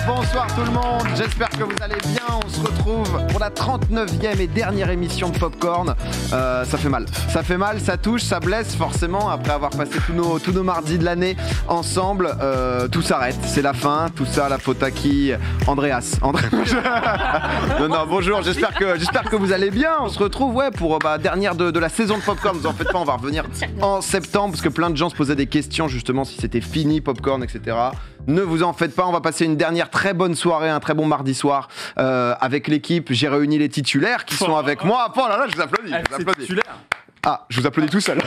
Bonsoir tout le monde, j'espère que vous allez bien. On se retrouve pour la 39e et dernière émission de Popcorn. Ça fait mal, ça touche, ça blesse forcément. Après avoir passé tous nos mardis de l'année ensemble, tout s'arrête, c'est la fin. Tout ça, la faute à qui? Andreas. Non, bonjour, j'espère que vous allez bien. On se retrouve pour dernière de la saison de Popcorn. Vous en faites pas, on va revenir en septembre parce que plein de gens se posaient des questions justement si c'était fini Popcorn, etc. Ne vous en faites pas, on va passer une dernière très bonne soirée, un très bon mardi soir avec l'équipe. J'ai réuni les titulaires qui sont avec moi. Oh là là, je vous applaudis. Je vous applaudis tout seul.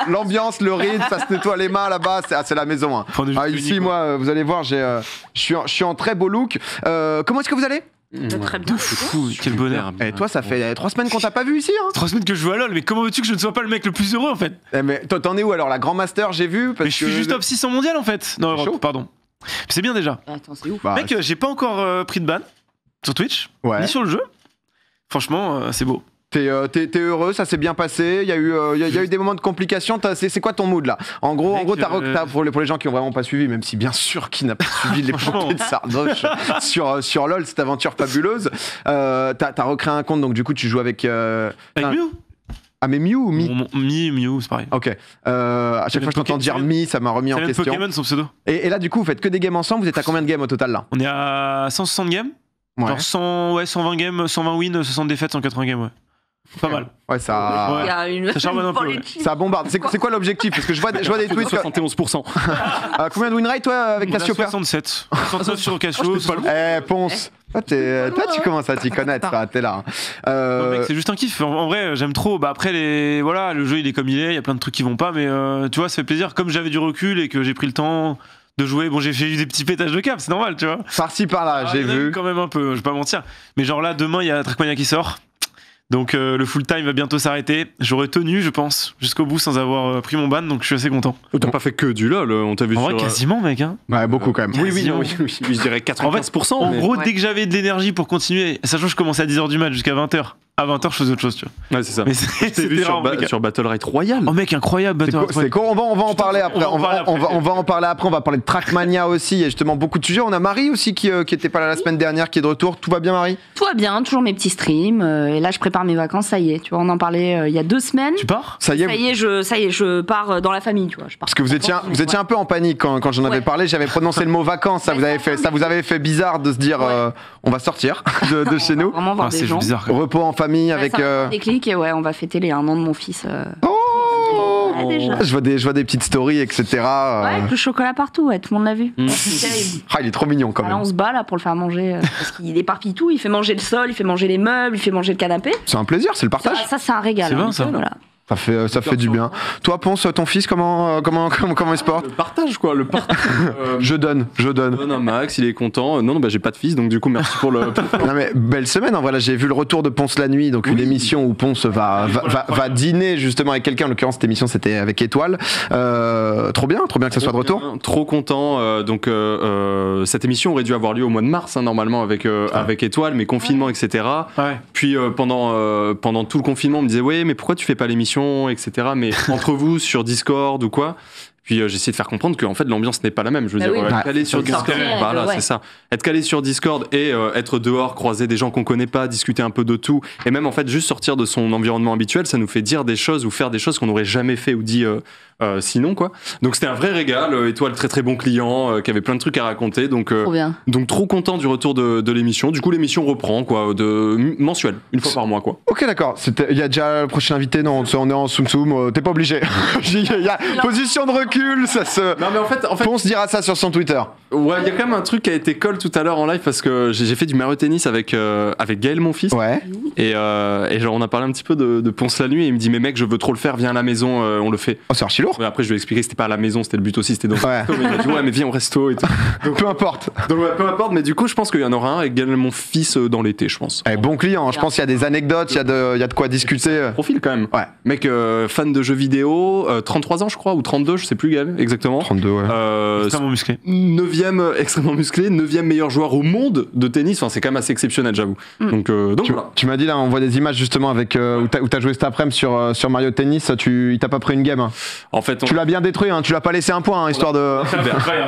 L'ambiance, le rythme, ça se nettoie les mains là-bas, c'est la maison. Hein. Ici, moi, vous allez voir, je suis en très beau look. Comment est-ce que vous allez ? Très bien. Fou, quel bonheur. Et toi, ça fait 3 semaines qu'on t'a pas vu ici, hein. 3 semaines que je joue à LoL, mais comment veux-tu que je ne sois pas le mec le plus heureux en fait? Mais t'en es où alors? La Grand Master, j'ai vu. Mais je suis juste top 6 en mondial en fait. Non, Europe, pardon. C'est bien déjà. Attends, c'est ouf. Mec, j'ai pas encore pris de ban sur Twitch, ni sur le jeu. Franchement, c'est beau. T'es heureux, ça s'est bien passé. Il y a eu des moments de complications. C'est quoi ton mood là? En gros, pour les gens qui ont vraiment pas suivi, même si bien sûr qui n'a pas suivi les plongées de Sardoche sur LoL, cette aventure fabuleuse. T'as recréé un compte, donc du coup tu joues avec Mew. Ah mais Mew ou Mi? Mew, c'est pareil. Ok. À chaque fois que je t'entends dire Mi, ça m'a remis en question. C'est Pokémon son pseudo. Et là du coup, vous faites que des games ensemble. Vous êtes à combien de games au total là? On est à 160 games. Genre 120 games, 120 wins, 60 défaites, 180 games, ouais. Pas mal. Ouais, ça. Il y a une... Ça charbonne un peu. Ouais. Ça bombarde. C'est quoi l'objectif? Parce que je vois des tweets. 71%. Combien de win rate toi avec Cassiopeia? 67. 69 sur Cassio. Ponce. Toi, tu commences à t'y connaître. T'es là. Non, mec, c'est juste un kiff. En vrai, j'aime trop. Après, le jeu, il est comme il est. Il y a plein de trucs qui vont pas. Mais tu vois, ça fait plaisir. Comme j'avais du recul et que j'ai pris le temps de jouer, j'ai fait des petits pétages de cap, c'est normal, tu vois. Par-ci par-là, j'ai vu. Quand même un peu, je vais pas mentir. Mais genre là, demain, il y a Trackmania qui sort. Donc le full time va bientôt s'arrêter. J'aurais tenu, je pense, jusqu'au bout sans avoir pris mon ban, donc je suis assez content. T'as pas fait que du LoL, on t'a vu en sur... vrai, quasiment, mec. Hein. Ouais, beaucoup quand même. Oui, je dirais 95%. En gros, dès que j'avais de l'énergie pour continuer, sachant que je commençais à 10h du mat jusqu'à 20h. À 20h, je faisais autre chose, tu vois. Ouais, c'est ça. Mais c'était vu sur Battle Rite Royale. Oh mec, incroyable, Battle Rite. C'est cool, on va en parler après. On va en parler après. On va parler de Trackmania aussi. Il y a justement beaucoup de sujets. On a Marie aussi qui était pas là la semaine dernière, qui est de retour. Tout va bien, Marie? Tout va bien, toujours mes petits streams. Et là, je prépare mes vacances. Ça y est, tu vois, on en parlait il y a 2 semaines. Tu pars? Ça y est, je pars dans la famille, tu vois. Parce que vous étiez un peu en panique quand j'en avais parlé. J'avais prononcé le mot vacances. Ça vous avait fait bizarre de se dire on va sortir de chez nous. Vraiment voir des gens. Bizarre, repos en famille avec. Des clics et on va fêter les 1 an de mon fils. Déjà. Je vois des petites stories, etc. Ouais, avec le chocolat partout, tout le monde l'a vu. Il est trop mignon quand même. Là, on se bat là pour le faire manger parce qu'il éparpille tout. Il fait manger le sol, il fait manger les meubles, il fait manger le canapé. C'est un plaisir, c'est le partage. Ça c'est un régal. C'est bien ça. Voilà. Ça fait du bien. Toi, Ponce, ton fils, comment il se porte? Le partage, quoi. Le partage. Je donne. Non, Max, il est content. Non, j'ai pas de fils, donc du coup, merci pour le. Non, mais belle semaine. En vrai, là, j'ai vu le retour de Ponce la nuit, donc une émission où Ponce va dîner justement avec quelqu'un. En l'occurrence, cette émission, c'était avec Étoile. Trop bien que ça soit de retour. Trop content. Donc, cette émission aurait dû avoir lieu au mois de mars, normalement, avec Étoile, mais confinement, etc. Ouais. Puis, pendant tout le confinement, on me disait, ouais, mais pourquoi tu fais pas l'émission, etc. Mais entre vous, sur Discord ou quoi. Puis j'ai essayé de faire comprendre que en fait l'ambiance n'est pas la même. Je veux dire, être calé sur Discord, voilà, c'est ça. Être calé sur Discord et être dehors, croiser des gens qu'on connaît pas, discuter un peu de tout, et même en fait juste sortir de son environnement habituel, ça nous fait dire des choses ou faire des choses qu'on n'aurait jamais fait ou dit sinon, quoi. Donc c'était un vrai régal. Étoile, très très bon client, qui avait plein de trucs à raconter. Donc trop content du retour de l'émission. Du coup l'émission reprend, quoi, mensuel, une fois par mois, quoi. Ok, d'accord. Il y a déjà le prochain invité. Non, on est en soum soum. T'es pas obligé. Il y a position de recul. recul, ça se. Non mais en fait, Ponce dira ça sur son Twitter. Ouais, il y a quand même un truc qui a été call tout à l'heure en live parce que j'ai fait du Mario Tennis avec Gaël, mon fils. Ouais. Et genre on a parlé un petit peu de Ponce la nuit et il me dit mais mec je veux trop le faire, viens à la maison, on le fait. Oh c'est archi lourd. Ouais, après je lui ai expliqué que c'était pas à la maison, c'était le but aussi, c'était dans ouais. Mais il m'a dit ouais mais viens au resto et tout. Donc peu importe. Donc ouais, peu importe, mais du coup je pense qu'il y en aura un avec Gaël, mon fils dans l'été je pense. Bon client, je pense qu'il y a des anecdotes, il y a de quoi discuter. Profil quand même. Ouais. Mec fan de jeux vidéo, 33 ans je crois ou 32, je sais plus Gaël exactement. 32 ouais. Extrêmement musclé. 9ème extrêmement musclé, 9ème meilleur joueur au monde de tennis, enfin c'est quand même assez exceptionnel j'avoue. Donc voilà. Tu m'as dit là, on voit des images justement avec où t'as joué cet après-midi sur Mario Tennis, il t'a pas pris une game. En fait, tu l'as bien détruit, tu l'as pas laissé un point, histoire de.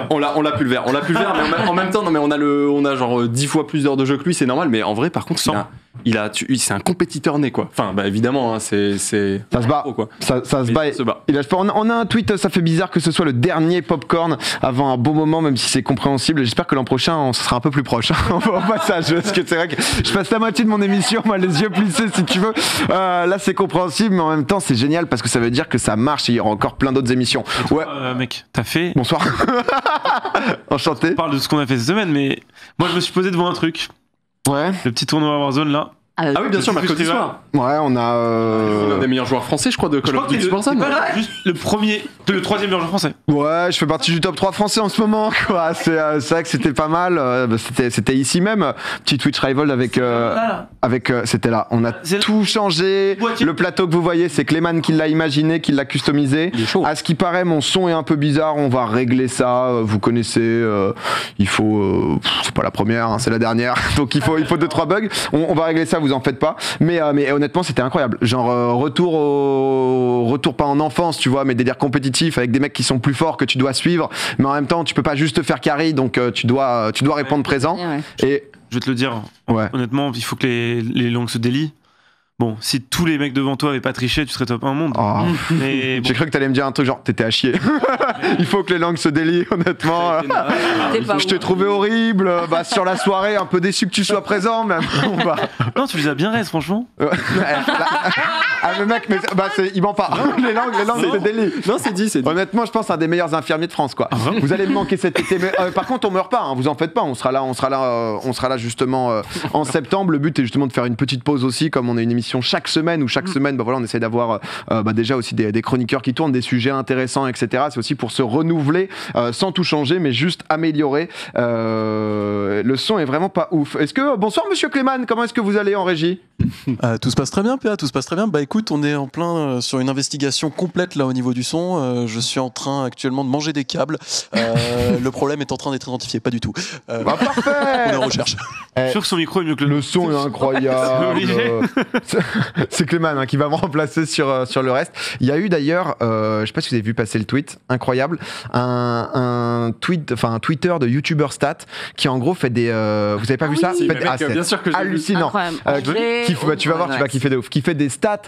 On l'a pu le ver, mais en même temps, non mais on a genre 10 fois plus d'heures de jeu que lui, c'est normal, mais en vrai par contre c'est un compétiteur né quoi. Enfin bah évidemment c'est ça se bat quoi. Ça se bat. On a un tweet, ça fait bizarre que ce soit le dernier Popcorn avant un bon moment, même si c'est compréhensible. J'espère que l'an prochain on sera un peu plus proche au passage, parce que c'est vrai que je passe la moitié de mon émission moi les yeux plissés si tu veux. Là c'est compréhensible, mais en même temps c'est génial parce que ça veut dire que ça marche et il y aura encore plein d'autres émissions. Ouais mec, t'as fait. Bonsoir. Enchanté. On parle de ce qu'on a fait cette semaine, mais moi je me suis posé devant un truc. Ouais. Le petit tournoi Warzone là. Ah oui, bien sûr, mercredi soir. Ouais, on a l'un des meilleurs joueurs français, je crois, de Call of Duty pour ça. Juste le troisième meilleur joueur français. Ouais, je fais partie du top 3 français en ce moment, quoi. C'est vrai que c'était pas mal. C'était ici même. Petit Twitch Rival avec c'était là. On a tout changé. Le plateau que vous voyez, c'est Clément qui l'a imaginé, qui l'a customisé. À ce qui paraît, mon son est un peu bizarre. On va régler ça. Vous connaissez. Il faut. C'est pas la première, hein, c'est la dernière. Donc il faut 2-3 bugs. On va régler ça. Vous en faites pas, mais honnêtement c'était incroyable, genre retour pas en enfance tu vois, mais délire compétitif avec des mecs qui sont plus forts que tu dois suivre, mais en même temps tu peux pas juste te faire carry, donc tu dois répondre présent. Et je vais te le dire, honnêtement il faut que les langues se délient. Bon, si tous les mecs devant toi avaient pas triché, tu serais top 1 monde. Oh. Mais bon. J'ai cru que t'allais me dire un truc genre t'étais à chier. Il faut que les langues se délient, honnêtement. Je t'ai trouvé horrible. Sur la soirée, un peu déçu que tu sois présent. Mais non, tu les as bien restes, franchement. Le mec, il ment pas. Les langues se délient. Non, c'est dit. Honnêtement, je pense un des meilleurs infirmiers de France, quoi. Vous allez me manquer cet été. Mais, par contre, on meurt pas. Hein, vous en faites pas. On sera là justement en septembre. Le but est justement de faire une petite pause aussi, comme on a une émission chaque semaine, on essaie d'avoir déjà aussi des chroniqueurs qui tournent, des sujets intéressants, etc. C'est aussi pour se renouveler sans tout changer, mais juste améliorer. Le son est vraiment pas ouf. Bonsoir Monsieur Clément, comment est-ce que vous allez en régie? Tout se passe très bien, PA, tout se passe très bien. Bah écoute, on est en plein sur une investigation complète là au niveau du son. Je suis en train actuellement de manger des câbles. Le problème est en train d'être identifié, pas du tout. Parfait. On est en recherche. Je suis sûr que son micro est mieux que le son est incroyable. C'est Clément qui va me remplacer sur le reste. Il y a eu d'ailleurs, je sais pas si vous avez vu passer le tweet, incroyable, un Twitter de YouTuber Stat qui en gros fait des. Vous avez pas vu ça? Bien sûr que j'ai hallucinant. Tu vas voir, tu vas kiffer de ouf. Qui fait des stats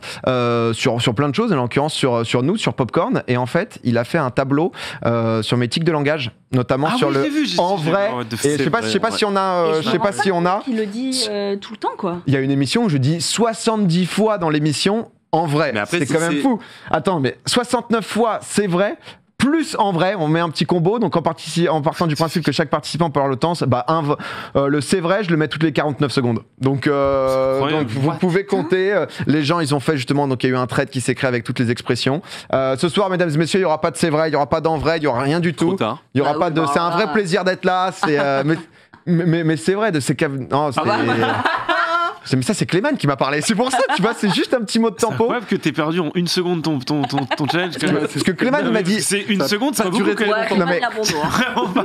sur plein de choses, en l'occurrence sur nous, sur Popcorn, et en fait, il a fait un tableau sur mes tics de langage, notamment sur le en vrai. Et je sais pas si on a. Il le dit tout le temps, quoi. Il y a une émission où je dis 70 fois dans l'émission en vrai. C'est quand même fou. Attends, mais 69 fois c'est vrai. Plus en vrai, on met un petit combo, donc en partant du principe que chaque participant peut avoir le temps, le c'est vrai, je le mets toutes les 49 secondes. Donc vous pouvez compter. Les gens, ils ont fait justement, donc il y a eu un thread qui s'est créé avec toutes les expressions. Ce soir, mesdames et messieurs, il n'y aura pas de c'est vrai, il n'y aura pas d'en vrai, il n'y aura rien du tout. Il y aura pas de. C'est un vrai plaisir d'être là. C'est mais c'est vrai de ces non, mais ça c'est Clément qui m'a parlé, c'est pour ça, tu vois, c'est juste un petit mot de tempo. C'est incroyable que t'aies perdu en 1 seconde ton challenge. C'est ce que Clément il m'a dit. C'est 1 seconde, ça va durer très longtemps.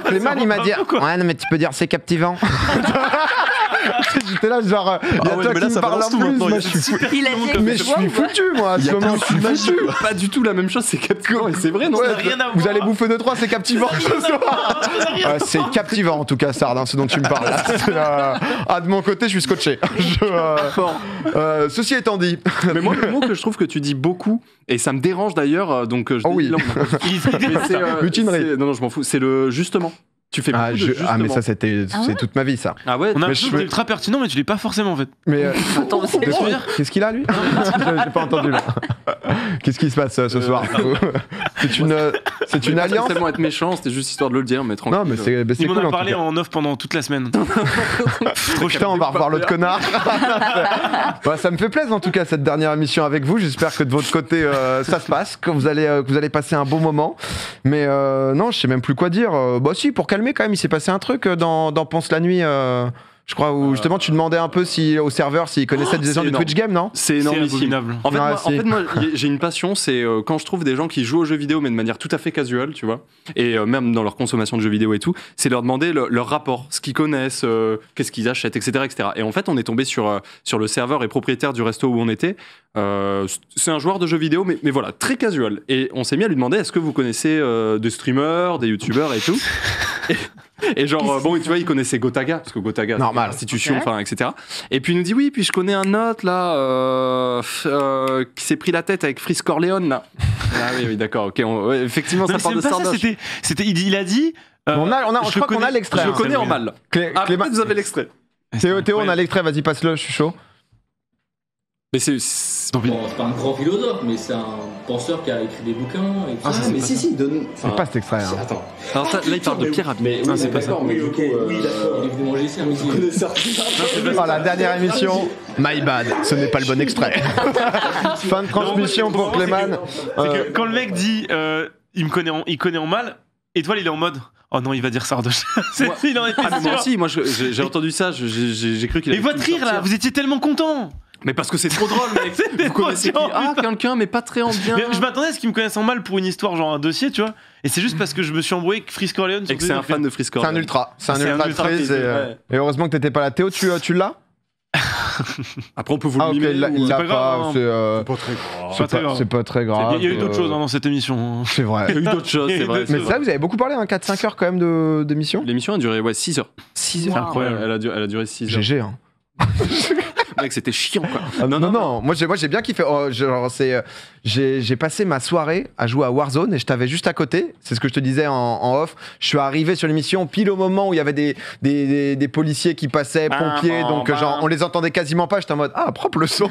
Clément il m'a dit, ouais non mais tu peux dire c'est captivant. J'étais là genre, il y a toi qui me parle en plus, moi je suis foutu moi, je suis foutu. Pas du tout la même chose, c'est captivant et c'est vrai, non? Vous allez bouffer 2-3, c'est captivant ce soir. C'est captivant en tout cas Sard, ce dont tu me parles. De mon côté je suis scotché. Ceci étant dit, mais moi le mot que je trouve que tu dis beaucoup et ça me dérange d'ailleurs, donc je oui. Mutinerie. Non je m'en fous, c'est le justement. Tu fais beaucoup de justement. Mais ça c'est toute ma vie ça. Ah ouais. On a un truc ultra pertinent mais tu l'es pas forcément en fait. Mais qu'est-ce qu'il a lui? J'ai pas entendu là. Qu'est-ce qui se passe ce soir? C'est une alliance. Pas tellement être méchant, c'était juste histoire de le dire, mais tranquille. Non, mais c'est Ils cool. m'en ont parlé en off pendant toute la semaine. Putain, on va revoir l'autre connard. Bah, ça me fait plaisir en tout cas cette dernière émission avec vous. J'espère que de votre côté ça se passe, que vous allez passer un bon moment. Mais non, je sais même plus quoi dire. Bah si, pour calmer quand même, il s'est passé un truc dans Ponce la nuit. Je crois où justement tu demandais un peu au serveur s'ils connaissaient des gens du Twitch Game, non? C'est énormissime. En fait, moi j'ai une passion, c'est quand je trouve des gens qui jouent aux jeux vidéo mais de manière tout à fait casual, tu vois, et même dans leur consommation de jeux vidéo et tout, c'est leur demander leur rapport, ce qu'ils connaissent, qu'est-ce qu'ils achètent, etc., etc. Et en fait, on est tombé sur le serveur et propriétaire du resto où on était. C'est un joueur de jeux vidéo, mais voilà, très casual. Et on s'est mis à lui demander est-ce que vous connaissez des streamers, des youtubeurs et tout. Et genre, bon, tu vois, il connaissait Gotaga, parce que Gotaga, c'est une institution, enfin, etc. Et puis il nous dit, oui, puis je connais un autre, là, qui s'est pris la tête avec Frisk Corleone, là. Ah oui, d'accord, ok. Effectivement, ça parle de Stardust. Il a dit... je crois qu'on a l'extrait. Je le connais en mal. Peut-être vous avez l'extrait. Théo, on a l'extrait, vas-y, passe-le, je suis chaud. Mais c'est pas un grand philosophe, mais c'est un penseur qui a écrit des bouquins. Et mais si, donne. C'est pas cet extrait. Hein. Attends. Alors là, il parle de Pierre Rabhi. Mais oui, c'est pas ça. Oui, ok. Oui, d'accord. Il est venu manger ici un midi. La dernière émission, my bad, ce n'est pas le bon extrait. Fin de transmission pour Clément. C'est que quand le mec dit il connaît en mal, Étoile il est en mode oh non, il va dire Sardoche. Il en était sûr. Moi aussi, moi j'ai entendu ça, j'ai cru qu'il avait. Et votre rire là, vous étiez tellement content. Mais parce que c'est trop drôle, mec. Vous connaissez qui? Ah, quelqu'un, mais pas très en bien. Mais je m'attendais à ce qu'ils me connaissent en mal pour une histoire, genre un dossier, tu vois. Et c'est juste parce que je me suis embrouillé avec Frisk Corleone. Et que c'est un fan de Frisk Corleone. C'est un ultra de Freeze. Et heureusement que t'étais pas là. Théo, tu l'as? Après, on peut vous le mimer. Il l'a pas. C'est pas très grave. Il y a eu d'autres choses dans cette émission. C'est vrai. Il y a eu d'autres choses, c'est vrai. Mais c'est vrai, vous avez beaucoup parlé, 4-5 heures quand même d'émission. L'émission a duré 6 heures. 6 heures. C'est incroyable. Elle a duré 6 heures. GG, hein. Mec, c'était chiant, quoi. Ah, non. Moi, j'ai bien kiffé. J'ai passé ma soirée à jouer à Warzone et je t'avais juste à côté. C'est ce que je te disais en off. Je suis arrivé sur l'émission pile au moment où il y avait des policiers qui passaient, pompiers. Donc, genre, on les entendait quasiment pas. J'étais en mode, propre le son.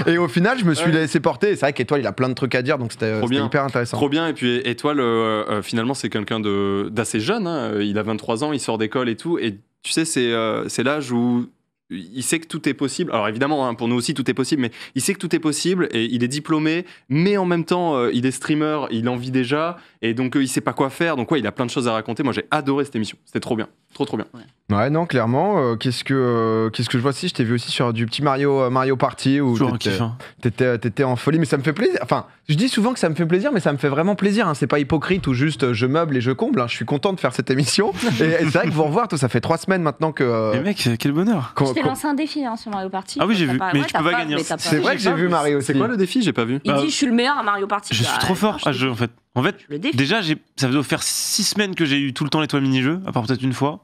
Et au final, je me suis laissé porter. Et c'est vrai qu'Étoile, il a plein de trucs à dire. Donc, c'était hyper intéressant. Trop bien. Et puis, Étoile, finalement, c'est quelqu'un d'assez jeune. Hein. Il a 23 ans, il sort d'école et tout. Et tu sais, c'est l'âge où il sait que tout est possible. Alors évidemment, pour nous aussi, tout est possible, mais il sait que tout est possible et il est diplômé, mais en même temps, il est streamer, il en vit déjà, et donc il sait pas quoi faire. Donc ouais, il a plein de choses à raconter. Moi, j'ai adoré cette émission. C'était trop bien. Trop bien. Ouais, non, clairement. Qu'est-ce que je vois aussi? Je t'ai vu aussi sur du petit Mario Party où t'étais en folie, mais ça me fait plaisir. Enfin, je dis souvent que ça me fait plaisir, mais ça me fait vraiment plaisir. Hein. C'est pas hypocrite ou juste je meuble et je comble. Hein. Je suis content de faire cette émission. et c'est vrai que vous revoir, ça fait 3 semaines maintenant que. Mais mec, quel bonheur. Je t'ai lancé un défi sur Mario Party. Ah oui, j'ai vu, mais tu peux pas gagner. C'est vrai que j'ai vu Mario aussi. C'est quoi le défi? J'ai pas vu. Il dit je suis le meilleur à Mario Party. Je suis trop fort à ce jeu en fait. En fait, déjà, ça doit faire 6 semaines que j'ai eu tout le temps l'étoile mini-jeu, à part peut-être une fois.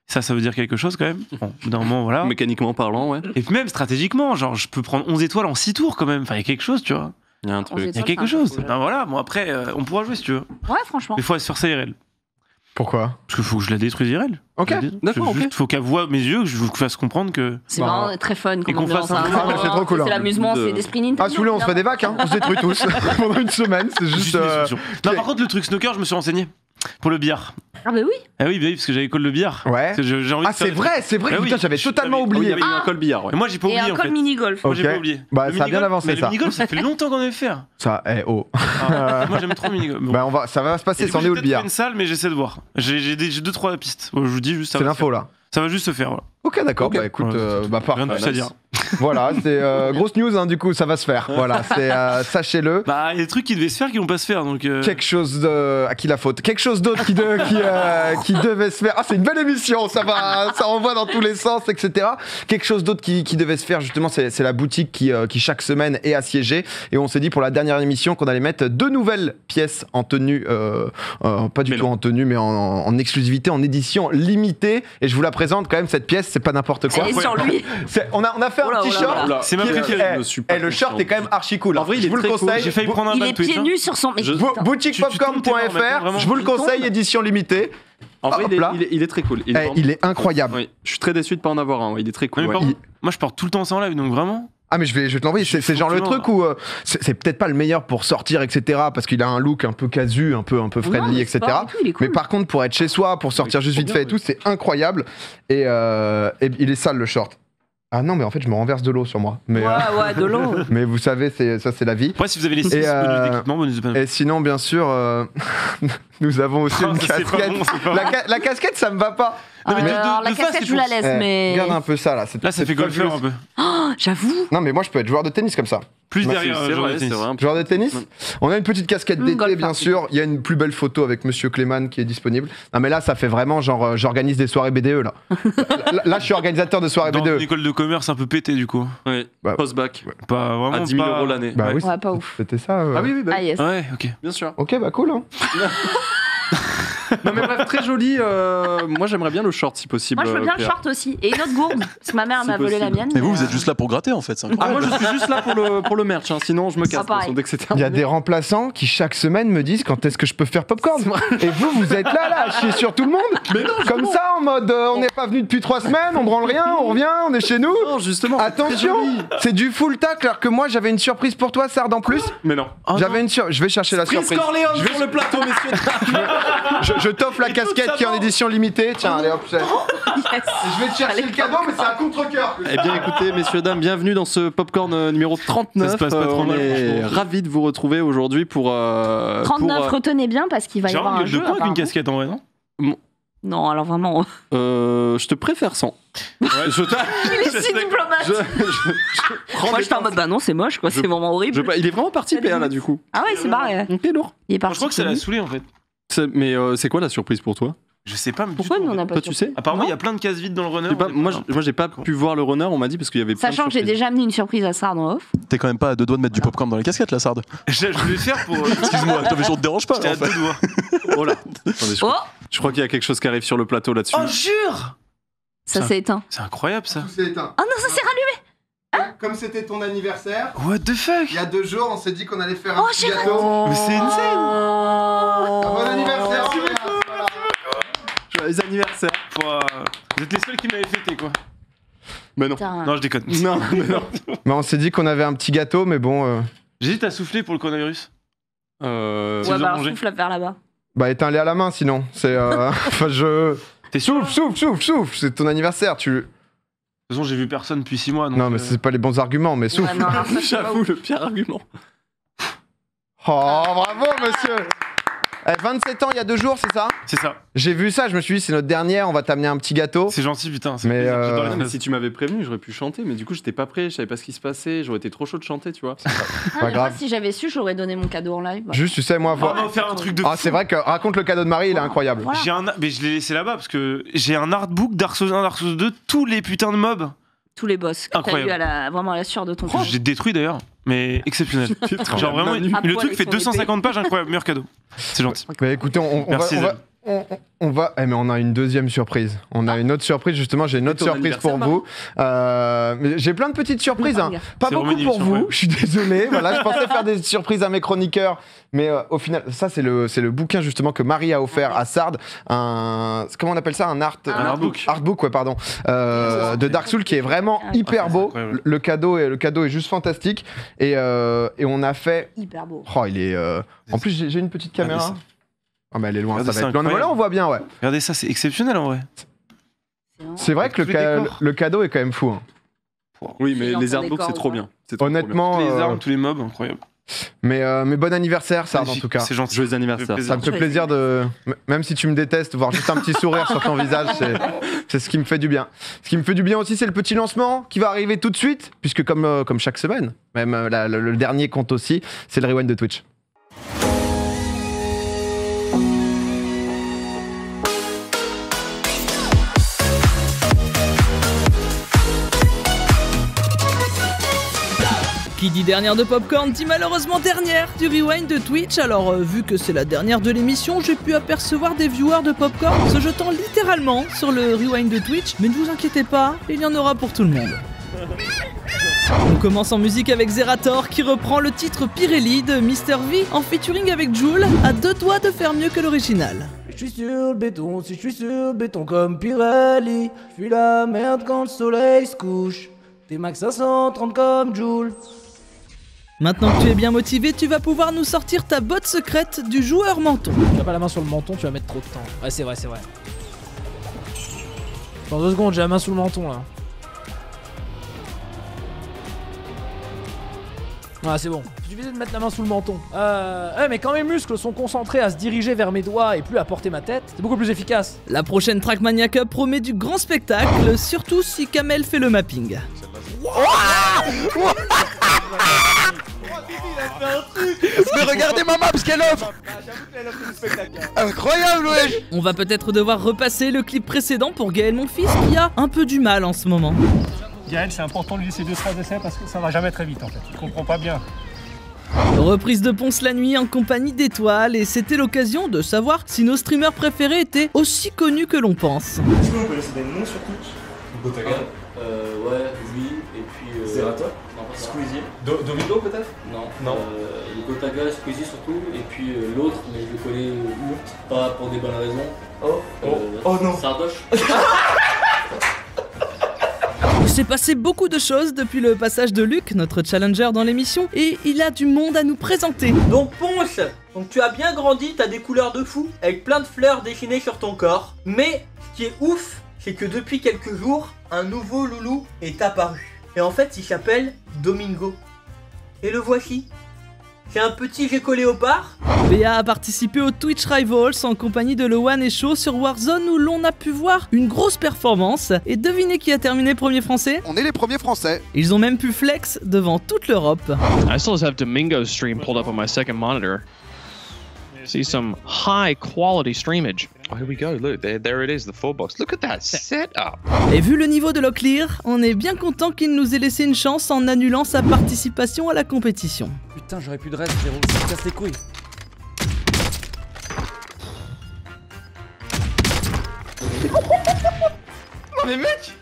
Ça veut dire quelque chose quand même. Bon, d'un moment, voilà. Mécaniquement parlant, ouais. Et puis même stratégiquement, genre, je peux prendre 11 étoiles en 6 tours quand même. Enfin, il y a quelque chose, tu vois. Il y a un truc. Il y a quelque chose. Ben voilà, bon après, on pourra jouer si tu veux. Ouais, franchement. Mais il faut aller sur ça IRL. Pourquoi? Parce qu'il faut que je la détruise IRL. Ok. D'accord, ok. Faut qu'elle voie mes yeux, que je vous fasse comprendre que. C'est vraiment très fun. Et qu'on fasse un. C'est trop cool. C'est l'amusement, c'est l'esprit Nintendo. Ah, sous on se fait des vacs, hein. On se détruit tous pendant une semaine. C'est juste. Non, par contre, le truc snooker, je me suis renseigné. Pour le billard. Ah bah oui. Ah oui, parce que j'avais call le billard. Ouais. C'est vrai. Putain, j'avais totalement oublié. Il y avait un call billard. Moi, j'ai pas oublié. Et un call mini-golf. Moi, j'ai pas oublié. Bah, ça a bien avancé ça. Le mini-golf, ça fait longtemps qu'on avait fait. Ça, Moi, j'aime trop le mini-golf. Bah, ça va se passer. C'en est où le billard? Une salle, mais j'essaie de voir. J'ai 2-3 pistes. Je vous dis juste. C'est l'info là. Ça va juste se faire. Voilà. Ok, d'accord. Bah écoute, parfait. Rien de plus à dire. Voilà, c'est grosse news, hein, du coup, ça va se faire. Voilà, c'est sachez-le. Bah, il y a des trucs qui devaient se faire qui vont pas se faire, donc. Quelque chose de. À qui la faute? Quelque chose d'autre qui devait se faire. Ah, c'est une belle émission, ça envoie dans tous les sens, etc. Quelque chose d'autre qui devait se faire, justement, c'est la boutique qui chaque semaine est assiégée. Et on s'est dit pour la dernière émission qu'on allait mettre 2 nouvelles pièces en tenue, pas du tout en tenue, mais en exclusivité, en édition limitée. Et je vous la présente quand même, cette pièce, c'est pas n'importe quoi. Elle est sur lui. On a fait un t-shirt. C'est ma préférée. Et le short est quand même archi cool. En vrai, je vous le conseille. J'ai failli prendre un Il bad est tweet. pieds nus sur son. Boutiquepopcorn.fr. Je vous le conseille, édition limitée. En vrai, il est très cool. Il est incroyable. Oui. Je suis très déçu de pas en avoir un. Il est très cool. Moi, je porte tout le temps ça en live, donc vraiment. Ah mais je vais te l'envoyer, c'est genre le truc où c'est peut-être pas le meilleur pour sortir, etc. parce qu'il a un look un peu casu, un peu friendly, etc. Mais par contre pour être chez soi, pour sortir juste vite fait et tout, c'est incroyable. Et il est sale le short. Ah non mais en fait je me renverse de l'eau sur moi. Mais, ouais, de l'eau. Mais vous savez, ça c'est la vie. Après si vous avez les 6 bonus d'équipement, bonus de panneau. Et sinon bien sûr, nous avons aussi une casquette. La casquette ça me va pas. Non, mais alors, la casquette, je la laisse, mais. Regarde un peu ça, là. Là, ça fait golfeur un peu. Oh, j'avoue. Non, mais moi, je peux être joueur de tennis comme ça. Plus derrière, joueur de tennis. Joueur de tennis. On a une petite casquette d'été, bien sûr. Il y a une plus belle photo avec Monsieur Clément qui est disponible. Non, mais là, ça fait vraiment genre, j'organise des soirées BDE, là. Là, je suis organisateur de soirées BDE. Dans une école de commerce un peu pété, du coup. Oui, post-bac. Pas vraiment. À 10 000 € l'année. Bah oui, pas ouf. C'était ça. Ah oui, Ah, yes. Ouais, ok. Bien sûr. Ok, bah cool, hein. Non mais bref, très joli. Moi j'aimerais bien le short si possible. Moi je veux bien le short aussi. Et une autre gourde. Parce que ma mère m'a volé la mienne. Mais vous êtes juste là pour gratter en fait. Ah moi je suis juste là pour le merch. Hein. Sinon je me casse. Il y a des remplaçants qui chaque semaine me disent quand est-ce que je peux faire popcorn. Et vous êtes là à chier sur tout le monde. Mais non, comme ça en mode on n'est pas venu depuis 3 semaines, on branle rien, on revient, on est chez nous. Non justement. Attention, c'est du full tacle alors que moi j'avais une surprise pour toi Sard en plus. Mais non. J'avais une je vais chercher la surprise. Je vais sur le plateau messieurs. Je t'offre la casquette qui est en édition limitée. Tiens, allez hop. Je vais te chercher le cadeau, mais c'est un contre-cœur. Eh bien, écoutez, messieurs, dames, bienvenue dans ce Popcorn numéro 39. Ça se passe pas trop mal. On est ravis de vous retrouver aujourd'hui pour. 39, retenez bien parce qu'il va y avoir un jeu. J'ai de points avec une casquette en vrai, non? Non, alors vraiment. Je te préfère sans. Il est si diplomate. Moi, j'étais en mode bah non, c'est moche, quoi. C'est vraiment horrible. Il est vraiment parti, PA, là, du coup. Ah ouais, c'est barré. Ok, lourd. Il est parti. Je crois que ça l'a saoulé en fait. Mais c'est quoi la surprise pour toi? Je sais pas. Mais pourquoi nous on n'a pas? Toi, tu sais? Apparemment, il y a plein de cases vides dans le runner. Moi, j'ai pas pu voir le runner. On m'a dit parce qu'il y avait. Sachant que j'ai déjà amené une surprise à Sard en off. T'es quand même pas à 2 doigts de mettre du popcorn dans les casquettes, là, Sard. Je voulais faire pour. Excuse-moi, mais je te dérange pas. J'étais à 2 doigts. Oh là. Attendez, je crois qu'il y a quelque chose qui arrive sur le plateau là-dessus. Oh, jure! Ça s'est éteint. C'est incroyable ça. Tout s'est éteint. Oh non, ça s'est rallumé. Comme c'était ton anniversaire. What the fuck? Il y a 2 jours, on s'est dit qu'on allait faire un petit gâteau. Mais c'est insane. Bon anniversaire. Joyeux anniversaire. Vous êtes les seuls qui m'avaient fêté quoi. Mais non. Non, je déconne. Non, mais non. Mais on s'est dit qu'on avait un petit gâteau, mais bon. J'hésite à souffler pour le coronavirus. Ouais, bah souffle vers là-bas. Bah éteins-les à la main sinon. C'est. Enfin, T'es sûr? Souffle. C'est ton anniversaire. De toute façon, j'ai vu personne depuis 6 mois. Donc non, mais c'est pas les bons arguments, mais souffle. Ouais, j'avoue, le pire argument. Oh, bravo, monsieur. 27 ans, il y a 2 jours, c'est ça? C'est ça. J'ai vu ça, je me suis dit, c'est notre dernière, on va t'amener un petit gâteau. C'est gentil, putain. Mais mais si tu m'avais prévenu, j'aurais pu chanter, mais du coup, j'étais pas prêt, je savais pas ce qui se passait, j'aurais été trop chaud de chanter, tu vois. Pas grave. Moi, si j'avais su, j'aurais donné mon cadeau en live. Juste, tu sais, moi, on va faire un truc de fou. Ah, c'est vrai que raconte le cadeau de Marie, il est incroyable. Voilà. Mais je l'ai laissé là-bas parce que j'ai un artbook Dark Souls 1, Dark Souls 2, tous les putains de mobs. Tous les boss que t'as eu vraiment à la sueur de ton corps. J'ai détruit d'ailleurs, mais exceptionnel. Genre vraiment, le truc fait 250 pages, incroyable, meilleur cadeau. C'est gentil. Mais écoutez, on va. Eh, mais on a une deuxième surprise. On a une autre surprise, justement. J'ai une autre surprise pour vous. Mais j'ai plein de petites surprises. Hein. Pas beaucoup pour vous. Je suis désolé. Voilà, je pensais faire des surprises à mes chroniqueurs. Mais au final, ça, c'est le bouquin, justement, que Marie a offert à Sard. Comment on appelle ça? Un artbook. Artbook, ouais, pardon. De Dark Souls qui est vraiment hyper beau. Le cadeau est juste fantastique. Et on a fait. Hyper beau. Oh, il est. En plus, j'ai une petite caméra. Ah mais elle est loin, regardez, ça va être loin. Mais là on voit bien, ouais. Regardez ça, c'est exceptionnel en vrai. C'est vrai que le cadeau est quand même fou. Hein. Oui, mais les artbooks c'est trop bien. Honnêtement, les armes, tous les mobs, incroyable. Mais bon anniversaire, Sard, en tout cas. C'est gentil. Joyeux anniversaire. Ça me fait plaisir de, même si tu me détestes, voir juste un petit sourire sur ton visage, c'est ce qui me fait du bien. Ce qui me fait du bien aussi, c'est le petit lancement qui va arriver tout de suite, puisque comme chaque semaine, même le dernier compte aussi, c'est le rewind de Twitch. Qui dit dernière de Popcorn dit malheureusement dernière du rewind de Twitch. Alors vu que c'est la dernière de l'émission, j'ai pu apercevoir des viewers de Popcorn se jetant littéralement sur le rewind de Twitch. Mais ne vous inquiétez pas, il y en aura pour tout le monde. On commence en musique avec Zerator qui reprend le titre Pirelli de Mr V en featuring avec Jul, à 2 doigts de faire mieux que l'original. Je suis sur le béton, si je suis sur le béton comme Pirelli, je suis la merde quand le soleil se couche. T'es max 530 comme Joule. Maintenant que tu es bien motivé, tu vas pouvoir nous sortir ta botte secrète du joueur menton. Tu n'as pas la main sur le menton, tu vas mettre trop de temps. Ouais, c'est vrai, c'est vrai. Dans 2 secondes, j'ai la main sous le menton là. Ah, c'est bon. Il suffisait de mettre la main sous le menton. Mais quand mes muscles sont concentrés à se diriger vers mes doigts et plus à porter ma tête, c'est beaucoup plus efficace. La prochaine Trackmania Cup promet du grand spectacle, surtout si Kamel fait le mapping. Mais regardez ma map, ce qu'elle offre. Incroyable, wesh. On va peut-être devoir repasser le clip précédent pour Gaël Monfils qui a un peu du mal en ce moment. Gaël, c'est important de lui laisser 2-3 essais parce que ça va jamais très vite en fait. Il comprend pas bien. Reprise de Ponce la nuit en compagnie d'Étoile et c'était l'occasion de savoir si nos streamers préférés étaient aussi connus que l'on pense. Est-ce que vous connaissez des noms sur Twitch? Gotaga. Ouais, lui, et puis... Zerator. Non, pas ça. Squeezie. Domigo peut-être? Non. Gotaga, Squeezie surtout, et puis l'autre, mais je le connais pas pour des bonnes raisons. Oh non. Sardoche. Il s'est passé beaucoup de choses depuis le passage de Luc, notre challenger dans l'émission, et il a du monde à nous présenter. Donc Ponce, donc tu as bien grandi, t'as des couleurs de fou, avec plein de fleurs dessinées sur ton corps. Mais ce qui est ouf, c'est que depuis quelques jours, un nouveau loulou est apparu. Et en fait, il s'appelle Domingo. Et le voici. C'est un petit gecko léopard. Béa a participé au Twitch Rivals en compagnie de Loan et Shaw sur Warzone où l'on a pu voir une grosse performance. Et devinez qui a terminé premier français? On est les premiers français. Ils ont même pu flex devant toute l'Europe. I still have Domingo's stream pulled up on my second monitor. See some high quality streamage. Oh, here we go. Look, there it is, the 4-box. Look at that setup. Et vu le niveau de Locklear, on est bien content qu'il nous ait laissé une chance en annulant sa participation à la compétition. Putain, j'aurais plus de reste, frérot. Ça me casse les couilles. Mais mec!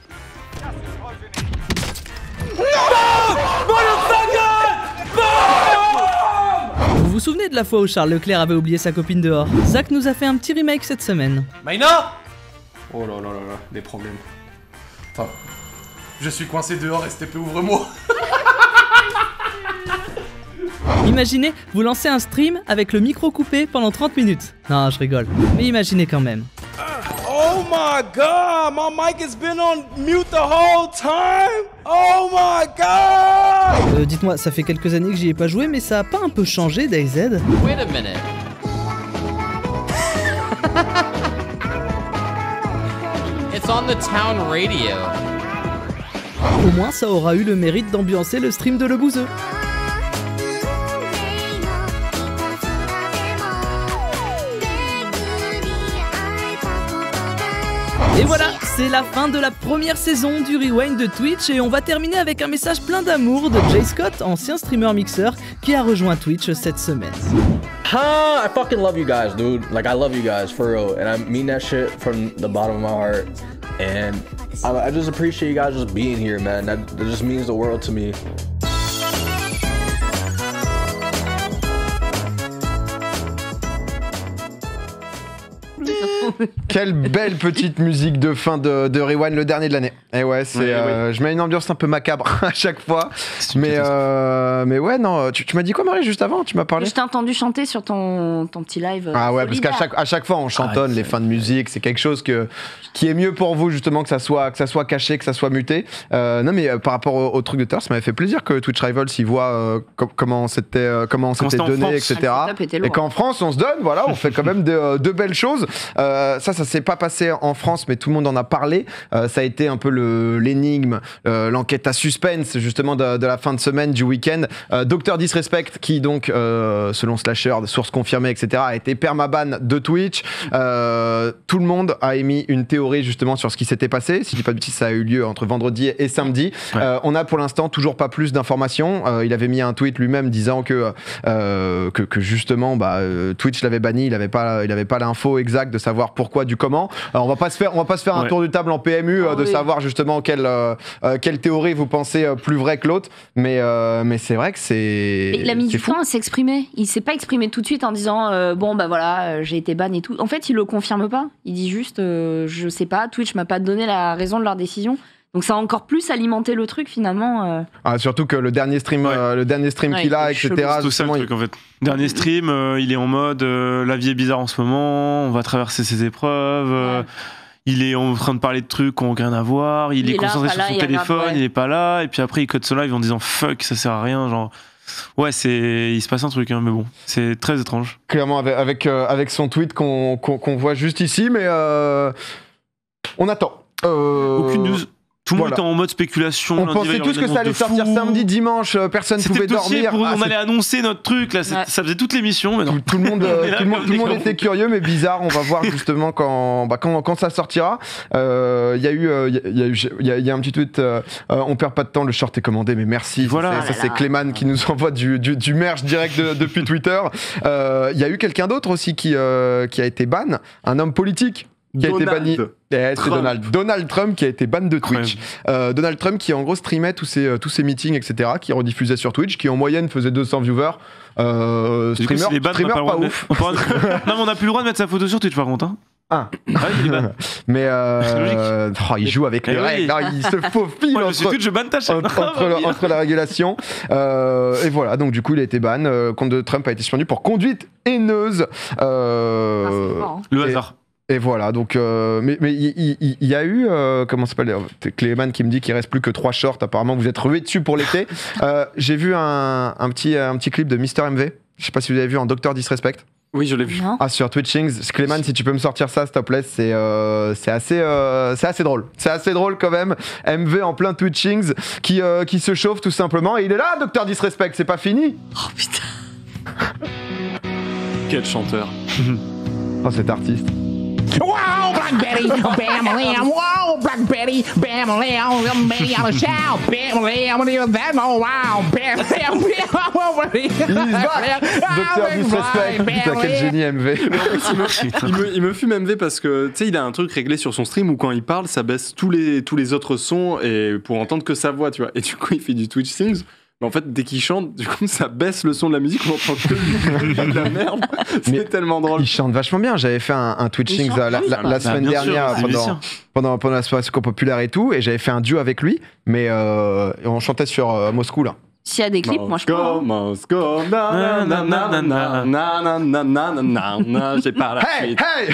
Vous vous souvenez de la fois où Charles Leclerc avait oublié sa copine dehors? Zach nous a fait un petit remake cette semaine. Maïna! Oh là là là là, des problèmes. Enfin, je suis coincé dehors, STP, ouvre-moi. Imaginez, vous lancez un stream avec le micro coupé pendant 30 minutes. Non, je rigole. Mais imaginez quand même. Oh my god, my mic has been on mute the whole time. Oh my god. Dites-moi, ça fait quelques années que j'y ai pas joué, mais ça a pas un peu changé, DayZ? Wait a minute. It's on the town radio. Au moins, ça aura eu le mérite d'ambiancer le stream de Le Bouzeux. Et voilà, c'est la fin de la première saison du Rewind de Twitch et on va terminer avec un message plein d'amour de Jay Scott, ancien streamer mixeur, qui a rejoint Twitch cette semaine. I fucking love you guys, dude. Like, I love you guys, for real. And I mean that shit from the bottom of my heart. And I just appreciate you guys just being here, man. That just means the world to me. Quelle belle petite musique de fin de Rewind, le dernier de l'année. Et ouais, c'est, je mets une ambiance un peu macabre à chaque fois. Mais ouais, non, tu m'as dit quoi, Marie, juste avant? Tu m'as parlé? Je t'ai entendu chanter sur ton petit live. Ah ouais, solidaire. Parce qu'à chaque fois, on chantonne les fins de musique. C'est quelque chose qui est mieux pour vous, justement, que ça soit caché, que ça soit muté. Non, mais par rapport au truc de tout à l'heure, ça m'avait fait plaisir que Twitch Rivals s'y voit comment c'était donné, etc. Et qu'en France, on se donne, voilà, on fait quand même de belles choses. Ça s'est pas passé en France, mais tout le monde en a parlé. Ça a été un peu l'énigme, l'enquête à suspense, justement, de la fin de semaine, du week-end. Dr Disrespect, qui donc, selon Slasher, de sources confirmées, etc., a été permaban de Twitch. Tout le monde a émis une théorie, justement, sur ce qui s'était passé. Si je dis pas de bêtises, ça a eu lieu entre vendredi et samedi. On a pour l'instant toujours pas plus d'informations. Il avait mis un tweet lui-même disant que justement, Twitch l'avait banni, il avait pas l'info exacte de savoir pourquoi, du comment. Alors, on va pas se faire un tour de table en PMU de savoir justement quelle théorie vous pensez plus vraie que l'autre, mais c'est vrai que c'est. Il a mis du temps à s'exprimer. Il s'est pas exprimé tout de suite en disant j'ai été ban et tout. En fait, il le confirme pas. Il dit juste je sais pas, Twitch m'a pas donné la raison de leur décision. Donc ça a encore plus alimenté le truc finalement. Surtout que le dernier stream qu'il a, etc. C'est tout ça le truc en fait. Dernier stream, il est en mode la vie est bizarre en ce moment, on va traverser ses épreuves. Il est en train de parler de trucs qui n'ont rien à voir, il est concentré sur son téléphone, il est pas là, et puis après il code son live en disant fuck, ça sert à rien, genre. Ouais, il se passe un truc, hein, mais bon, c'est très étrange. Clairement, avec son tweet qu'on voit juste ici, mais on attend. Aucune news. Tout le monde était en mode spéculation. On pensait tous que ça allait sortir samedi, dimanche, personne pouvait dormir. On allait annoncer notre truc, là, ça faisait toute l'émission. Mais non. Tout le monde était curieux, mais bizarre. On va voir justement quand ça sortira. Il y a un petit tweet. On perd pas de temps, le short est commandé, mais merci. Voilà. Ça, c'est Clément qui nous envoie du merch direct depuis Twitter. Il y a eu quelqu'un d'autre aussi qui a été ban, un homme politique. Qui a été banni. C'est Donald Trump qui a été ban de Twitch. Donald Trump qui en gros streamait tous ses meetings, etc., qui rediffusait sur Twitch, qui en moyenne faisait 200 viewers. Streamer pas ouf. Non, mais on n'a plus le droit de mettre sa photo sur Twitch par contre. Hein. Il est ban. Mais il joue avec les règles. Non, il se faufile entre la régulation. Et voilà, donc du coup il a été ban. Compte de Trump a été suspendu pour conduite haineuse. Le hasard. Et voilà, donc, mais il y a eu, comment ça s'appelle, Clément qui me dit qu'il reste plus que 3 shorts, apparemment vous êtes rués dessus pour l'été. J'ai vu un petit clip de Mister MV, je sais pas si vous avez vu, en Dr Disrespect. Oui, je l'ai vu. Sur Twitchings. Clément, si tu peux me sortir ça, s'il te plaît, c'est assez drôle. C'est assez drôle quand même. MV en plein Twitchings qui se chauffe tout simplement, et il est là, Dr Disrespect, c'est pas fini. Oh putain. Quel chanteur. Oh, cet artiste. Wow, Blackberry, bam, lamb, wow, Blackberry, bam, lamb, Betty on the show, bam, lamb, that, oh, wow, bam, lamb, Docteur Disrespect, putain, quel génie MV. Il me fume MV parce que, tu sais, il a un truc réglé sur son stream où quand il parle, ça baisse tous les autres sons et pour entendre que sa voix, tu vois. Et du coup, il fait du Twitch Things. En fait, dès qu'il chante, du coup, ça baisse le son de la musique, on entend que de la merde. C'est tellement drôle. Il chante vachement bien. J'avais fait un Twitching la semaine dernière pendant la soirée Secours Populaire et tout, et j'avais fait un duo avec lui, mais on chantait sur Moscou là. S'il y a des clips, moi je prends. Moscow, j'ai pas la suite. Hey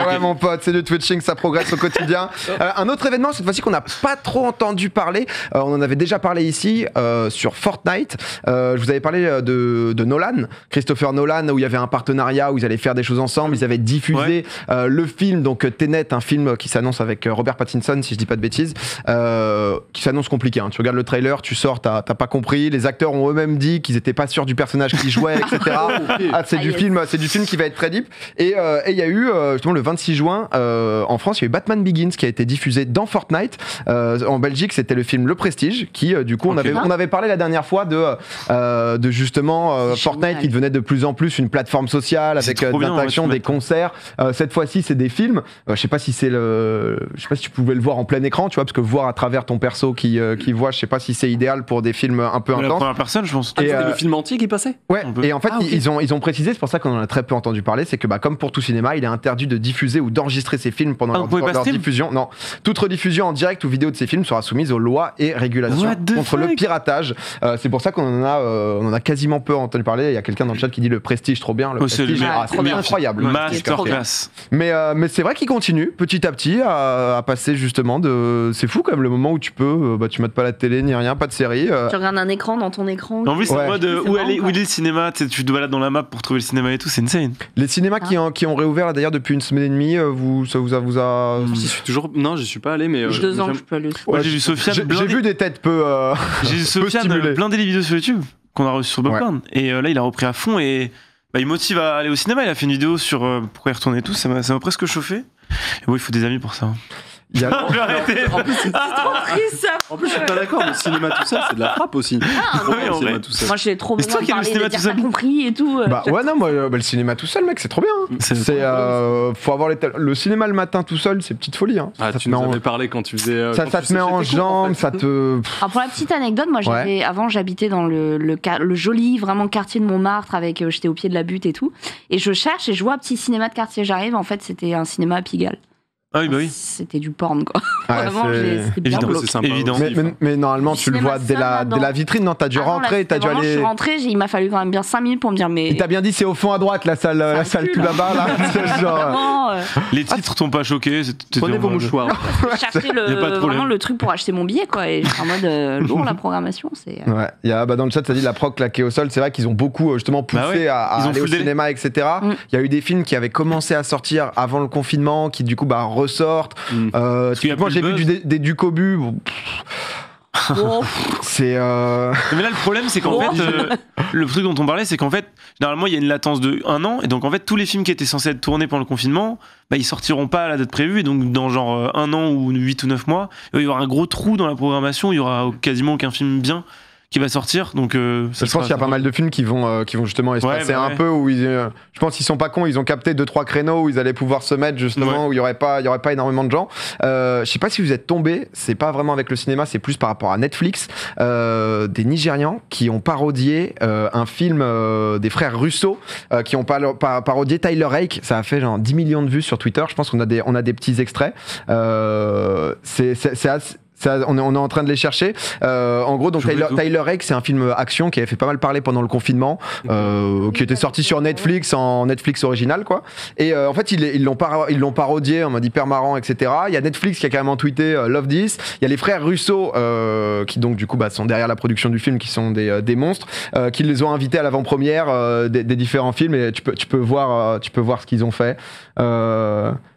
ouais mon pote, c'est du Twitching, ça progresse au quotidien. Un autre événement, cette fois-ci qu'on n'a pas trop entendu parler, on en avait déjà parlé ici sur Fortnite. Je vous avais parlé de Nolan, Christopher Nolan, où il y avait un partenariat, où ils allaient faire des choses ensemble. Ils avaient diffusé le film, donc Tenet, un film qui s'annonce avec Robert Pattinson, si je dis pas de bêtises, qui s'annonce compliqué. Hein. Tu regardes le trailer, tu sors, t'as pas compris. Les acteurs ont eux-mêmes dit qu'ils étaient pas sûrs du personnage qu'ils jouaient, etc. C'est du film qui va être très deep. Et il y a eu justement le 26 juin en France, il y a eu Batman Begins qui a été diffusé dans Fortnite. En Belgique, c'était le film Le Prestige qui du coup on avait parlé la dernière fois de justement Fortnite qui devenait de plus en plus une plateforme sociale avec des interactions, des concerts. Cette fois-ci, c'est des films. Je sais pas si tu pouvais le voir en plein écran, tu vois, parce que voir à travers ton perso qui voit, je sais pas si c'est idéal pour des films un peu intenses. La première personne, je pense. C'était le film entier qui passait. Ouais. Et en fait, ils ont précisé, c'est pour ça qu'on en a très peu entendu parler, c'est que comme pour tout cinéma, il est interdit de diffuser ou d'enregistrer ses films pendant leur diffusion. Non, toute rediffusion en direct ou vidéo de ces films sera soumise aux lois et régulations contre le piratage. C'est pour ça qu'on en a quasiment peu entendu parler. Il y a quelqu'un dans le chat qui dit le Prestige trop bien. Le Prestige, c'est incroyable. Masterclass. Mais c'est vrai qu'il continue petit à petit à passer justement de. C'est fou quand même le moment où tu peux, tu mates pas la télé ni rien, pas de série. Tu regardes un écran dans ton écran. En plus, c'est en mode où est le cinéma, tu te balades dans la map pour trouver le cinéma et tout, c'est insane. Les cinémas qui ont réouvert là, d'ailleurs depuis une semaine et demie, ça vous a. J'y suis toujours. Non, j'y suis pas allé, mais. 2 ans, je peux aller. Ouais, j'ai vu Sofiane. J'ai vu des têtes peu. J'ai vu Sofiane plein des vidéos sur YouTube qu'on a reçues sur Popcorn. Et là, il a repris à fond et il motive à aller au cinéma. Il a fait une vidéo sur pourquoi y retourner et tout. Ça m'a presque chauffé. Et bon, il faut des amis pour ça. Il y a... En plus, c'est trop triste ça. En plus, je suis pas d'accord. Le cinéma tout seul, c'est de la frappe aussi. Moi, j'ai trop besoin de parler, de dire t'as compris et tout. Le cinéma tout seul, mec, c'est trop bien. Faut avoir le cinéma le matin tout seul, c'est petite folie. Hein. Tu nous avais parlé quand tu faisais. Ça te met en jambes, ça te. Alors pour la petite anecdote, moi, avant, j'habitais dans le joli vraiment quartier de Montmartre avec, j'étais au pied de la butte et tout, et je cherche et je vois un petit cinéma de quartier. J'arrive, en fait, c'était un cinéma à Pigalle. Ah oui, bah oui. C'était du porn, quoi. Ouais, c'était bien glauque. C'est sympa. Évident. Mais normalement, tu le cinéma, vois dès ça, la vitrine, non? T'as dû rentrer, t'as dû Je aller. suis rentrée, il m'a fallu quand même bien 5 minutes pour me dire, mais. Il t'a bien dit, c'est au fond à droite, la salle tout là-bas, là. Vraiment, Les titres t'ont pas choqué. Prenez vos mouchoirs. chercher vraiment le truc pour acheter mon billet, quoi. Et je suis en mode lourd, la programmation, c'est. Ouais, il y a, dans le chat, ça dit la proc claquée au sol. C'est vrai qu'ils ont beaucoup justement poussé à aller au cinéma, etc. Il y a eu des films qui avaient commencé à sortir avant le confinement, qui du coup ressortent. Moi j'ai vu du Cobu. C'est Mais là le problème c'est qu'en fait le truc dont on parlait c'est qu'en fait généralement il y a une latence de 1 an et donc en fait tous les films qui étaient censés être tournés pendant le confinement ils sortiront pas à la date prévue et donc dans genre 1 an ou 8 ou 9 mois il y aura un gros trou dans la programmation, il y aura quasiment aucun film bien qui va sortir, donc je pense qu'il y a pas mal de films qui vont justement espacer un peu où je pense qu'ils sont pas cons, ils ont capté 2-3 créneaux où ils allaient pouvoir se mettre justement où il y aurait pas énormément de gens. Je sais pas si vous êtes tombés, c'est pas vraiment avec le cinéma, c'est plus par rapport à Netflix, des Nigérians qui ont parodié un film des frères Russo qui ont parodié Tyler Rake. Ça a fait genre 10 millions de vues sur Twitter. Je pense qu'on a des petits extraits. C'est assez. On est en train de les chercher. En gros, donc Tyler Rake, c'est un film action qui avait fait pas mal parler pendant le confinement, qui était sorti sur Netflix en Netflix original, quoi. Et en fait, ils l'ont parodié en mode hyper marrant, etc. Il y a Netflix qui a carrément tweeté Love This. Il y a les frères Russo qui donc du coup sont derrière la production du film, qui sont des monstres, qui les ont invités à l'avant-première des différents films. Et tu peux voir ce qu'ils ont fait.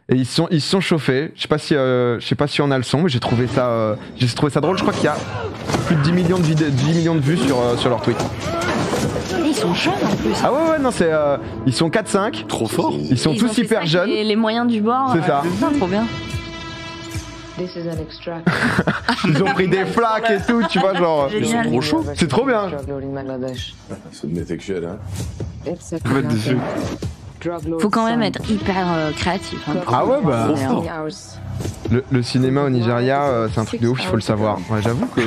Et ils se sont chauffés. Je sais pas si on a le son, mais j'ai trouvé ça drôle. Je crois qu'il y a plus de 10 millions de vues sur leur tweet. Ils sont jeunes en plus. Ah ouais, non, ils sont 4-5. Trop fort. Ils sont tous hyper jeunes. Les moyens du bord. C'est ça. Trop bien. Ils ont pris des flaques et tout, tu vois, genre. Ils sont trop chauds. C'est trop bien. Faut quand même être hyper créatif. Ah ouais, le cinéma au Nigeria, c'est un truc de ouf, il faut le savoir. Ouais, j'avoue que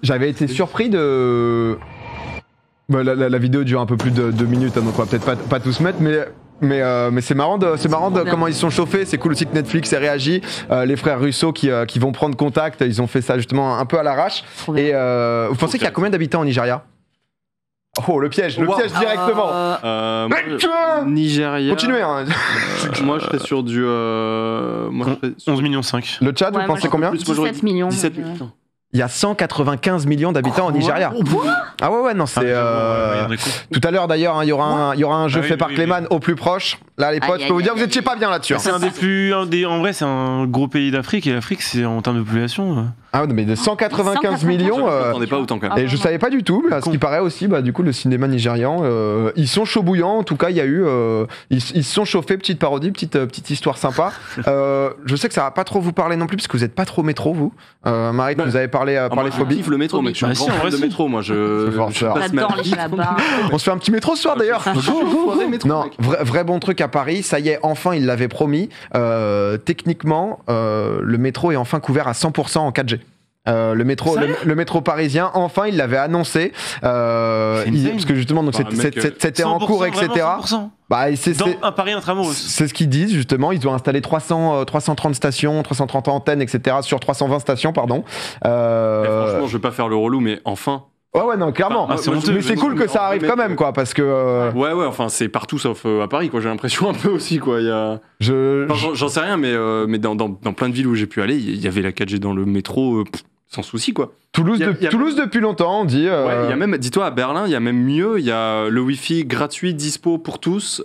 j'avais été surpris de. La vidéo dure un peu plus de 2 minutes, donc on va peut-être pas tous mettre, mais c'est marrant de comment ils sont chauffés. C'est cool aussi que Netflix ait réagi. Les frères Russo qui vont prendre contact, ils ont fait ça justement un peu à l'arrache. Et vous pensez qu'il y a combien d'habitants au Nigeria? Oh, le piège directement. Nigeria. Continuez. Hein. Moi, je serais sur du. 11,5 millions. Le chat, vous pensez combien? 17 millions. 17 millions. Il y a 195 millions d'habitants au Nigeria. Ah ouais, non, c'est. Tout à l'heure d'ailleurs, il y aura un jeu fait par Clayman au plus proche. Là, les potes, je peux vous dire, vous étiez pas bien là-dessus. C'est en vrai, c'est un gros pays d'Afrique et l'Afrique, c'est en termes de population. Ah ouais, mais de 195 millions. On n'est pas autant quand même. Et je savais pas du tout, mais à ce qui paraît aussi, du coup, le cinéma nigérian, ils sont chauds bouillants. En tout cas, il y a eu. Ils se sont chauffés, petite parodie, petite histoire sympa. Je sais que ça va pas trop vous parler non plus, parce que vous êtes pas trop métro, vous. Marie, vous avez parlé phobie. Le métro, mec. Je suis un grand fan de métro, moi. J'adore les chalabas. On se fait un petit métro ce soir d'ailleurs. Non, vrai bon truc à Paris. Ça y est, enfin, ils l'avaient promis. Techniquement, le métro est enfin couvert à 100% en 4G. Le métro parisien, enfin, il l'avait annoncé. Parce que justement, donc c'était en cours, etc. Un Paris intramuros. C'est ce qu'ils disent justement. Ils ont installé 330 stations, 330 antennes, etc. sur 320 stations, pardon. Franchement, je vais pas faire le relou, mais enfin. Ouais, non, clairement. Mais c'est cool que ça arrive quand même, quoi, parce que. Ouais, enfin, c'est partout sauf à Paris, quoi. J'ai l'impression un peu aussi, quoi. J'en sais rien, mais dans plein de villes où j'ai pu aller, il y avait la 4G dans le métro. Sans souci, quoi. Toulouse depuis longtemps, on dit. Ouais, il y a même, dis-toi, à Berlin, il y a même mieux. Il y a le Wi-Fi gratuit, dispo pour tous,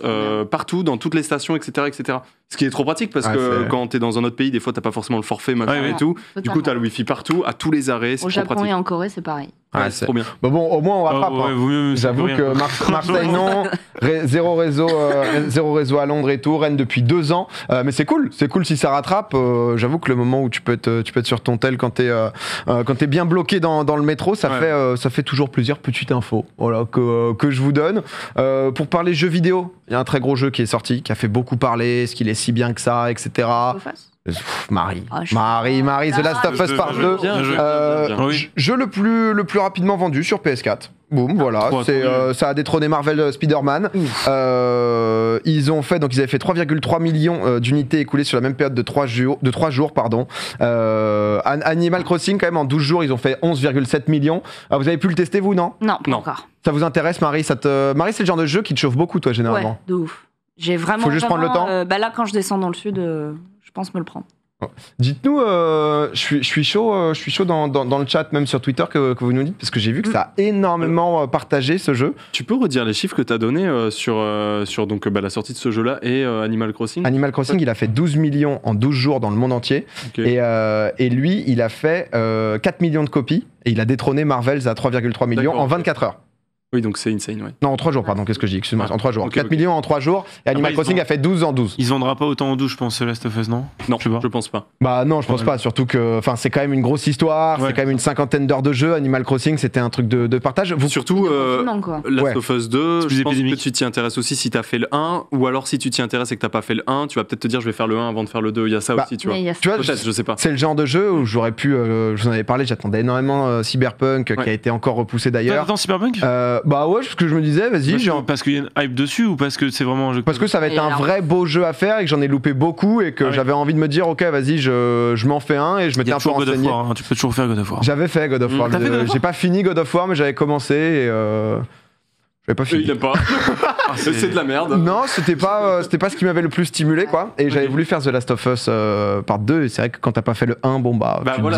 partout, dans toutes les stations, etc., etc. Ce qui est trop pratique parce que quand t'es dans un autre pays, des fois, t'as pas forcément le forfait, machin et tout. Du coup, t'as le Wi-Fi partout, à tous les arrêts. C'est trop pratique. Au Japon et en Corée, c'est pareil. Ouais, c'est trop bien. Bon, au moins on rattrape. J'avoue que Marseille non, zéro réseau à Londres et tout, Rennes depuis 2 ans. Mais c'est cool si ça rattrape. J'avoue que le moment où tu peux être sur ton tel quand t'es bien bloqué dans le métro, ça fait toujours plaisir. Petite info, voilà que je vous donne. Pour parler jeux vidéo, il y a un très gros jeu qui est sorti, qui a fait beaucoup parler, est-ce qu'il est si bien que ça, etc. Marie, The Last of Us Part 2, jeu le plus rapidement vendu sur PS4. Boum, voilà, ça a détrôné Marvel Spider-Man. Ils avaient fait 3,3 millions d'unités écoulées sur la même période de 3 jours. Animal Crossing, quand même, en 12 jours, ils ont fait 11,7 millions. Vous avez pu le tester, vous, non? Non, pas encore. Ça vous intéresse, Marie? Marie, c'est le genre de jeu qui te chauffe beaucoup, toi, généralement. Ouais, de ouf. J'ai vraiment. Faut juste prendre le temps. Là, quand je descends dans le sud, je pense me le prendre. Dites-nous, je suis chaud dans le chat, même sur Twitter, que vous nous dites, parce que j'ai vu que ça a énormément partagé ce jeu. Tu peux redire les chiffres que tu as donnés sur la sortie de ce jeu-là et Animal Crossing? Animal Crossing, il a fait 12 millions en 12 jours dans le monde entier. Okay. Et lui, il a fait 4 millions de copies et il a détrôné Marvels à 3,3 millions en 24 heures. Oui, donc c'est insane, ouais. Non, en 3 jours, pardon, qu'est-ce que je dis? Excuse-moi, en 3 jours. 4 millions en 3 jours, et Animal Crossing a fait 12 en 12. Il se vendra pas autant en 12, je pense, ce Last of Us, non? Non, je pense pas. Bah non, je pense pas, surtout que c'est quand même une grosse histoire, c'est quand même une 50aine d'heures de jeu. Animal Crossing, c'était un truc de partage. Surtout, Last of Us 2, je pense que tu t'y intéresses aussi si t'as fait le 1, ou alors si tu t'y intéresses et que t'as pas fait le 1, tu vas peut-être te dire je vais faire le 1 avant de faire le 2, il y a ça aussi, tu vois. Peut-être, je sais pas. C'est le genre de jeu où j'aurais pu, je vous en avais parlé, j'attendais énormément Cyberpunk, qui a été encore repoussé d'ailleurs. T'attends Cyberpunk? Bah ouais, parce que je me disais, vas-y. Parce qu'il y a une hype dessus ou parce que c'est vraiment un jeu? Parce que ça va être un vrai beau jeu à faire et que j'en ai loupé beaucoup et que j'avais envie de me dire, ok, vas-y, je m'en fais un et je m'étais un peu renseigné. God of War, tu peux toujours faire God of War. J'avais fait God of War. J'ai pas fini God of War, mais j'avais commencé et j'avais pas fini. Il aime pas. C'est de la merde. Non, c'était pas ce qui m'avait le plus stimulé, quoi. Et j'avais voulu faire The Last of Us part 2. Et c'est vrai que quand t'as pas fait le 1,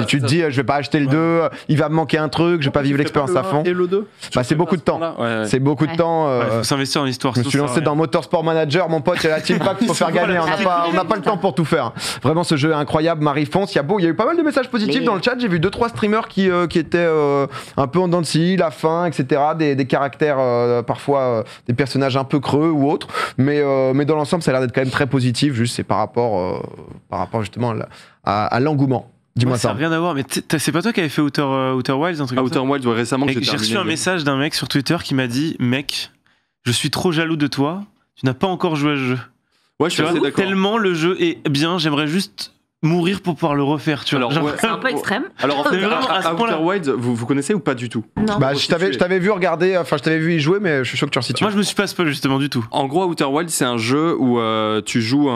tu te dis, je vais pas acheter le 2, il va me manquer un truc, je vais pas vivre l'expérience à fond. Et le 2 c'est beaucoup de temps. C'est beaucoup de temps. Faut s'investir dans l'histoire. Je me suis lancé dans Motorsport Manager, mon pote, il y a la Team Pack, faut faire gagner. On n'a pas le temps pour tout faire. Vraiment, ce jeu est incroyable. Marie fonce. Il y a eu pas mal de messages positifs dans le chat. J'ai vu 2-3 streamers qui étaient un peu en dents de scie, la fin, etc. Des caractères parfois. Des personnages un peu creux ou autres, mais dans l'ensemble ça a l'air d'être quand même très positif, juste c'est par rapport justement à l'engouement. Dis-moi ça. Ça n'a rien à voir, mais c'est pas toi qui avais fait Outer Wilds, un truc comme ça? Outer Wilds, récemment. J'ai reçu un message d'un mec sur Twitter qui m'a dit, mec, je suis trop jaloux de toi, tu n'as pas encore joué à ce jeu. Ouais, je suis assez d'accord. Tellement le jeu est bien, j'aimerais juste mourir pour pouvoir le refaire, tu vois. C'est un peu extrême. Alors en fait, Outer Wilds, vous connaissez ou pas du tout? Non. Bah, je t'avais vu regarder, je t'avais vu y jouer, mais je suis sûr que tu resitues. Moi, je me suis pas spoilé justement du tout. En gros, Outer Wilds, c'est un jeu où tu joues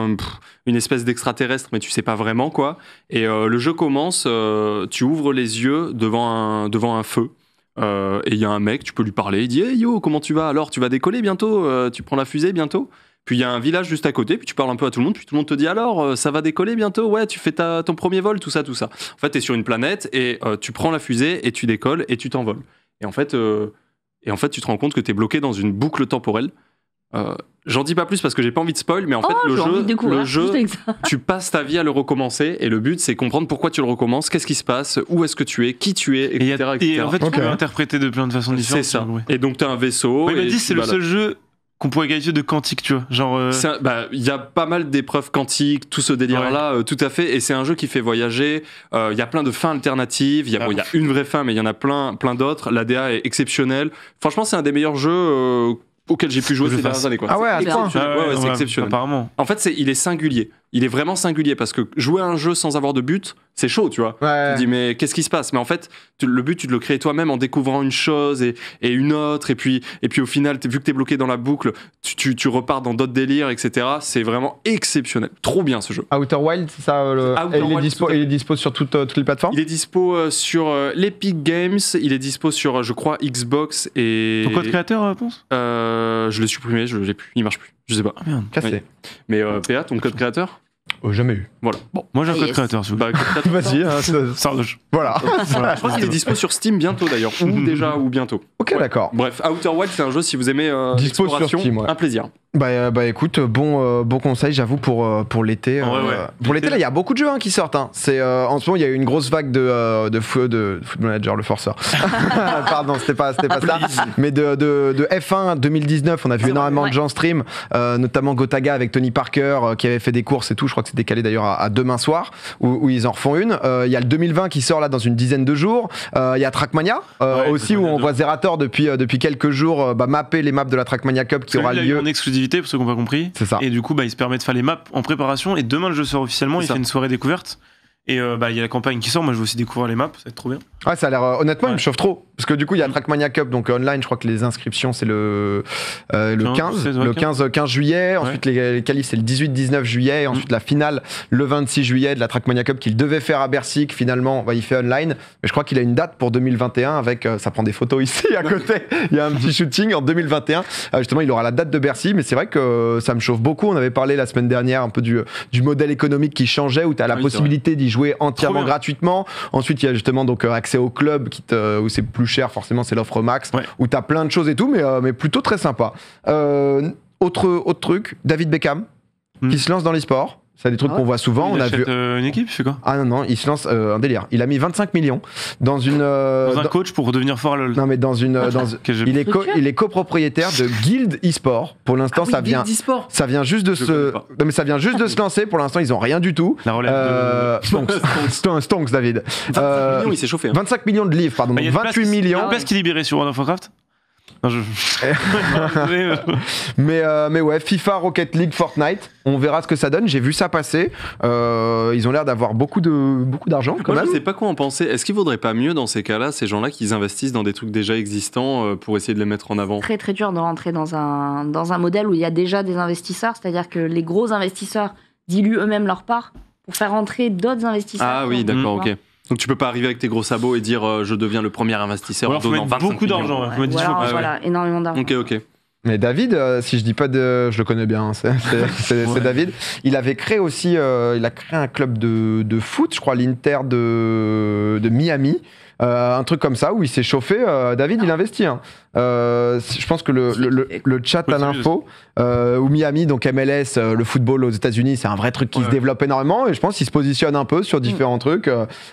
une espèce d'extraterrestre, mais tu sais pas vraiment quoi. Et le jeu commence, tu ouvres les yeux devant un feu. Et il y a un mec, tu peux lui parler, il dit hey yo, comment tu vas? Alors, tu vas décoller bientôt? Tu prends la fusée bientôt? Puis il y a un village juste à côté, puis tu parles un peu à tout le monde, puis tout le monde te dit alors, ça va décoller bientôt? Ouais, tu fais ton premier vol, tout ça. En fait, t'es sur une planète et tu prends la fusée et tu décolles et tu t'envoles. Et en fait, tu te rends compte que t'es bloqué dans une boucle temporelle. J'en dis pas plus parce que j'ai pas envie de spoil, mais en fait, le jeu, tu passes ta vie à le recommencer et le but, c'est comprendre pourquoi tu le recommences, qu'est-ce qui se passe, où est-ce que tu es, qui tu es, etc. Et en fait, tu peux l'interpréter de plein de façons différentes. C'est ça. Et donc, t'as un vaisseau. Il m'a dit c'est le seul jeu qu'on pourrait qualifier de quantique, tu vois. Genre. Il y a pas mal d'épreuves quantiques, tout ce délire-là, tout à fait. Et c'est un jeu qui fait voyager. Il y a plein de fins alternatives. Il y a une vraie fin, mais il y en a plein d'autres. L'ADA est exceptionnelle. Franchement, c'est un des meilleurs jeux auquel j'ai pu jouer ces dernières années, quoi. Ah ouais, c'est exceptionnel. Apparemment. En fait, il est singulier. Il est vraiment singulier parce que jouer à un jeu sans avoir de but, c'est chaud, tu vois. Ouais. Tu te dis, mais qu'est-ce qui se passe? Mais en fait, le but, tu te le crées toi-même en découvrant une chose et une autre. Et puis au final, vu que t'es bloqué dans la boucle, tu repars dans d'autres délires, etc. C'est vraiment exceptionnel. Trop bien ce jeu. Outer Wild, c'est ça il est dispo sur toutes les plateformes? Il est dispo sur l'Epic Games. Il est dispo sur, je crois, Xbox et. Ton code créateur, pense? Je l'ai supprimé, je l'ai plus. Il marche plus. Je sais pas. Ah merde. Cassé. Oui. Mais PA, ton code créateur? Jamais eu. Voilà. Bon, moi j'ai un code créateur. Vas-y, voilà. Je pense qu'il est dispo sur Steam bientôt d'ailleurs, ou bientôt. Ok, d'accord. Bref, Outer Wild, c'est un jeu si vous aimez dispo sur Steam, un plaisir. Bah écoute, bon conseil, j'avoue pour l'été. Pour l'été, là, il y a beaucoup de jeux qui sortent. En ce moment, il y a eu une grosse vague de Football Manager, le forceur. Pardon, c'était pas ça. Mais de F1 2019, on a vu énormément de gens stream, notamment Gotaga avec Tony Parker qui avait fait des courses et tout. Je crois que c'est décalé d'ailleurs à demain soir où ils en refont une. Il y a le 2020 qui sort là dans une dizaine de jours. Il y a Trackmania aussi où on voit Zerator depuis quelques jours mapper les maps de la Trackmania Cup qui aura lieu en exclusivité pour ceux qui n'ont pas compris. C'est ça. Et du coup, il se permet de faire les maps en préparation. Et demain, le jeu sort officiellement. Il fait une soirée découverte. Et il y a la campagne qui sort, moi je veux aussi découvrir les maps, ça va être trop bien. Ouais, ça a l'air, honnêtement, il me chauffe trop. Parce que du coup, il y a Trackmania Cup, donc online, je crois que les inscriptions, c'est le 15 juillet. Ensuite, les qualifs, c'est le 18-19 juillet. Et ensuite, la finale, le 26 juillet de la Trackmania Cup qu'il devait faire à Bercy, que finalement, il fait online. Mais je crois qu'il a une date pour 2021 avec, ça prend des photos ici à côté. Il y a un petit shooting en 2021. Justement, il aura la date de Bercy, mais c'est vrai que ça me chauffe beaucoup. On avait parlé la semaine dernière un peu du modèle économique qui changeait, où tu as la possibilité d'y jouer entièrement gratuitement. Ensuite, il y a justement donc accès au club où c'est plus cher, forcément, c'est l'offre max, où tu as plein de choses et tout, mais plutôt très sympa. Autre truc, David Beckham, qui se lance dans l'e-sport. C'est des trucs qu'on voit souvent. Il a achète vu une équipe, c'est quoi? Ah non, il se lance un délire. Il a mis 25 millions dans une dans un coach pour devenir fort à LoL. Non mais il est copropriétaire de Guild eSport. Pour l'instant, ça vient juste de ça vient juste de se lancer. Pour l'instant, ils ont rien du tout. La relève Stonks, David. 25 millions, il s'est chauffé. 25 millions de livres, pardon. Donc 28 millions. Il y a une place qui est libérée sur World of Warcraft. Non, mais ouais, FIFA, Rocket League, Fortnite, on verra ce que ça donne. J'ai vu ça passer. Ils ont l'air d'avoir beaucoup d'argent quand même. Je sais pas quoi en penser. Est-ce qu'il vaudrait pas mieux dans ces cas-là, ces gens-là, qu'ils investissent dans des trucs déjà existants pour essayer de les mettre en avant? Très très dur de rentrer dans un modèle où il y a déjà des investisseurs, c'est-à-dire que les gros investisseurs diluent eux-mêmes leur part pour faire rentrer d'autres investisseurs. Ah oui, d'accord, ok. Donc tu peux pas arriver avec tes gros sabots et dire je deviens le premier investisseur en donnant 25 beaucoup d'argent. Voilà, énormément d'argent. Ok. Mais David, si je dis pas je le connais bien, c'est David. Il avait créé aussi, il a créé un club de foot, je crois, l'Inter de Miami. Un truc comme ça où il s'est chauffé. David, il investit. Hein. Je pense que le chat à l'info, où Miami, donc MLS, le football aux États-Unis, c'est un vrai truc qui se développe énormément. Et je pense qu'il se positionne un peu sur différents trucs.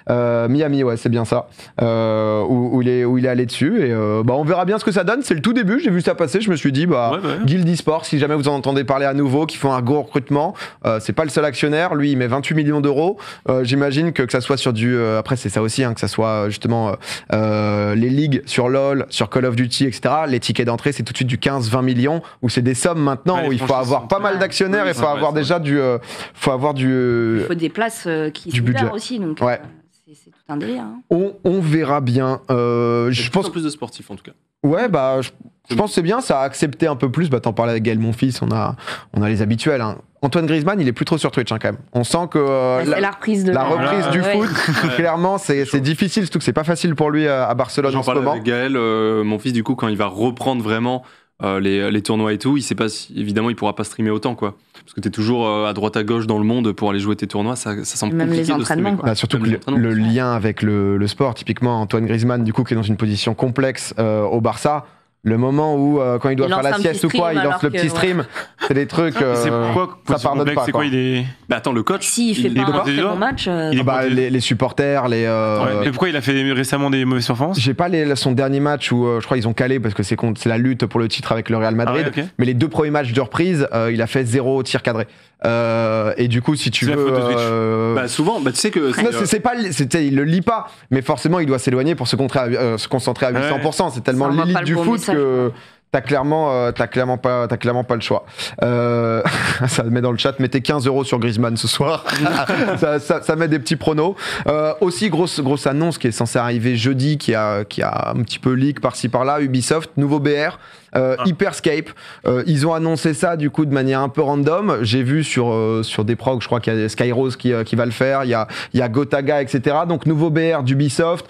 Miami, ouais, c'est bien ça. Où il est allé dessus. Et on verra bien ce que ça donne. C'est le tout début. J'ai vu ça passer. Je me suis dit, Guild eSport, si jamais vous en entendez parler à nouveau, qui font un gros recrutement, c'est pas le seul actionnaire. Lui, il met 28 millions d'euros. J'imagine que ça soit sur du. Après, c'est ça aussi, hein, que ça soit justement les ligues sur LoL, sur Call of Duty, etc. Les tickets d'entrée, c'est tout de suite du 15-20 millions, où c'est des sommes maintenant où il faut avoir pas mal d'actionnaires et il faut avoir déjà du. Il faut des places qui se libèrent aussi, donc c'est tout un délire. Hein. On verra bien. Je pense plus de sportifs en tout cas. Ouais, je pense que c'est bien, ça a accepté un peu plus. T'en parlais avec Gaël Monfils, on a les habituels. Hein. Antoine Griezmann, il est plus trop sur Twitch, hein, quand même. On sent que la reprise du foot, clairement, c'est difficile, surtout que c'est pas facile pour lui à Barcelone en ce moment. Avec Gaël, mon fils, du coup, quand il va reprendre vraiment les tournois et tout, il sait pas si, évidemment, il pourra pas streamer autant, quoi. Parce que t'es toujours à droite à gauche dans le monde pour aller jouer tes tournois, ça semble même compliqué les de streamer, quoi. Surtout que le lien avec le sport, typiquement Antoine Griezmann, du coup, qui est dans une position complexe au Barça. Le moment où, quand il doit faire la sieste ou quoi, il lance le petit stream. C'est des trucs. Ça pardonne pas. C'est quoi, il est. Attends, le coach. S'il fait pas un très bon match. Les supporters, les. Mais pourquoi il a fait récemment des mauvaises performances? J'ai pas son dernier match où je crois ils ont calé parce que c'est la lutte pour le titre avec le Real Madrid. Mais les 2 premiers matchs de reprise, il a fait 0 tir cadré. Et du coup, si tu veux. Souvent, tu sais que. C'est pas. Il le lit pas, mais forcément, il doit s'éloigner pour se concentrer à 800%. C'est tellement l'élite du foot que. T'as clairement pas le choix. Ça met dans le chat, mettez 15 € sur Griezmann ce soir. ça met des petits pronos. Aussi grosse annonce qui est censée arriver jeudi, qui a un petit peu leak par-ci par-là. Ubisoft, nouveau BR. Hyperscape, ils ont annoncé ça du coup de manière un peu random. J'ai vu sur des procs, je crois qu'il y a Skyrose qui va le faire, il y a Gotaga, etc. Donc nouveau BR d'Ubisoft.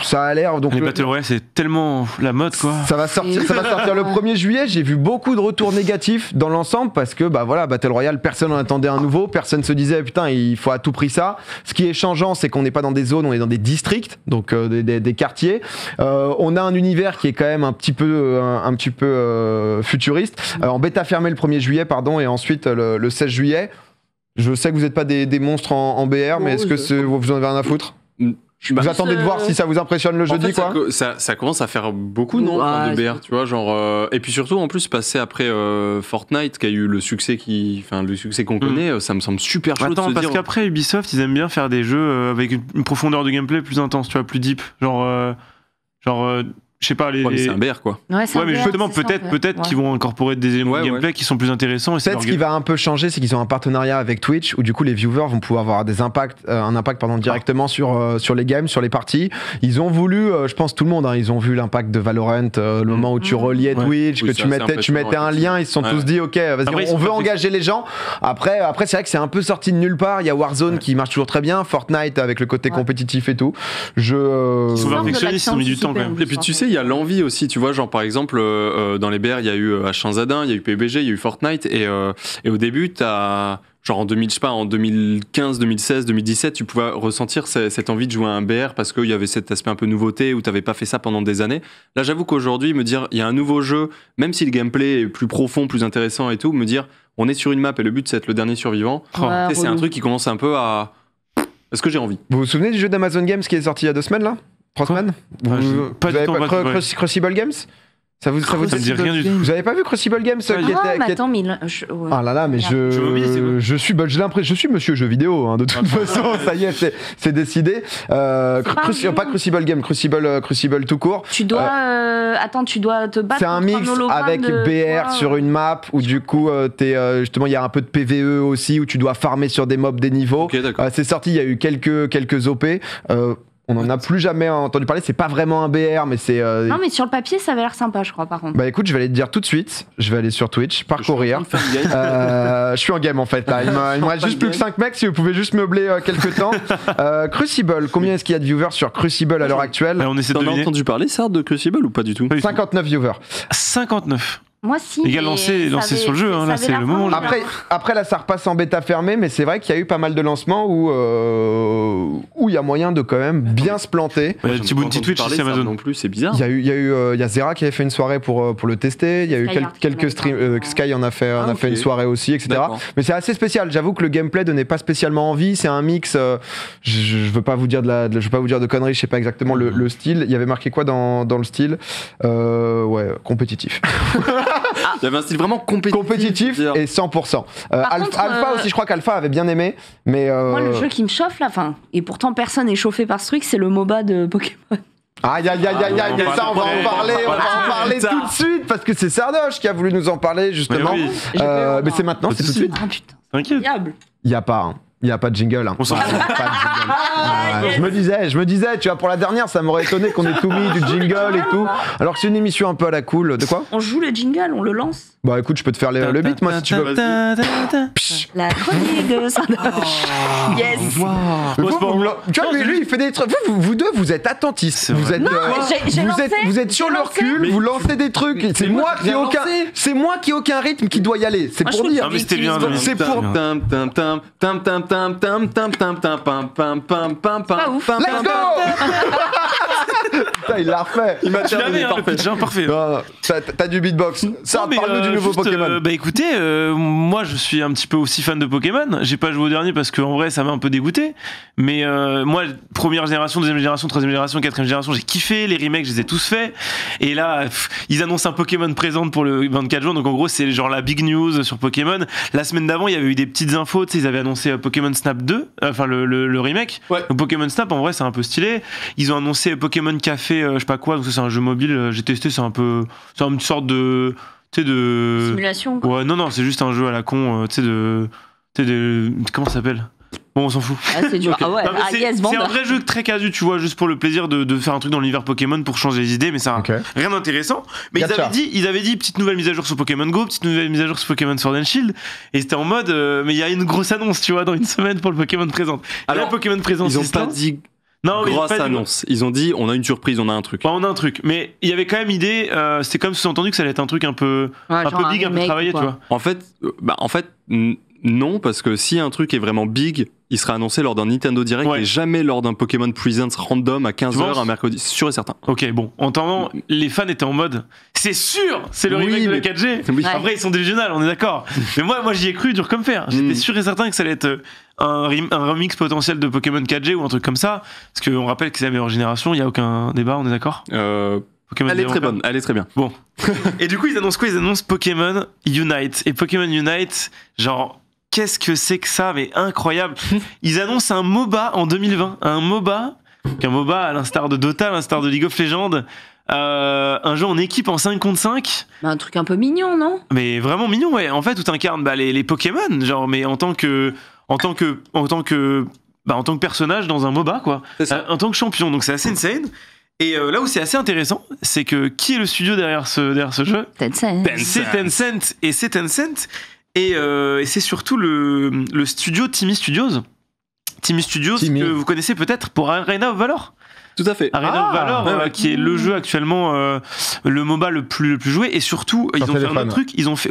Ça a l'air. Donc les Battle Royale, c'est tellement la mode, quoi. Ça va sortir le 1er juillet. J'ai vu beaucoup de retours négatifs dans l'ensemble parce que Battle Royale, personne n'en attendait un nouveau, personne se disait putain, il faut à tout prix ça. Ce qui est changeant, c'est qu'on n'est pas dans des zones, on est dans des districts, donc des quartiers. On a un univers qui est quand même un petit peu futuriste. En bêta fermée le 1er juillet, et ensuite le 16 juillet. Je sais que vous n'êtes pas des monstres en BR, mais est-ce que vous en avez rien à foutre? Vous attendez de voir si ça vous impressionne le jeudi, quoi. Ça commence à faire beaucoup, non, de BR, tu vois, genre. Et puis surtout, en plus, passer après Fortnite, qui a eu le succès qu'on connaît, ça me semble super chaud. Attends, parce qu'après Ubisoft, ils aiment bien faire des jeux avec une profondeur de gameplay plus intense, tu vois, plus deep, genre je sais pas, mais c'est un BR quoi. Ouais, mais justement, peut-être qu'ils vont incorporer des éléments de gameplay qui sont plus intéressants. Peut-être ce qui va un peu changer, c'est qu'ils ont un partenariat avec Twitch où du coup les viewers vont pouvoir avoir un impact directement sur les games, sur les parties. Ils ont voulu, je pense tout le monde, ils ont vu l'impact de Valorant, le moment où tu reliais Twitch, que tu mettais un lien, ils se sont tous dit ok, vas-y, on veut engager les gens. Après c'est vrai que c'est un peu sorti de nulle part. Il y a Warzone qui marche toujours très bien, Fortnite avec le côté compétitif et tout. Ils sont perfectionnistes, ils ont mis du temps quand même. Et puis tu sais, il y a l'envie aussi, tu vois, genre par exemple dans les BR il y a eu H1Z1, il y a eu PUBG, il y a eu Fortnite et au début t'as genre en 2015, 2016, 2017 tu pouvais ressentir cette envie de jouer à un BR parce qu'il y avait cet aspect un peu nouveauté où t'avais pas fait ça pendant des années. Là j'avoue qu'aujourd'hui me dire il y a un nouveau jeu, même si le gameplay est plus profond, plus intéressant et tout, me dire on est sur une map et le but c'est d'être le dernier survivant, c'est un truc qui commence un peu à... Est-ce que j'ai envie? Vous vous souvenez du jeu d'Amazon Games qui est sorti il y a 2 semaines là? 3 semaines? Vous avez pas Crucible Games? Ça me dit rien du tout. Vous avez pas vu Crucible Games attends, mais ah là là, mais je suis monsieur jeu vidéo de toute façon, ça y est, c'est décidé. Pas Crucible Game, Crucible tout court. Tu dois tu dois te battre. C'est un mix avec BR sur une map où du coup justement il y a un peu de PVE aussi où tu dois farmer sur des mobs des niveaux. C'est sorti, il y a eu quelques OP. On n'en a plus jamais entendu parler, c'est pas vraiment un BR, mais c'est... Non, mais sur le papier, ça avait l'air sympa, je crois, par contre. Bah écoute, je vais aller te dire tout de suite, je vais aller sur Twitch, parcourir. Je suis en game en fait, là. Il me reste juste plus que 5 mecs, si vous pouvez juste meubler quelques temps. Crucible, combien est-ce qu'il y a de viewers sur Crucible à l'heure actuelle? On essaie de deviner. T'en as entendu parler, ça, de Crucible ou pas du tout? 59 viewers. 59. Moi, si. Les gars, lancez sur le jeu, là, c'est le moment. Après, là, ça repasse en bêta fermée, mais c'est vrai qu'il y a eu pas mal de lancements où il y a moyen de quand même bien se planter. Petit bounty Twitch, c'est Amazon non plus, c'est bizarre. Il y a Zera qui avait fait une soirée pour le tester. Il y a eu quelques streams. Sky en a fait une soirée aussi, etc. Mais c'est assez spécial. J'avoue que le gameplay donnait pas spécialement envie. C'est un mix. Je veux pas vous dire de conneries. Je sais pas exactement le style. Il y avait marqué quoi dans le style? Compétitif. Il y avait un style vraiment compétitif et 100%. Alpha aussi, je crois qu'Alpha avait bien aimé, mais moi le jeu qui me chauffe là, et pourtant personne n'est chauffé par ce truc, c'est le MOBA de Pokémon. Aïe, ça on va en parler tout de suite parce que c'est Sardoche qui a voulu nous en parler justement. Mais c'est maintenant, c'est tout de suite. Ah putain, t'inquiète. Il n'y a pas de jingle. On s'en fout. Je me disais, tu vois, pour la dernière, ça m'aurait étonné qu'on ait tout mis, du jingle et tout. Alors que c'est une émission un peu à la cool. De quoi? On joue le jingle, on le lance. Bah écoute, je peux te faire le beat, moi, si tu veux. La chronique de Sardoche. Yes. Tu vois, mais lui, il fait des trucs. Vous deux, vous êtes attentistes. Vous êtes sur le recul, vous lancez des trucs. C'est moi qui ai aucun rythme qui doit y aller. C'est pour dire. Mais c'était bien. C'est pour. Let's go. Putain, il l'a refait. Il m'a terminé, parfait. T'as du beatbox. Ça, parle-nous du nouveau Pokémon. Bah écoutez, moi je suis un petit peu aussi fan de Pokémon. J'ai pas joué au dernier parce qu'en vrai ça m'a un peu dégoûté. Mais moi, première génération, deuxième génération, troisième génération, quatrième génération, j'ai kiffé. Les remakes, je les ai tous faits. Et là, ils annoncent un Pokémon présent pour le 24 juin. Donc en gros, c'est genre la big news sur Pokémon. La semaine d'avant, il y avait eu des petites infos. Tu sais, ils avaient annoncé Pokémon Snap 2, enfin le remake. Ouais. Donc Pokémon Snap, en vrai, c'est un peu stylé. Ils ont annoncé Pokémon Café, je sais pas quoi. Donc ça, c'est un jeu mobile. J'ai testé, c'est une sorte de. Tu sais, de. Simulation, quoi. Ouais, non, c'est juste un jeu à la con. Tu sais, comment ça s'appelle? Bon, on s'en fout. C'est dur. Ah ouais, c'est un vrai jeu très casu, tu vois, juste pour le plaisir de faire un truc dans l'univers Pokémon pour changer les idées, mais ça rien d'intéressant. Mais ils avaient dit petite nouvelle mise à jour sur Pokémon Go, petite nouvelle mise à jour sur Pokémon Sword and Shield, et c'était en mode, mais il y a une grosse annonce, tu vois, dans une semaine pour le Pokémon présent. Alors, le Pokémon présent, ils ont pas dit. Non, grosse annonce. Ils ont dit, on a une surprise, on a un truc. On a un truc, mais il y avait quand même idée. C'était comme sous-entendu que ça allait être un truc un peu big, un peu travaillé, tu vois. En fait, non, parce que si un truc est vraiment big, il sera annoncé lors d'un Nintendo Direct et jamais lors d'un Pokémon Presents random à 15h un mercredi, c'est sûr et certain. Ok, bon, en attendant, les fans étaient en mode, c'est sûr, c'est le remake de la 4G. Oui. Après, ils sont délusionnels, on est d'accord. Mais moi, j'y ai cru dur comme fer. J'étais sûr et certain que ça allait être un remix potentiel de Pokémon 4G ou un truc comme ça. Parce qu'on rappelle que c'est la meilleure génération, il n'y a aucun débat, on est d'accord? Pokémon elle est très bonne, elle est très bien. Bon. Et du coup, ils annoncent quoi? Ils annoncent Pokémon Unite. Et Pokémon Unite, genre, qu'est-ce que c'est que ça? Mais incroyable. Ils annoncent un MOBA en 2020. Un MOBA à l'instar de Dota, à l'instar de League of Legends, un jeu en équipe en 5 contre 5. Un truc un peu mignon, non? Mais vraiment mignon, ouais. En fait, où t'incarnes les Pokémon, genre, mais en tant que personnage dans un MOBA, quoi. En tant que champion. Donc c'est assez insane. Et là où c'est assez intéressant, c'est que qui est le studio derrière ce jeu? Tencent. C'est Tencent. Et c'est Tencent. Et c'est surtout le studio Timmy Studios. Timmy Studios, que vous connaissez peut-être pour Arena of Valor. Tout à fait. Arena of Valor, qui est le jeu actuellement, le MOBA le plus joué. Et surtout, ils ont fait un autre truc. Ils ont fait,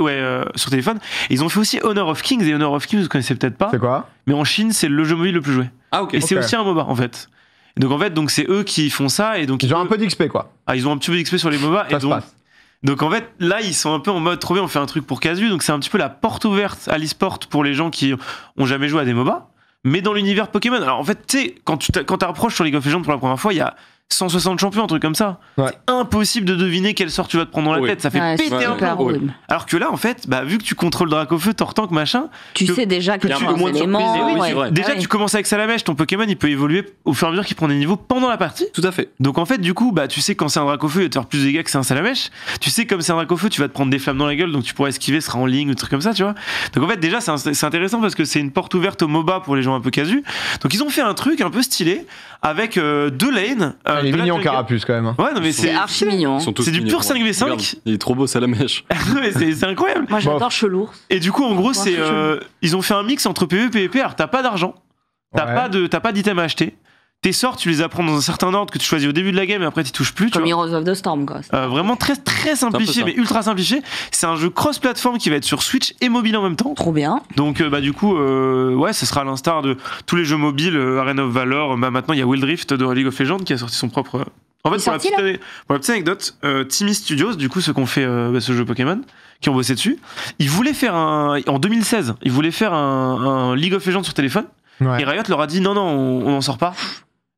sur téléphone. Et ils ont fait aussi Honor of Kings. Et Honor of Kings, vous connaissez peut-être pas. C'est quoi? Mais en Chine, c'est le jeu mobile le plus joué. Ah, ok. Et c'est aussi un MOBA, en fait. Donc en fait, c'est eux qui font ça. Et donc, ils ont un peu d'XP, quoi. Ah, ils ont un petit peu d'XP sur les MOBA. Ça se passe. Donc en fait, là, ils sont un peu en mode trop bien, on fait un truc pour casu. Donc c'est un petit peu la porte ouverte à l'e-sport pour les gens qui ont jamais joué à des MOBA, mais dans l'univers Pokémon. Alors en fait, tu sais, quand tu approches sur League of Legends pour la première fois, il y a 160 champions, un truc comme ça. Ouais. C'est impossible de deviner quel sort tu vas te prendre dans la tête. Ça fait péter un peu. Alors que là, en fait, vu que tu contrôles Dracofeu, Tortank, machin, tu sais déjà que tu as un élément. Déjà, tu commences avec Salamèche, ton Pokémon, il peut évoluer au fur et à mesure qu'il prend des niveaux pendant la partie. Tout à fait. Donc en fait, du coup, tu sais quand c'est un Dracofeu, il va te faire plus de dégâts que c'est un Salamèche. Tu sais comme c'est un Dracofeu, tu vas te prendre des flammes dans la gueule, donc tu pourras esquiver, ce sera en ligne, ou des trucs comme ça, tu vois. Donc en fait, déjà, c'est intéressant parce que c'est une porte ouverte au MOBA pour les gens un peu casus. Donc ils ont fait un truc un peu stylé avec 2 lanes. Il est mignon Carapuce quand même. Ouais, non mais c'est archi mignon. C'est du pur 5v5. Regarde, il est trop beau Salamèche. C'est incroyable. Moi j'adore Chelours. Et du coup en gros ils ont fait un mix entre PvE et PvP. Alors t'as pas d'argent, t'as pas d'items à acheter. Tes sorts, tu les apprends dans un certain ordre que tu choisis au début de la game et après tu touches plus. Comme Heroes of the Storm, quoi. Vraiment très très simplifié, mais ultra simplifié. C'est un jeu cross-platform qui va être sur Switch et mobile en même temps. Trop bien. Donc du coup, ce sera à l'instar de tous les jeux mobiles, Arena of Valor. Maintenant, il y a Wild Rift de League of Legends qui a sorti son propre. En fait, pour la petite anecdote, Timmy Studios, du coup, ceux qui ont fait ce jeu Pokémon, qui ont bossé dessus, ils voulaient faire en 2016, ils voulaient faire un League of Legends sur téléphone. Ouais. Et Riot leur a dit non, on n'en sort pas.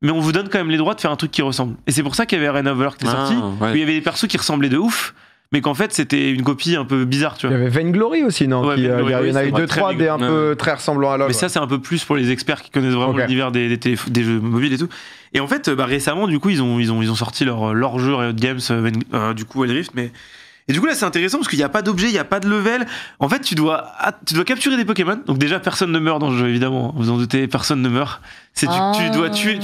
Mais on vous donne quand même les droits de faire un truc qui ressemble. Et c'est pour ça qu'il y avait Arena of Valor qui était sorti, où il y avait des persos qui ressemblaient de ouf, mais qu'en fait c'était une copie un peu bizarre, tu vois. Il y avait Vainglory aussi, non? Il y en a eu 2-3 des un peu très ressemblants à l'autre. Mais ça c'est un peu plus pour les experts qui connaissent vraiment l'univers des jeux mobiles et tout. Et en fait, récemment, du coup, ils ont sorti leur jeu Riot Games, du coup Wild Rift, mais... Et du coup là c'est intéressant parce qu'il n'y a pas d'objet, il n'y a pas de level. En fait tu dois capturer des Pokémon. Donc déjà personne ne meurt dans le jeu évidemment. Vous en doutez, personne ne meurt. Tu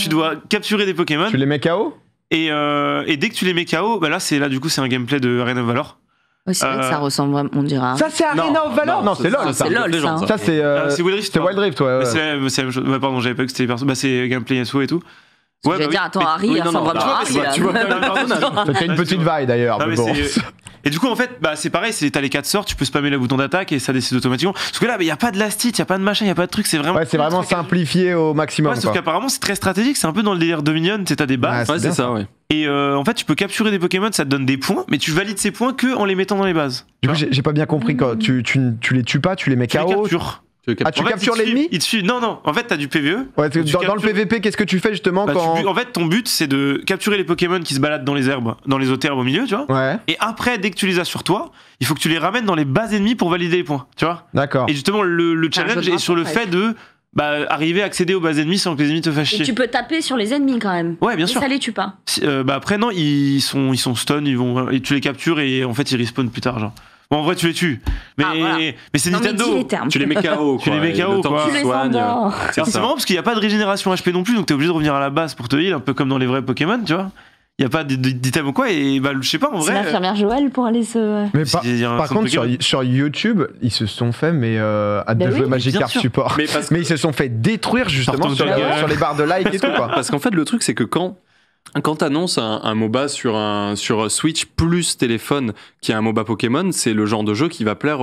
dois capturer des Pokémon. Tu les mets KO. Et dès que tu les mets KO, là c'est un gameplay de Arena of Valor. Ouais, c'est vrai que ça ressemble vraiment, on dira. Ça c'est Arena of Valor. Non, c'est LoL. C'est LoL. Ça c'est Wild Rift. C'est Wild Rift, ouais. C'est la même chose. Pardon, j'avais pas vu que c'était les persos. C'est gameplay SO et tout. Je vais dire, attends, Harry, il ressemble vraiment à Harry. Tu vois, c'était une petite vaille d'ailleurs. Et du coup, en fait, c'est pareil, t'as les 4 sorts, tu peux spammer le bouton d'attaque et ça décide automatiquement. Parce que là, il n'y a pas de last hit, il n'y a pas de machin, il n'y a pas de truc, c'est vraiment. Ouais, c'est vraiment simplifié au maximum. Ouais, sauf qu'apparemment, c'est très stratégique, c'est un peu dans le délire Dominion, t'as des bases. Ouais, c'est ça, ouais. Et en fait, tu peux capturer des Pokémon, ça te donne des points, mais tu valides ces points que en les mettant dans les bases. Du coup, j'ai pas bien compris, quand tu les tues pas, tu les mets KO. Tu les captures. Tu captures l'ennemi? Non, en fait t'as du PvE. Ouais, dans le PvP, qu'est-ce que tu fais justement quand... En fait ton but c'est de capturer les Pokémon qui se baladent dans les herbes, dans les hautes herbes au milieu, tu vois. Ouais. Et après, dès que tu les as sur toi, il faut que tu les ramènes dans les bases ennemies pour valider les points, tu vois. D'accord. Et justement le challenge est sur le fait de arriver à accéder aux bases ennemies sans que les ennemis te fassent chier. Et tu peux taper sur les ennemis quand même. Ouais, bien sûr. Et ça les tue pas. Après non, ils sont stun, et tu les captures et en fait ils respawnent plus tard, genre. Bon, en vrai, tu les tues. Mais c'est Nintendo. Tu les mets KO. Tu les mets KO, quoi. Tu les endors. C'est marrant parce qu'il n'y a pas de régénération HP non plus, donc t'es obligé de revenir à la base pour te heal, un peu comme dans les vrais Pokémon, tu vois. Il n'y a pas d'item ou quoi, et je sais pas, en vrai. C'est l'infirmière Joël pour aller se. Mais par contre, sur YouTube, ils se sont fait, à jouer Magikarp support. Mais ils se sont fait détruire justement sur les barres de like et tout, quoi. Parce qu'en fait, le truc, c'est que quand t'annonces un MOBA sur Switch plus téléphone qui est un MOBA Pokémon, c'est le genre de jeu qui va plaire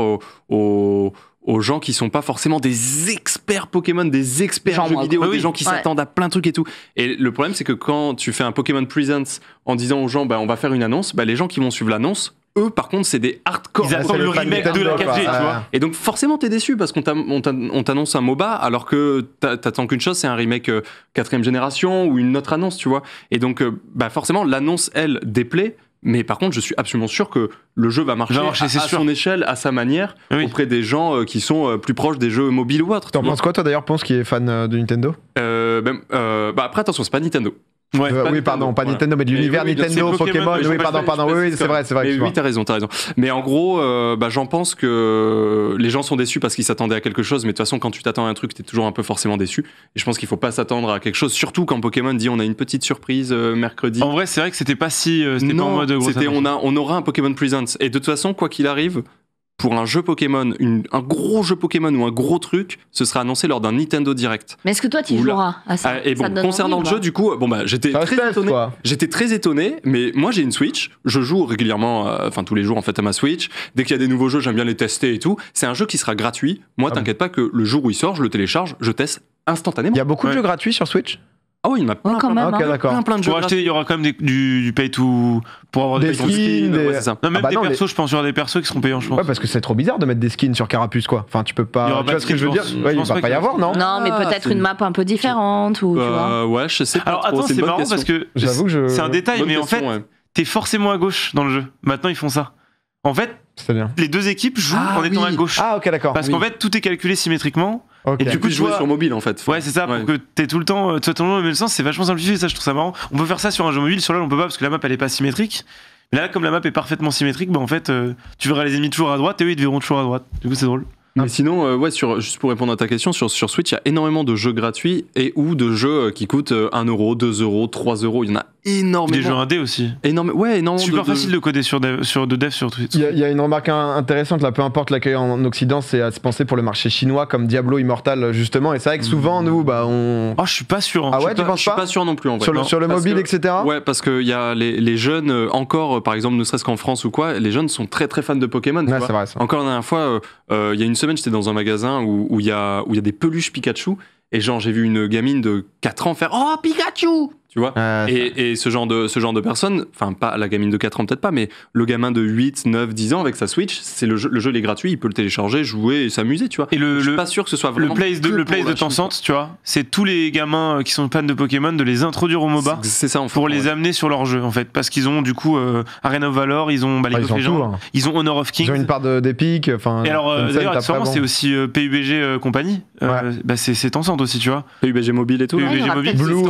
aux gens qui sont pas forcément des experts Pokémon, des experts jeux vidéo, des gens qui s'attendent à plein de trucs et tout. Et le problème, c'est que quand tu fais un Pokémon Presents en disant aux gens, on va faire une annonce, les gens qui vont suivre l'annonce, eux, par contre, c'est des hardcore. Ils attendent le remake de la 4G, tu vois. Et donc, forcément, t'es déçu parce qu'on t'annonce un MOBA alors que t'attends qu'une chose, c'est un remake 4ème génération ou une autre annonce, tu vois. Et donc, forcément, l'annonce, elle, déplaît. Mais par contre, je suis absolument sûr que le jeu va marcher à son échelle, à sa manière, auprès des gens qui sont plus proches des jeux mobiles ou autres. T'en penses quoi, toi, d'ailleurs, Ponce, qui est fan de Nintendo? Après, attention, c'est pas Nintendo. Ouais, oui, pardon, pas Nintendo, mais de l'univers Nintendo, Pokémon. Oui, pardon, oui, c'est vrai. Oui, t'as raison. Mais en gros, j'en pense que les gens sont déçus parce qu'ils s'attendaient à quelque chose, mais de toute façon, quand tu t'attends à un truc, t'es toujours un peu forcément déçu. Et je pense qu'il faut pas s'attendre à quelque chose, surtout quand Pokémon dit on a une petite surprise mercredi. En vrai, c'est vrai que c'était pas si. C'était pas en mode gros. On aura un Pokémon Presents. Et de toute façon, quoi qu'il arrive, pour un jeu Pokémon, un gros jeu Pokémon ou un gros truc, ce sera annoncé lors d'un Nintendo Direct. Mais est-ce que toi, tu joueras à ça? Et bon, concernant le jeu, du coup, j'étais très étonné. J'étais très étonné, mais moi j'ai une Switch, je joue régulièrement, tous les jours en fait à ma Switch. Dès qu'il y a des nouveaux jeux, j'aime bien les tester et tout. C'est un jeu qui sera gratuit. Moi, t'inquiète pas que le jour où il sort, je le télécharge, je teste instantanément. Il y a beaucoup de jeux gratuits sur Switch? Ah oui, il m'a plein de jeux. Pour acheter, il y aura quand même du pay to. Pour avoir des skins. Ouais, c'est ça. Non, même des persos, je pense qu'il y aura des persos qui seront payants, je pense. Ouais, parce que c'est trop bizarre de mettre des skins sur Carapuce, quoi. Enfin, tu peux pas. Tu vois ce que je veux dire? Ouais, il va pas y avoir, non? Non, mais peut-être une map un peu différente ou. Tu vois. Ouais, je sais pas. Alors attends, c'est marrant parce que. J'avoue que c'est un détail, mais en fait, t'es forcément à gauche dans le jeu. Maintenant, ils font ça. En fait, les deux équipes jouent en étant à gauche. Ah, ok, d'accord. Parce qu'en fait, tout est calculé symétriquement. Okay. Et du coup, tu joues sur mobile en fait. Ouais, c'est ça, pour que t'aies tout le temps, dans le même sens, c'est vachement simplifié, ça je trouve ça marrant. On peut faire ça sur un jeu mobile, sur LoL on peut pas parce que la map elle est pas symétrique. Mais là, comme la map est parfaitement symétrique, en fait, tu verras les ennemis toujours à droite et eux ils te verront toujours à droite. Du coup, c'est drôle. Mais sinon, juste pour répondre à ta question, sur Switch, il y a énormément de jeux gratuits et ou de jeux qui coûtent 1€, 2€, 3€. Il y en a énormément. Des jeux indés aussi. Énormément. Super facile de coder de dev sur Twitch. Il y a une remarque intéressante là, peu importe l'accueil en Occident, c'est à se penser pour le marché chinois comme Diablo Immortal justement. Et c'est vrai que souvent nous, on. Oh, je suis pas sûr. Ah ouais, tu penses pas? Je suis pas sûr non plus en vrai. Sur le mobile, etc. Ouais, parce que il y a les jeunes encore, par exemple, ne serait-ce qu'en France ou quoi, les jeunes sont très très fans de Pokémon. Ouais, c'est vrai, ça. Encore la dernière fois, il y a une semaine, j'étais dans un magasin où il y a des peluches Pikachu et genre j'ai vu une gamine de 4 ans faire oh Pikachu, tu vois. Et ce genre de personne, enfin pas la gamine de 4 ans peut-être pas, mais le gamin de 8, 9, 10 ans avec sa Switch, c'est le jeu il est gratuit, il peut le télécharger, jouer et s'amuser, tu vois. Et je suis pas sûr que ce soit vraiment le place de Tencent, tu vois, c'est tous les gamins qui sont fans de Pokémon de les introduire au MOBA. C'est ça en fait, pour les amener sur leur jeu en fait, parce qu'ils ont du coup Arena of Valor, ils ont League of Legends, ils ont Honor of Kings, ils ont une part d'Epic, enfin. Et alors d'ailleurs accessoirement c'est aussi PUBG compagnie, c'est Tencent aussi, tu vois. PUBG mobile et tout. PUBG mobile. Blue,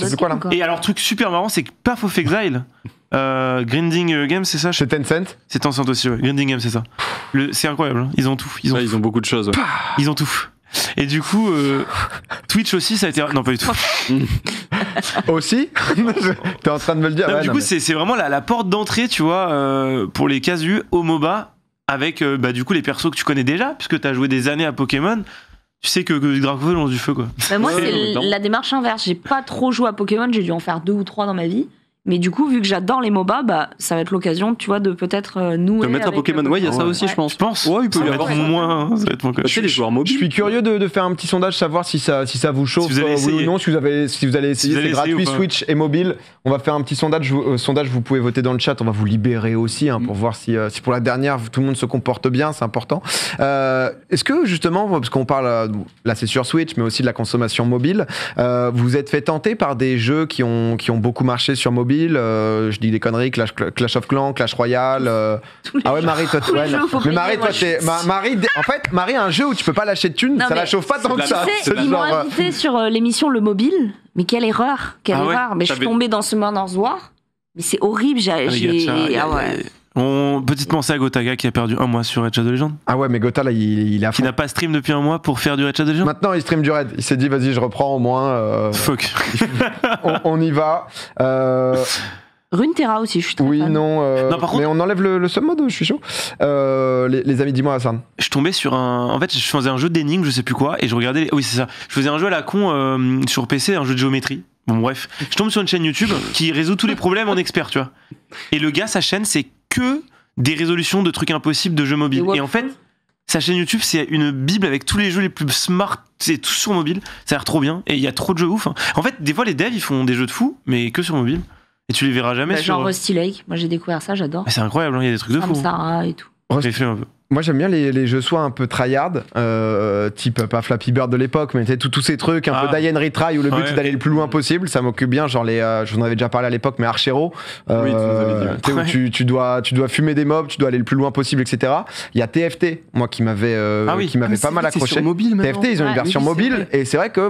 je sais quoi là. Et alors truc super marrant, c'est que Path of Exile, Grinding Games, c'est ça? C'est Tencent. C'est Tencent aussi, ouais. Grinding Games, c'est ça. C'est incroyable, hein. Ils ont tout. Ils ont beaucoup de choses. Ouais. Ils ont tout. Et du coup, Twitch aussi, ça a été. Non, pas du tout. Aussi? T'es en train de me le dire. Non, du coup, c'est vraiment la porte d'entrée, tu vois, pour les casus au MOBA, avec du coup les persos que tu connais déjà, puisque t'as joué des années à Pokémon. Tu sais que Dracofeu lance du feu, quoi. Bah moi, c'est la démarche inverse. J'ai pas trop joué à Pokémon, j'ai dû en faire 2 ou 3 dans ma vie. Mais du coup, vu que j'adore les MOBA, ça va être l'occasion, tu vois, de peut-être nouer. De mettre un Pokémon, ouais, il y a ça aussi, je pense. Ouais, il peut y avoir moins. Ça va être moins que les joueurs mobiles. Je suis curieux de faire un petit sondage, savoir si ça vous chauffe oui ou non, si vous allez essayer. C'est gratuit, Switch et mobile. On va faire un petit sondage. Vous pouvez voter dans le chat. On va vous libérer aussi pour voir si pour la dernière tout le monde se comporte bien, c'est important. Est-ce que justement, parce qu'on parle là, c'est sur Switch, mais aussi de la consommation mobile, vous êtes fait tenter par des jeux qui ont beaucoup marché sur mobile? Je dis des conneries, Clash of Clans, Clash Royale. Ah ouais, Marie, toi, mais Marie, toi, en fait, Marie a un jeu où tu peux pas lâcher de thunes, ça la chauffe pas tant que ça. Ils m'ont invité sur l'émission Le Mobile, mais quelle erreur, Mais je suis tombée dans ce Murder's War, mais c'est horrible. Petite pensée à Gotaga qui a perdu 1 mois sur Red Shadow Legends. Ah ouais, mais Gota là, il a. Qui n'a pas stream depuis 1 mois pour faire du Red Shadow Legends. Maintenant, il stream du Red. Il s'est dit, vas-y, je reprends au moins. Fuck. on y va. Runeterra aussi, je suis très fan. Non, par contre, mais on enlève le submode, je suis chaud. Les amis, dis-moi, Hassan. Je tombais sur en fait, je faisais un jeu d'énigmes, je sais plus quoi, et je regardais. Oui, c'est ça. Je faisais un jeu à la con sur PC, un jeu de géométrie. Bon, bref. Je tombe sur une chaîne YouTube qui résout tous les problèmes en expert, tu vois. Et le gars, sa chaîne, c'est que des résolutions de trucs impossibles de jeux mobiles. Et en fait, sa chaîne YouTube, c'est une bible avec tous les jeux les plus smart. C'est tout sur mobile. Ça a l'air trop bien. Et il y a trop de jeux ouf. Hein. En fait, des fois, les devs, ils font des jeux de fou, mais que sur mobile. Et tu les verras jamais sur. Genre Rusty Lake. Moi, j'ai découvert ça, j'adore. C'est incroyable, il y a des trucs de fou. Samsara et tout. J'ai fait un peu. Moi j'aime bien les jeux soit un peu tryhard, type pas Flappy Bird de l'époque, mais tous ces trucs un peu die and retry où le but c'est d'aller le plus loin possible. Ça m'occupe bien, genre je vous en avais déjà parlé à l'époque, mais Archero, où tu dois fumer des mobs, tu dois aller le plus loin possible, etc. Il y a TFT, moi qui m'avait pas mal accroché. Mobile, TFT, ils ont une version mobile, et c'est vrai que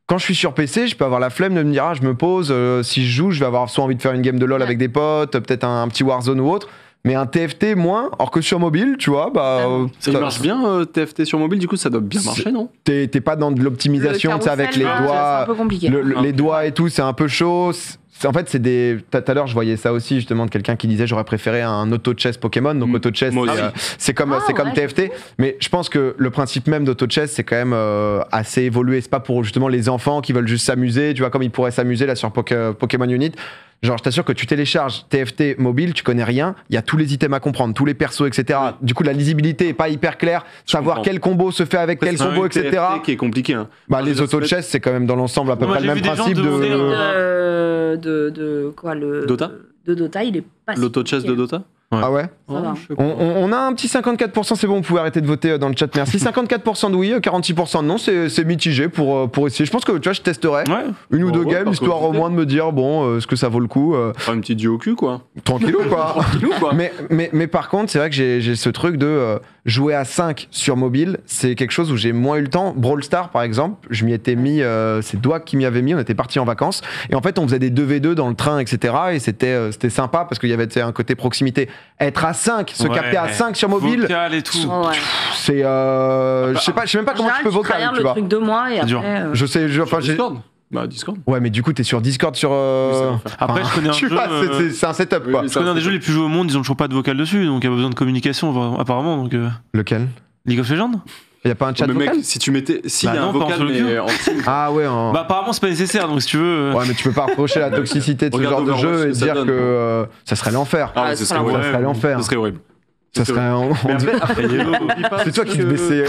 Quand je suis sur PC, je peux avoir la flemme de me dire, je me pose, si je joue, je vais avoir soit envie de faire une game de LoL avec des potes, peut-être un petit Warzone ou autre. Mais un TFT moins, alors que sur mobile, tu vois, ça marche bien TFT sur mobile, du coup ça doit bien marcher, non? T'es pas dans de l'optimisation, tu sais, avec les doigts, c'est un peu compliqué. Les doigts et tout, c'est un peu chaud. En fait, c'est des. Tout à l'heure, je voyais ça aussi, justement, de quelqu'un qui disait j'aurais préféré un auto-chess Pokémon. Donc, auto-chess, c'est comme TFT. Mais je pense que le principe même d'auto-chess, c'est quand même assez évolué. C'est pas pour justement les enfants qui veulent juste s'amuser, tu vois, comme ils pourraient s'amuser là sur Pokémon Unit. Genre, je t'assure que tu télécharges TFT mobile, tu connais rien, il y a tous les items à comprendre, tous les persos, etc. Du coup, la lisibilité est pas hyper claire, savoir quel combo se fait avec quel combo, etc. TFT qui est compliqué. Hein. Bah, les auto-chess, c'est quand même dans l'ensemble à peu près le même principe de quoi le Dota de Dota, il est pas l'auto-chess de Dota. Ah ouais, on a un petit 54%, c'est bon, vous pouvez arrêter de voter dans le chat, merci. 54% de oui, 46% de non, c'est mitigé pour essayer. Je pense que tu vois, je testerai une ou deux games, histoire au moins de me dire, bon, est-ce que ça vaut le coup Une petite duo au cul, quoi. Tranquillou, quoi. mais par contre, c'est vrai que j'ai ce truc de jouer à 5 sur mobile, c'est quelque chose où j'ai moins eu le temps. Brawl Stars, par exemple, je m'y étais mis, c'est Doig qui m'y avait mis, on était partis en vacances, et en fait, on faisait des 2v2 dans le train, etc. Et c'était sympa parce qu'il y avait un côté proximité. Être à 5, se capter à 5 sur mobile, vocal et tout. C'est je sais même pas comment tu peux vocal, tu vois. Le truc de moi et après je sais, enfin j'ai Discord. Ouais, mais du coup, t'es sur Discord sur. Après, je connais un jeu. C'est un setup, quoi. Je connais un des jeux les plus joués au monde, ils ont toujours pas de vocal dessus, donc il y a pas besoin de communication, apparemment. Donc, Lequel? League of Legends? Il y a pas un chat vocal? Mec, si tu mettais. Si, il y a un vocal, mais en Ah ouais. Bah, apparemment, c'est pas nécessaire, donc si tu veux. Ouais, mais tu peux pas reprocher la toxicité de ce genre de jeu et dire que ça serait l'enfer. Ah, ça serait l'enfer. Ça serait horrible. Ça serait c'est toi qui te baissais.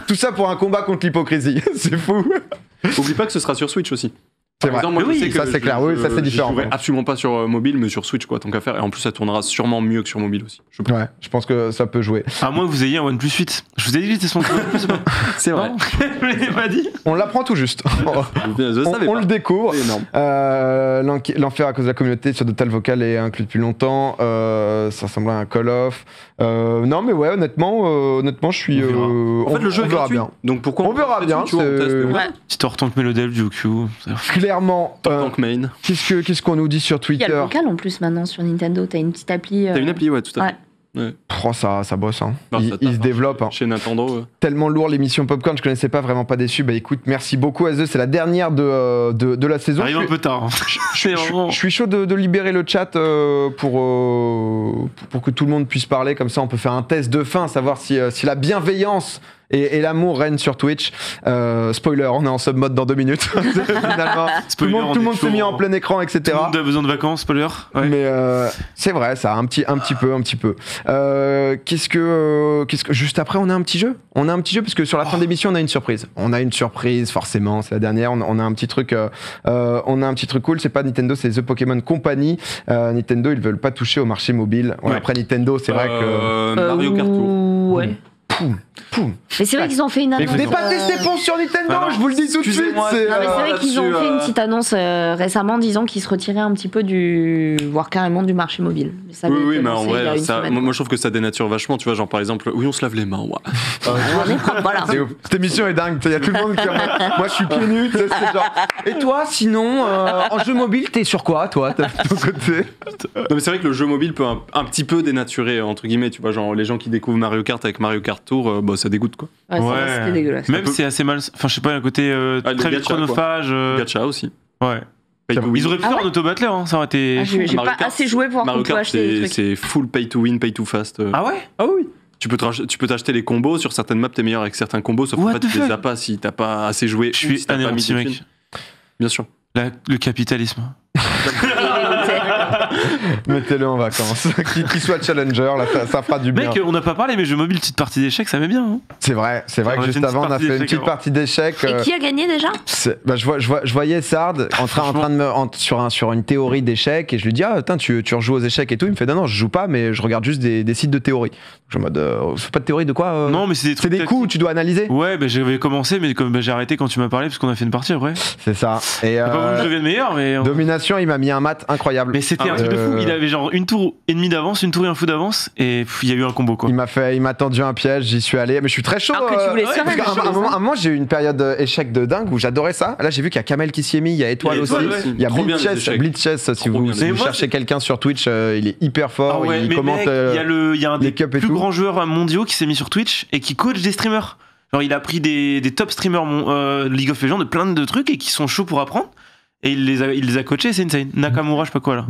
Tout ça pour un combat contre l'hypocrisie. C'est fou. Oublie pas que ce sera sur Switch aussi. C'est vrai. Exemple, moi, je sais que ça c'est clair, ça c'est différent. Je jouerai absolument pas sur mobile, mais sur Switch, quoi, tant qu'à faire. Et en plus, ça tournera sûrement mieux que sur mobile aussi. Je pense que ça peut jouer. À moins que vous ayez un OnePlus 8. Je vous ai dit que c'était son OnePlus. C'est vrai. Je l'ai pas dit. On l'apprend tout juste. On le découvre. L'enfer à cause de la communauté sur Dota vocal est inclus depuis longtemps. Ça ressemble à un Call of. Non, mais ouais, honnêtement, je suis. En fait, le jeu est gratuit. Bien. Donc pourquoi on verra bien. Petit hors-tank Melodel du QQ. Clairement, qu'est-ce qu'on nous dit sur Twitter? Il y a le vocal en plus maintenant sur Nintendo, t'as une petite appli. T'as une appli, ouais, tout à fait. Ouais. Oh, ça bosse, hein. Il se développe. Hein. Chez Nintendo. Tellement lourd l'émission Popcorn, je connaissais pas, vraiment pas déçu. Bah écoute, merci beaucoup S2, c'est la dernière de la saison. Arrive un peu tard. Je suis chaud de libérer le chat pour que tout le monde puisse parler, comme ça on peut faire un test de fin, savoir si la bienveillance et l'amour règne sur Twitch. Spoiler, on est en sub mode dans 2 minutes. Finalement, spoiler, tout le monde s'est mis en plein écran, etc. Tout le monde a besoin de vacances, spoiler. Ouais. Mais c'est vrai, ça, un petit peu. Qu'est-ce que juste après, on a un petit jeu. On a un petit jeu parce que sur la fin d'émission, on a une surprise. On a une surprise, forcément, c'est la dernière. On a un petit truc, cool. C'est pas Nintendo, c'est The Pokémon Company. Nintendo, ils veulent pas toucher au marché mobile. Après Nintendo, c'est vrai que Mario Kart Tour. Ouais. Mais c'est vrai qu'ils ont fait une annonce. Mais venez pas tester pour sur Nintendo, je vous le dis tout de suite. C'est vrai qu'ils ont fait une petite annonce récemment disant qu'ils se retiraient un petit peu voire carrément du marché mobile. Oui, mais en vrai, moi je trouve que ça dénature vachement. Tu vois, genre par exemple, on se lave les mains. Voilà. Cette émission est dingue. Il y a tout le monde qui moi je suis pieds nus. Et toi, sinon, en jeu mobile, t'es sur quoi, toi, de ton côté? Non, mais c'est vrai que le jeu mobile peut un petit peu dénaturer, entre guillemets. Tu vois, genre les gens qui découvrent Mario Kart avec Mario Kart Tour, ça dégoûte, quoi. Ouais. C'était dégueulasse. Même c'est assez mal. Enfin, je sais pas, il y a un côté très vite chronophage. Gacha aussi. Ouais. Ils auraient pu faire un auto-battler, hein, ça aurait été. J'ai pas assez joué pour Mario Kart, acheter des trucs. C'est full pay to win, pay to fast. Ah ouais? Ah oui. Tu peux t'acheter les combos sur certaines maps, t'es meilleur avec certains combos, sauf qu'en fait tu les as pas si t'as pas assez joué. Je suis anéanti, mec. Bien sûr. Le capitalisme. Mettez-le en vacances. Qui soit challenger, là, ça fera du bien. Mec, on n'a pas parlé, mais jeu mobile, petite partie d'échecs, ça met bien. Hein. C'est vrai que juste avant, on a fait une petite partie d'échecs. Et qui a gagné déjà? Je voyais Sard en train de me sur une théorie d'échecs et je lui dis tu rejoues aux échecs et tout. Il me fait non, je joue pas, mais je regarde juste des sites de théorie. Je suis en mode c'est pas de théorie de quoi Non, mais c'est des coups, tu dois analyser. Ouais, j'avais commencé, mais comme j'ai arrêté quand tu m'as parlé parce qu'on a fait une partie après. C'est ça. Et pas voulu que je devienne meilleur, mais domination, il m'a mis un mat incroyable. Mais c'est c'était un truc de fou. Il avait genre une tour et demie d'avance, une tour et un fou d'avance, et il y a eu un combo quoi. Il m'a tendu un piège, j'y suis allé, mais je suis très chaud. Alors que tu voulais parce qu'à un moment, j'ai eu une période échec de dingue où j'adorais ça. Là, j'ai vu qu'il y a Kamel qui s'y est mis, il y a Étoile aussi, il y a Blitzchess. Si vous cherchez quelqu'un sur Twitch, il est hyper fort, il commente. Il y a un des plus grands joueurs mondiaux qui s'est mis sur Twitch et qui coach des streamers. Genre, il a pris des top streamers League of Legends de plein de trucs et qui sont chauds pour apprendre. Et il les a coachés, c'est insane. Nakamura, je sais pas quoi là.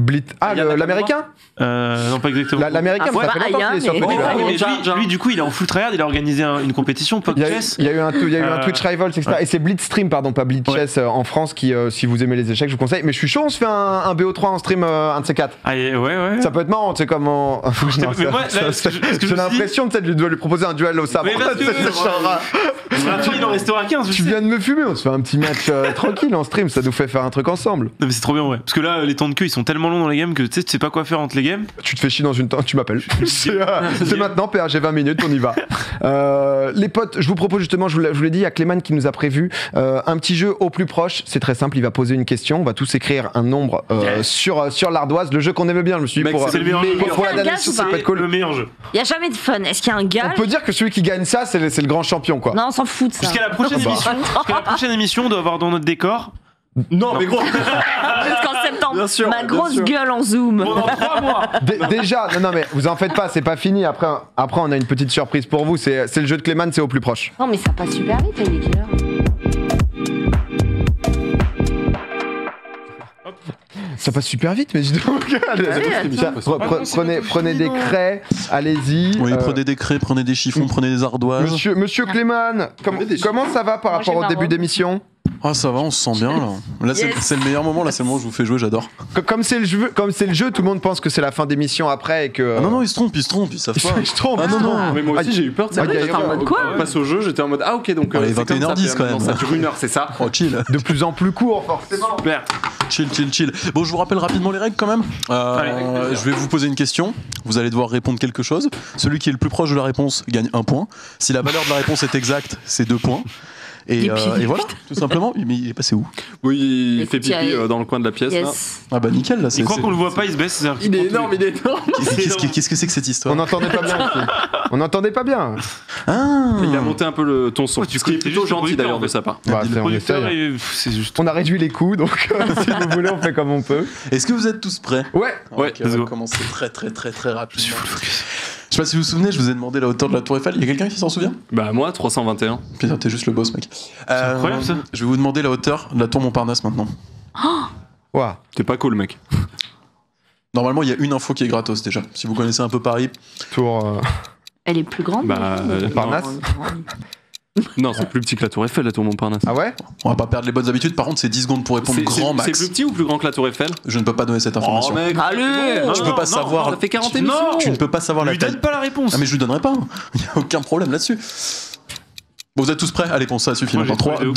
L'américain non, pas exactement. L'américain, ça fait longtemps qu'il est sur Twitch. Lui, du coup, il est en full tryhard, il a organisé une compétition, PogChess. Il y a eu un Twitch Rivals, etc. Et c'est Blitzstream, pardon, pas Blitzchess en France, qui, si vous aimez les échecs, je vous conseille. Mais je suis chaud, on se fait un BO3 en stream, un de ces quatre. Ouais. Ça peut être marrant, tu sais, comme en. J'ai l'impression de lui proposer un duel au sabre. Il en restera 15. Tu viens de me fumer, on se fait un petit match tranquille en stream, ça nous fait faire un truc ensemble. Non mais c'est trop bien ouais. Parce que là les temps de queue ils sont tellement longs dans les games que tu sais pas quoi faire entre les games. Tu te fais chier dans une temps, tu m'appelles. C'est maintenant PA, j'ai 20 minutes, on y va. Les potes, je vous propose justement, je vous l'ai dit, il y a Clément qui nous a prévu un petit jeu au plus proche. C'est très simple, il va poser une question, on va tous écrire un nombre sur l'ardoise, le jeu qu'on aime bien, je me suis dit c'est le meilleur jeu. Pour la dernière, ça peut être cool. Le meilleur jeu. Il y a jamais de fun. Est-ce qu'il y a un gage? On peut dire que celui qui gagne ça, c'est le grand champion quoi. Non, on s'en fout de ça. Jusqu'à la prochaine émission, on doit avoir dans notre décor. Non, mais gros. Jusqu'en septembre. Sûr, ma grosse gueule en zoom. Pendant 3 mois. Déjà, non, mais vous en faites pas, c'est pas fini. Après, on a une petite surprise pour vous. C'est le jeu de Clément, c'est au plus proche. Non, mais ça passe super vite, il est quelle heure? Ça passe super vite, mais dis donc. Prenez des craies, allez-y. Oui, prenez des craies, prenez des chiffons, prenez des ardoises. Monsieur Clément, comment ça va par rapport au début d'émission? Ah ça va, on se sent bien là. Là c'est le meilleur moment, là c'est le moment où je vous fais jouer, j'adore. Comme c'est le jeu, tout le monde pense que c'est la fin d'émission après et que. Ah non, ils se trompent, ils savent pas. Ils se trompent. Ah non. Mais moi aussi j'ai eu peur de ça. Quoi passe au jeu, j'étais en mode ah ok donc. Allez, 21h10 quand même. Ça dure 1 heure, c'est ça. Oh chill. De plus en plus court, forcément. Super. Chill. Bon, je vous rappelle rapidement les règles quand même. Je vais vous poser une question. Vous allez devoir répondre quelque chose. Celui qui est le plus proche de la réponse gagne 1 point. Si la valeur de la réponse est exacte, c'est 2 points. Et voilà, tout simplement. Mais il est passé où? Oui, il fait pipi dans le coin de la pièce. Là. Ah bah nickel là. Il croit qu'on le voit pas, il se baisse. Il est énorme. Qu'est-ce que c'est que cette histoire? On n'entendait pas bien. Ah. Il a monté un peu ton son. Ce qui est plutôt gentil d'ailleurs de sa part. On a réduit les coûts, donc si vous voulez, on fait comme on peut. Est-ce que vous êtes tous prêts? Ouais. On va commencer très rapidement. Je suis full focus. Je sais pas si vous vous souvenez, je vous ai demandé la hauteur de la Tour Eiffel. Il y a quelqu'un qui s'en souvient? Bah moi, 321. Putain, t'es juste le boss, mec. C'est incroyable ça. Je vais vous demander la hauteur de la Tour Montparnasse maintenant. Ouah. T'es pas cool, mec. Normalement, il y a une info qui est gratos déjà. Si vous connaissez un peu Paris. Tour. Elle est plus grande? Montparnasse. Non, c'est plus petit que la Tour Eiffel, la Tour Montparnasse. Ah ouais? On va pas perdre les bonnes habitudes. Par contre, c'est 10 secondes pour répondre grand max. C'est plus petit ou plus grand que la Tour Eiffel? Je ne peux pas donner cette information. Oh mec, allez, tu peux pas savoir. Ça fait 40 émissions. Tu ne peux pas savoir la taille. Lui donne pas la réponse. Ah mais je lui donnerai pas. Il y a aucun problème là-dessus. Bon, vous êtes tous prêts? Allez, bon, ça suffit. Maintenant 3, 2, 1,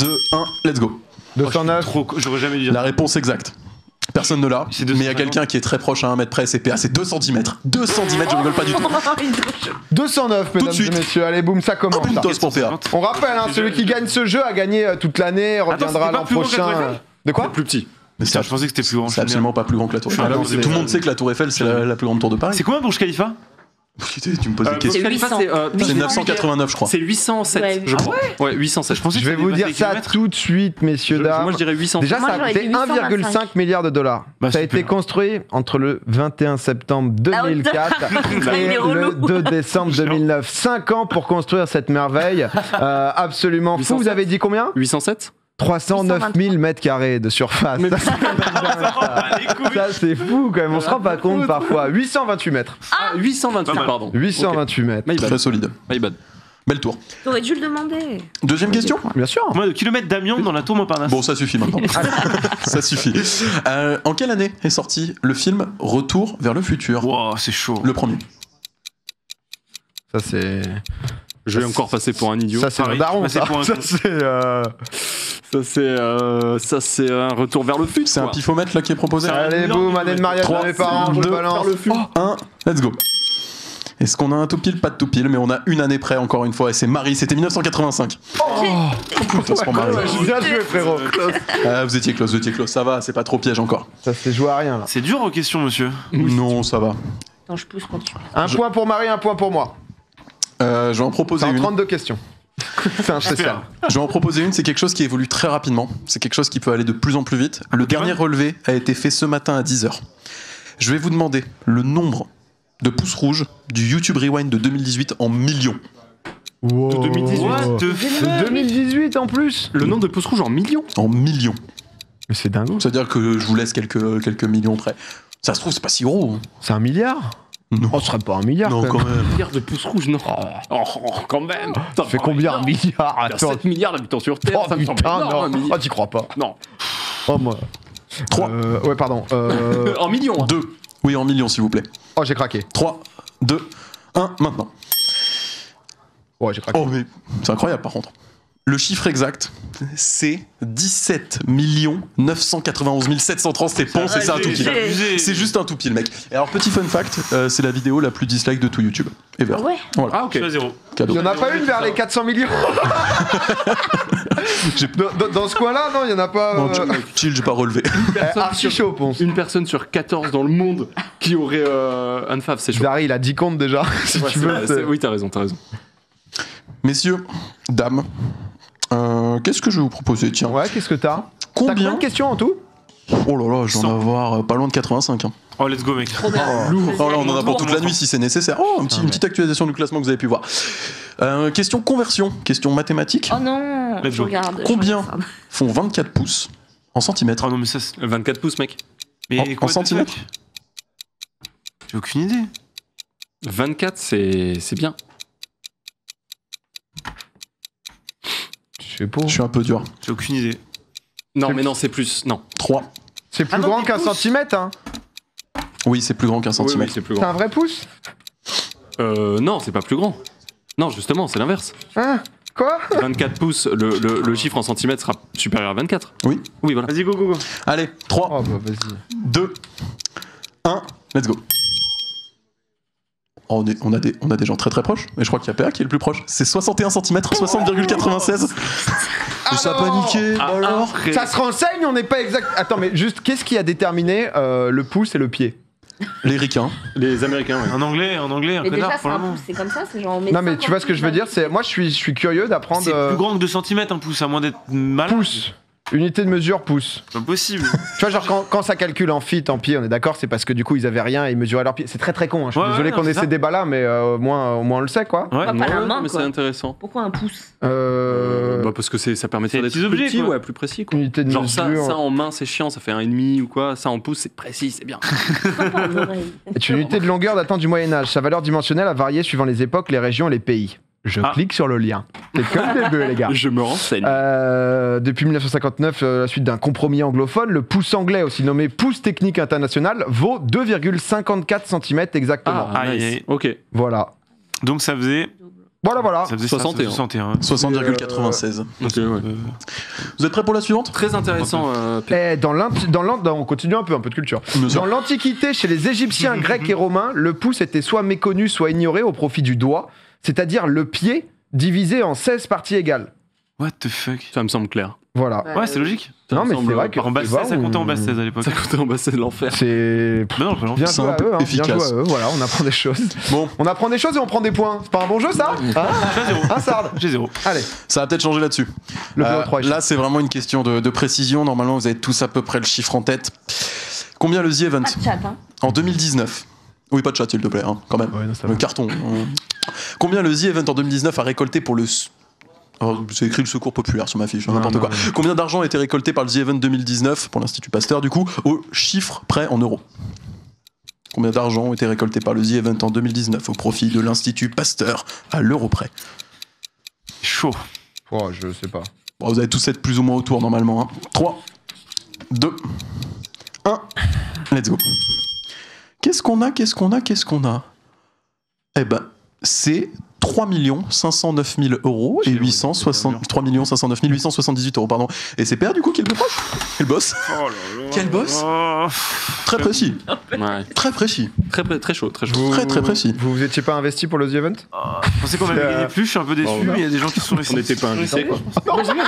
let's go. 209. J'aurais jamais dit. La réponse exacte. Personne ne l'a, mais il y a quelqu'un qui est très proche à 1 mètre près, c'est PA, c'est 2 cm. 2 cm, je rigole pas du tout. 209, mesdames et messieurs, allez boum, ça commence. Pour PA. On rappelle, celui qui gagne ce jeu a gagné toute l'année, reviendra l'an prochain. De quoi? Plus petit. Mais je pensais que c'était plus grand. C'est absolument pas plus grand que la Tour Eiffel. Tout le monde sait que la Tour Eiffel, c'est la plus grande tour de Paris. C'est combien Burj Khalifa? Tu me poses des questions. C'est 989, je crois. C'est 807, je crois. Ouais, 807. Je vais vous dire ça tout de suite, messieurs, dames. Moi, je dirais 800. Déjà, ça a coûté 1,5 milliard de dollars. Ça a été construit entre le 21 septembre 2004 et le 2 décembre 2009. 5 ans pour construire cette merveille. Absolument fou. Vous avez dit combien? 807 309 000 mètres carrés de surface. Ça, c'est fou quand même. On se rend pas compte parfois. 828 mètres. Ah, 828, pardon. 828 mètres. Très solide. Belle tour. T'aurais dû le demander. Deuxième question? Bien sûr. Combien de kilomètres d'amiante dans la tour Montparnasse? Bon, ça suffit maintenant. Ça suffit. En quelle année est sorti le film Retour vers le futur? Wow, c'est chaud. Le premier. Ça, c'est. Je vais encore passer pour un idiot. Ça, c'est un daron. Ça, c'est un retour vers le futur. C'est un pifomètre là qui est proposé. Allez, boum, année de mariage de mes parents, je balance. 1, let's go. Est-ce qu'on a un tout pile? Pas de tout pile, mais on a une année près encore une fois, et c'est Marie, c'était 1985. Close pour Marie. Bien joué, frérot. Vous étiez close, ça va, c'est pas trop piège encore. Ça se fait jouer à rien là. C'est dur aux questions, monsieur. Non, ça va. Attends, je pousse quand tu. Un point pour Marie, un point pour moi. Je vais en proposer C'est en une. 32 questions. C'est un spécial. Je vais en proposer une, c'est quelque chose qui évolue très rapidement. C'est quelque chose qui peut aller de plus en plus vite. Le dernier relevé a été fait ce matin à 10h. Je vais vous demander le nombre de pouces rouges du YouTube Rewind de 2018 en millions. Wow. De 2018. De 2018 en plus. Le nombre de pouces rouges en millions. En millions. Mais c'est dingue. C'est-à-dire que je vous laisse quelques millions près. Ça se trouve, c'est pas si gros. C'est 1 milliard? Non. Oh, ce serait pas 1 milliard. Non, quand même. 1 milliard de pouces rouges, non. Quand même. Ça fait combien 1 milliard? Il y a 7 milliards d'habitants sur Terre. Oh ça me semble putain, énorme, non. Oh, t'y crois pas. Non. Oh, moi. 3. Ouais, pardon. En millions. 2. Oui, en millions, s'il vous plaît. Oh, j'ai craqué. 3, 2, 1, maintenant. Ouais, j'ai craqué. Oh, mais c'est incroyable par contre. Le chiffre exact, c'est 17 991 730. C'est ponce et c'est un tout pile. C'est juste un tout pile, mec. Et alors, petit fun fact, c'est la vidéo la plus dislike de tout YouTube. Ever. Ah ouais. Voilà. Ah, ok. Cadeau. Il y en a pas une vers les 400 millions. Dans ce coin-là, non, il y en a pas. Chill, j'ai pas relevé. Archi chaud, Ponce. Une personne sur 14 dans le monde qui aurait Unfav, c'est chaud. Zari, il a 10 comptes déjà. Si tu veux. Oui, t'as raison. Messieurs, dames, qu'est-ce que je vais vous proposer? Tiens. Ouais, qu'est-ce que t'as? T'as combien de questions en tout? Oh là là, j'en vais avoir pas loin de 85. Hein. Oh, let's go, mec. Oh là, on en a pour toute la nuit si c'est nécessaire. Oh, une petite actualisation du classement que vous avez pu voir. Question conversion, question mathématique. Oh non, je regarde. Combien font 24 pouces en centimètres? Oh non, mais ça, c'est 24 pouces, mec. Mais en centimètres? J'ai aucune idée. 24, c'est bien. Je sais pas. Je suis un peu dur. J'ai aucune idée. Non, mais non, c'est plus. Non. 3. C'est plus grand qu'un centimètre, hein? Oui, c'est plus grand qu'un centimètre. Oui, c'est plus C'est grand. un vrai pouce? Non, c'est pas plus grand. Non, justement, c'est l'inverse. Hein? Quoi? 24 pouces, le chiffre en centimètres sera supérieur à 24. Oui. Oui, voilà. Vas-y, go. Allez, 3, Oh bah vas-y. 2, 1, let's go. Oh, on a des gens très très proches, mais je crois qu'il y a PA qui est le plus proche. C'est 61 cm, 60,96. Et ça a paniqué. Alors ça se renseigne, on n'est pas exact. Attends, mais juste, qu'est-ce qui a déterminé le pouce et le pied? Les ricains. Les Américains, oui. En anglais, un Mais déjà, connard, c'est pour le un moment. pouce, c'est comme ça, c'est genre. Non, mais tu vois ce que je veux dire, c'est moi je suis curieux d'apprendre. C'est plus grand que 2 cm, un pouce, à moins d'être malade. Pouce. Unité de mesure, pouce. C'est impossible. Tu vois, genre quand ça calcule en feet, en pied, on est d'accord, c'est parce que du coup ils avaient rien et ils mesuraient leur pied. C'est très très con, hein. Je suis désolé qu'on ait ces débats-là, mais au moins on le sait quoi. Pas la main, mais quoi. c'est intéressant. Pourquoi un pouce? Bah parce que ça permet de faire des petits trucs objets, petits, quoi. ouais, plus précis. Quoi. Unité de Genre mesure. ça en main c'est chiant, ça fait 1,5 ou quoi. Ça en pouce c'est précis, c'est bien. C'est une unité de longueur datant du Moyen-Âge. Sa valeur dimensionnelle a varié suivant les époques, les régions et les pays. Je clique sur le lien. C'est comme des bœufs, les gars. Je me renseigne. Depuis 1959, la suite d'un compromis anglophone, le pouce anglais, aussi nommé pouce technique international, vaut 2,54 cm exactement. Ah, nice. Ok. Voilà. Donc ça faisait. Voilà. Ça faisait 61. 61. 60,96. Ok, ouais. Vous êtes prêts pour la suivante? Très intéressant. On continue un peu de culture. Dans l'Antiquité, chez les Égyptiens, Grecs et Romains, le pouce était soit méconnu, soit ignoré au profit du doigt, c'est-à-dire le pied divisé en 16 parties égales. What the fuck? Ça me semble clair. Voilà. Ouais, c'est logique. Non, mais c'est vrai que. En base 16, ça comptait en base 16 à l'époque. Ça comptait en base 16 de l'enfer. C'est. Mais non, pas Bien joué à eux, hein. Bien efficace. joué à eux. Voilà, on apprend des choses. Bon. On apprend des choses et on prend des points. C'est pas un bon jeu, ça? Hein? Un Sard. J'ai 0. Allez. Ça va peut-être changer là-dessus. Le Bleu 3 là, c'est vraiment une question de précision. Normalement, vous avez tous à peu près le chiffre en tête. Combien le The Event Pas de chat, hein. en 2019? Oui, pas de chat, s'il te plaît, hein, quand même. Ouais, non, ça Le va. carton. Combien le The Event en 2019 a récolté pour le. Alors, c'est écrit le secours populaire sur ma fiche, n'importe quoi. Combien d'argent a été récolté par le The Event 2019 pour l'Institut Pasteur, du coup, au chiffre près en euros? Combien d'argent ont été récoltés par le The Event en 2019 au profit de l'Institut Pasteur à l'euro près? Chaud. Oh, je sais pas. Bon, vous allez tous être plus ou moins autour normalement. Hein. 3, 2, 1, let's go. Qu'est-ce qu'on a? Eh ben, c'est 3 509 000 € et 3 509 878 €, pardon. Et c'est PA du coup qui est le plus proche. Quel boss. Oh là là. Quel boss. Très précis. Ouais. Très précis. Très chaud. Très précis. Vous étiez pas investi pour le The Event? Je pensais qu'on allait gagner plus, je suis un peu déçu, mais il y a des gens qui sont restés. On n'était pas invités quoi.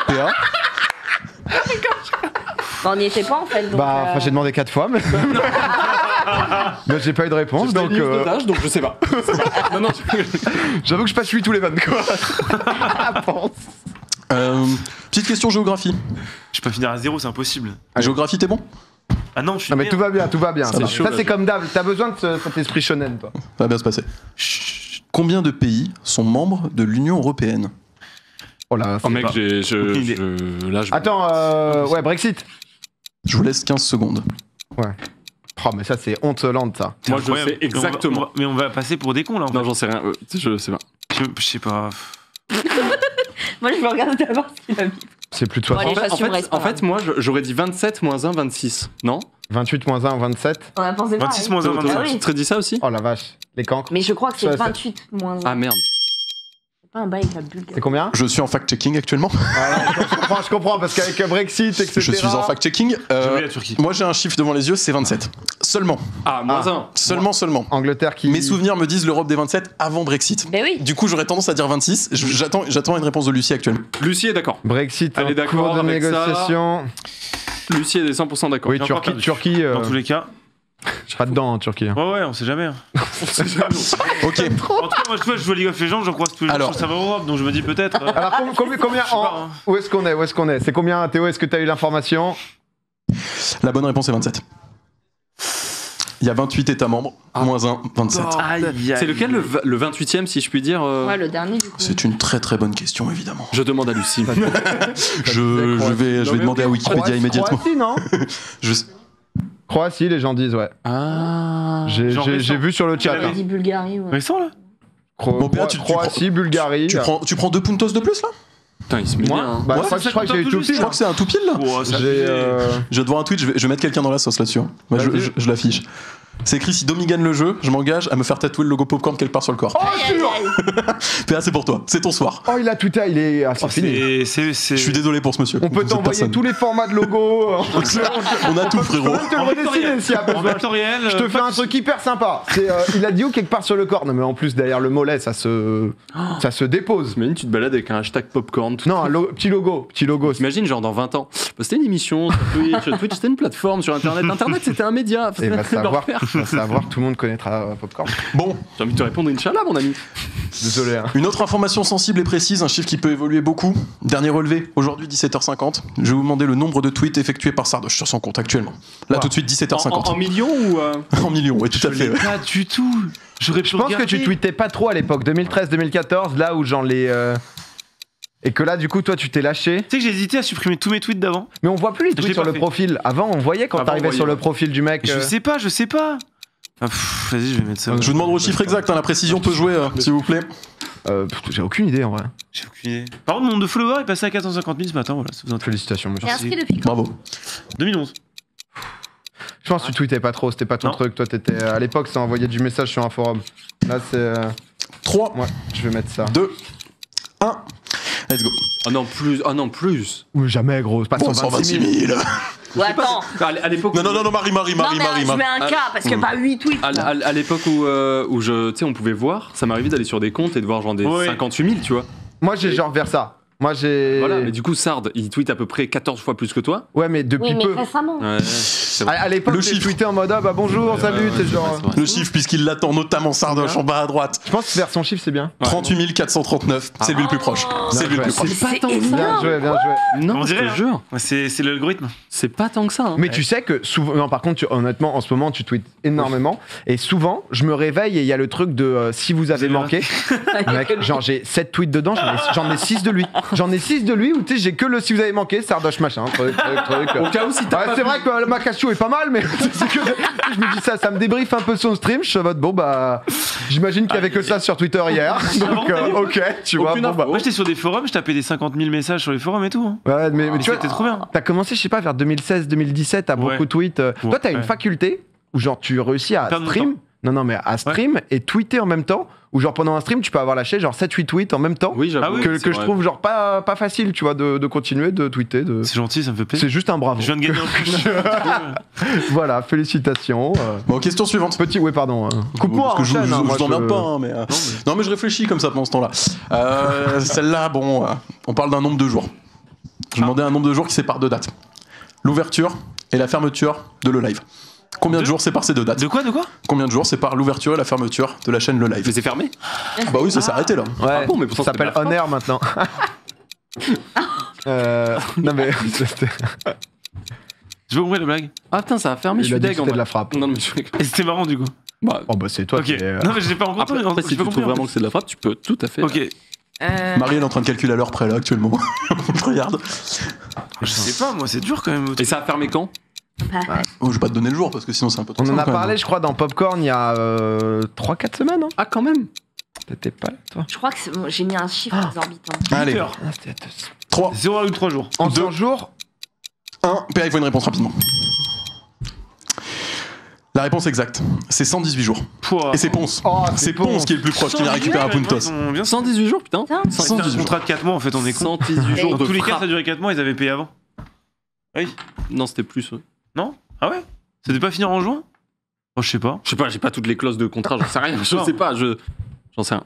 PA. On n'y était pas en fait. Donc, Bah, j'ai demandé 4 fois, mais. Mais j'ai pas eu de réponse, donc. Donc je sais pas. non, j'avoue que je pas suivi tous les vannes, quoi. Petite question géographie. Je peux finir à 0, c'est impossible. Géographie, t'es bon? Ah non, je suis. Non, mais tout va bien. Ça, chaud, c'est comme d'hab. T'as besoin de cet esprit shonen, toi. Ça va bien se passer. Combien de pays sont membres de l'Union Européenne? Oh là, mec, Attends, ouais, Brexit. Je vous laisse 15 secondes. Ouais. Oh, mais ça, c'est honte-lente, ça. Moi, je sais exactement. Mais on va passer pour des cons, là. Non, j'en sais rien. Je sais pas. Je sais pas. Moi, je me regarde d'abord ce qu'il a mis. C'est plus de 60. En fait, moi, j'aurais dit 27 moins 1, 26. Non? 28 moins 1, 27. On a pensé pas. 26 moins 1, 27. Tu te dit ça aussi? Oh la vache, les cancres. Mais je crois que c'est 28 moins 1. Ah merde. C'est pas un bail avec la Bulgarie. C'est combien? Je suis en fact-checking actuellement. Je comprends, parce qu'avec Brexit, etc. Je suis en fact-checking. la Turquie. Moi, j'ai un chiffre devant les yeux, c'est 27. Seulement. Ah, moins 1. Seulement. Angleterre qui. Mes souvenirs me disent l'Europe des 27 avant Brexit. Ben oui. Du coup, j'aurais tendance à dire 26. J'attends une réponse de Lucie actuellement. Lucie est d'accord. Brexit, elle est d'accord cours de avec négociation. Ça. Lucie est 100% d'accord. Oui, Turquie. Dans tous les cas. Pas dedans, en Turquie. Ouais, on sait jamais. Ok. En tout cas, moi, je joue à League of Legends, j'en croise tous les jours sur Serveur Europe, donc je me dis peut-être. Alors, combien où est-ce qu'on est? C'est combien, Théo? Est-ce que tu as eu l'information? La bonne réponse est 27. Il y a 28 États membres, moins 1, 27. C'est lequel le 28e, si je puis dire Ouais, le dernier, du coup. C'est une très très bonne question, évidemment. Je demande à Lucie. je vais demander à Wikipédia immédiatement. Croatie, non? Croatie, les gens disent, ouais. Ah. J'ai vu sur le chat. J'avais dit Bulgarie, ouais. Récent, là? Croatie, Bulgarie. Tu prends 2 puntos de plus, là? Putain, il se met bien. Bah, je crois que j'ai eu tout pile. Je crois que c'est un tout pile, là. Je vais devoir un tweet, je vais mettre quelqu'un dans la sauce là-dessus. Je l'affiche. C'est écrit: si Domi gagne le jeu, je m'engage à me faire tatouer le logo Popcorn quelque part sur le corps. Oh, sûr. PA, c'est pour toi, c'est ton soir. Oh, il a tweeté, il est assez fini. Je suis désolé pour ce monsieur. On peut t'envoyer tous les formats de logo. On a tout, frérot. Je te le redessiner s'il y a besoin. Je te fais un truc hyper sympa. Il a dit quelque part sur le corps. Non, mais en plus, derrière le mollet, ça se dépose. Imagine, tu te balades avec un hashtag Popcorn. Non, petit logo. Imagine, genre dans 20 ans. C'était une émission sur Twitch, c'était une plateforme sur Internet. Internet, c'était un média. Et va savoir, tout le monde connaîtra Popcorn. Bon, j'ai envie de te répondre, Inch'Allah, mon ami. Désolé. Une autre information sensible et précise, un chiffre qui peut évoluer beaucoup. Dernier relevé, aujourd'hui 17h50. Je vais vous demander le nombre de tweets effectués par Sardoche sur son compte actuellement. Là, tout de suite, 17h50. En millions ou En millions, oui, tout à fait. Pas du tout. Je pense que tu tweetais pas trop à l'époque, 2013-2014, là où j'en les. Et que là, du coup, toi, tu t'es lâché. Tu sais que j'ai hésité à supprimer tous mes tweets d'avant. Mais on voit plus les tweets sur le profil. Avant, on voyait quand t'arrivais sur le profil du mec. Je sais pas. Vas-y, je vais mettre ça. Je vous demande le chiffre exact, la précision peut jouer, s'il vous plaît. J'ai aucune idée en vrai. J'ai aucune idée. Par contre, mon nombre de followers est passé à 450 000 ce matin. Voilà, félicitations, monsieur. Et inscrit depuis quand? Bravo. 2011. Je pense que tu tweetais pas trop, c'était pas ton truc. Toi, t'étais. À l'époque, ça envoyait du message sur un forum. Là, c'est. 3. Ouais, je vais mettre ça. 2. 1. Let's go. Ah non, plus. Oui, jamais, gros. C'est pas 126 000. Ouais, attends. À l'époque. Non, Marie. Non, mais je mets un K parce que pas 8 tweets. À l'époque où on pouvait voir, ça m'arrivait d'aller sur des comptes et de voir genre des 58 000, tu vois. Moi, j'ai genre vers ça. Moi, j'ai. Voilà, mais du coup, Sard, il tweet à peu près 14 fois plus que toi. Ouais, mais depuis peu. Récemment. Ouais, à l'époque, j'ai tweeté en mode bah bonjour, salut, t'es genre. Le chiffre, puisqu'il l'attend notamment Sardoche en bas à droite. Je pense que vers son chiffre, c'est bien. 38 439, c'est lui le plus proche. C'est lui le plus proche. C'est pas bien joué. Non, on dirait. Je te jure. C'est l'algorithme. C'est pas tant que ça. Hein. Mais tu sais que souvent. Non, par contre, honnêtement, en ce moment, tu tweets énormément. Et souvent, je me réveille et il y a le truc de si vous avez manqué. Mec, genre, j'ai 7 tweets dedans, j'en ai 6 de lui. J'en ai 6 de lui où tu sais, j'ai que le si vous avez manqué, Sardoche machin, truc. Au cas où si t'as pas c'est vrai que ma Casio est pas mal, mais c'est que je me dis ça me débriefe un peu son stream. Je suis en mode bon bah, j'imagine qu'il y avait que ça sur Twitter hier. Donc ok, tu vois. Bon, bah. Moi j'étais sur des forums, je tapais des 50 000 messages sur les forums et tout. Hein. Ouais, mais tu vois, c'était trop bien. T'as commencé, je sais pas, vers 2016-2017, t'as beaucoup de tweets. Toi, t'as une faculté où genre tu réussis à stream Non, mais à stream et tweeter en même temps. Ou genre pendant un stream, tu peux avoir lâché genre 7-8 tweets en même temps. Oui, j'avoue. Que je trouve genre pas facile, tu vois, de continuer de tweeter. C'est gentil, ça me fait plaisir. C'est juste un bravo. Je viens de gagner un plus. Voilà, félicitations. Bon, question suivante. Oui, pardon. Coupe-moi, parce que enchaîne, je t'emmerde pas, hein, mais... Non, mais je réfléchis comme ça pendant ce temps-là. Celle-là, bon, on parle d'un nombre de jours. Je demandais un nombre de jours qui sépare deux dates. L'ouverture et la fermeture de Le Live. Combien de jours séparent ces deux dates? De quoi? Combien de jours séparent l'ouverture et la fermeture de la chaîne Le Live? Mais c'est fermé? Bah oui, ça s'est arrêté là. Ouais, Ah bon, mais ça s'appelle On Air maintenant. Non mais... Je veux ouvrir la blague. Ah putain, ça a fermé, je suis deg en de la frappe. Non, mais Et c'était marrant du coup. Oh bah c'est toi Ok. qui es... Non mais j'ai pas encore Après, si tu trouves vraiment que c'est de la frappe, tu peux tout à fait. Ok. Marie, elle est en train de calculer à l'heure près là actuellement. Je regarde. Je sais pas, moi c'est dur quand même. Et ça a fermé quand? Oh, je vais pas te donner le jour parce que sinon c'est un peu trop On en a simple, quand parlé, même. je crois, dans Popcorn il y a 3-4 semaines. Hein. Ah, quand même. T'étais pas là, toi. Je crois que j'ai mis un chiffre exorbitant. Allez, 3. 0 à 3 jours. En 2 jours 1. PA, il faut une réponse rapidement. La réponse exacte, c'est 118 jours. Et c'est Ponce. Oh, c'est Ponce qui est le plus proche, qui vient récupérer un Puntos. 118 jours, putain. C'est un contrat de 4 mois en fait, on est con. 118 jours Dans de tous les cas, frappe. ça durait 4 mois, ils avaient payé avant. Oui. Non, c'était plus. Non? Ah ouais? Ça devait pas finir en juin? Oh, je sais pas. Je sais pas, j'ai pas toutes les clauses de contrat, j'en sais rien. Je sais pas, j'en sais rien.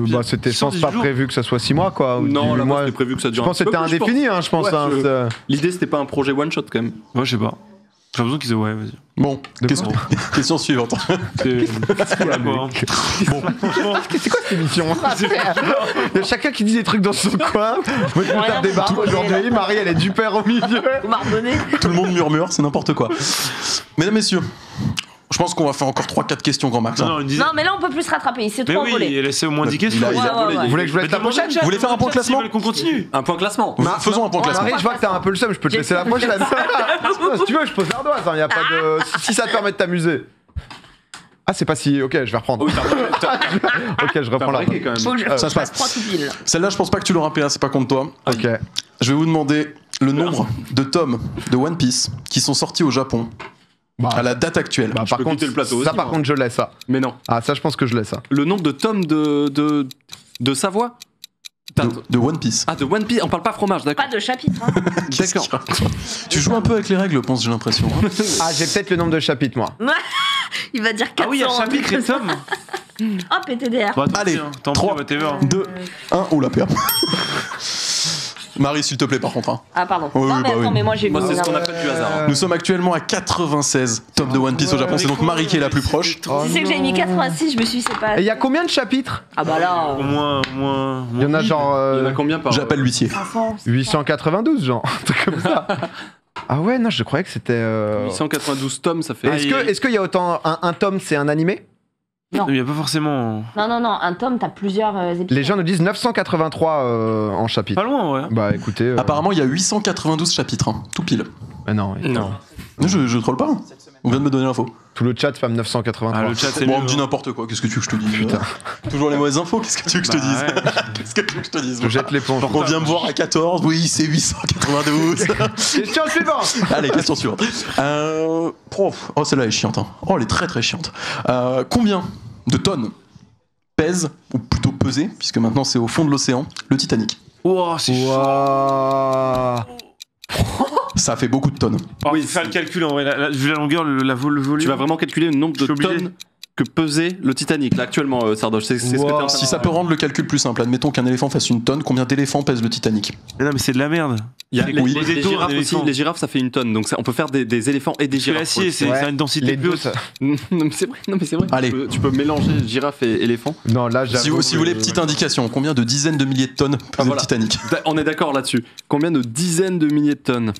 Bah c'était je pense pas prévu que ça soit 6 mois quoi. Ou Non, 18 là mois. c'était prévu que ça dure. Je pense que c'était indéfini, hein, je pense. Ouais, hein, L'idée c'était pas un projet one shot quand même. Ouais, je sais pas. J'ai l'impression qu'ils aient. Ouais, vas-y. Bon, question suivante. Voilà quoi. Bon. C'est quoi cette émission? Il y a chacun qui dit des trucs dans son coin. Moi je me tape des barres aujourd'hui. Marie elle est du père au milieu. Tout le monde murmure, c'est n'importe quoi. Mesdames, messieurs, je pense qu'on va faire encore 3-4 questions grand max. Non, Non, mais là, on peut plus se rattraper. Il s'est Mais trop oui, envolé. il a laissé au moins 10 questions. Vous voulez que je vous laisse la prochaine? Vous voulez faire un point classement? Qu'on continue. Un point classement. Faisons un point classement. Marie, je vois que t'as un peu le seum, je peux te laisser la prochaine. Si tu veux, je pose l'ardoise, hein, y a pas de. Si ça te permet de t'amuser. Ah, c'est pas si. Ok, je vais reprendre. Ok, je reprends la. Ça se passe. Celle-là, je pense pas que tu l'auras PA, c'est pas contre toi. Ok. Je vais vous demander le nombre de tomes de One Piece qui sont sortis au Japon à la date actuelle. Bah, par contre, le plateau ça aussi, par moi. contre, je laisse ça. Mais non. Ah, ça, je pense que je laisse ça. Le nombre de tomes de Savoie. De One Piece. Ah, de One Piece, on parle pas fromage, d'accord. Pas de chapitre. Hein. D'accord. Tu joues un peu avec les règles, pense, j'ai l'impression. hein. Ah, j'ai peut-être le nombre de chapitres, moi. Il va dire 400. Ah oui, il y a chapitre et tome. Oh, PTDR. Bah, Allez, tant pis, 3, whatever. 2, 1, oula, PA. Marie, s'il te plaît, par contre. Hein. Ah, pardon. Oui, non, mais bah attends, oui. mais moi j'ai Moi, mis c'est ce qu'on un- appelle du hasard. Nous sommes actuellement à 96 tomes de One Piece au Japon. C'est donc Marie qui est la plus proche. Si c'est que j'ai mis 86, je me suis dit, c'est pas. Et il y a combien de chapitres? Ah bah là. Au moins. Il y en a genre. Il y en a combien par J'appelle l'huissier. 892, genre. Un truc comme ça. Ah ouais, non, je croyais que c'était. 892 tomes, ça fait. Est-ce qu'il y a autant. Un tome, c'est un animé? Non. Il n'y a pas forcément. Non, un tome, t'as plusieurs épisodes. Les gens nous disent 983 en chapitres. Pas loin, ouais. Bah écoutez. Apparemment, il y a 892 chapitres, hein, tout pile. Mais non. Non. Je troll pas. hein. On vient de me donner l'info. Tout le chat spam 983. Ah, le chat, c'est Bon, mieux, on me dit hein. n'importe quoi. Qu'est-ce que tu veux que je te dise? Putain. Toujours les mauvaises infos. Qu'est-ce que tu veux que je te Bah, dise? ouais. Qu'est-ce que tu veux que je te dise? Je jette l'éponge. On vient me voir à 14. Oui, c'est 892. Question suivante. Allez, question suivante. Oh, celle-là est chiante. Hein. Oh, elle est très très chiante. Combien de tonnes pèse, ou plutôt pesait, puisque maintenant c'est au fond de l'océan, le Titanic? Oh, c'est chaud. Ouah. Ça fait beaucoup de tonnes. Oh, oui, faire le calcul en vrai. Vu la longueur, le volume. Tu vas vraiment calculer le nombre de Je suis obligé. tonnes que pesait le Titanic, là, actuellement, Sardoche. C'est ce que t'es en train de Si dire. ça peut rendre le calcul plus simple, admettons qu'un éléphant fasse une tonne, combien d'éléphants pèse le Titanic? Mais non, mais c'est de la merde. Il y a C'est les, con. les Les étours, girafes un aussi, éléphant. les girafes ça fait une tonne, donc ça, on peut faire des éléphants et des Parce que girafes. l'acier, c'est Ouais. ça a une densité Les plus deux, haute. ça- Non mais c'est vrai, Allez. Tu peux mélanger girafe et éléphant. Non, là, Si vous voulez, petite indication, combien de dizaines de milliers de tonnes pesait voilà. le Titanic? On est d'accord là-dessus. Combien de dizaines de milliers de tonnes?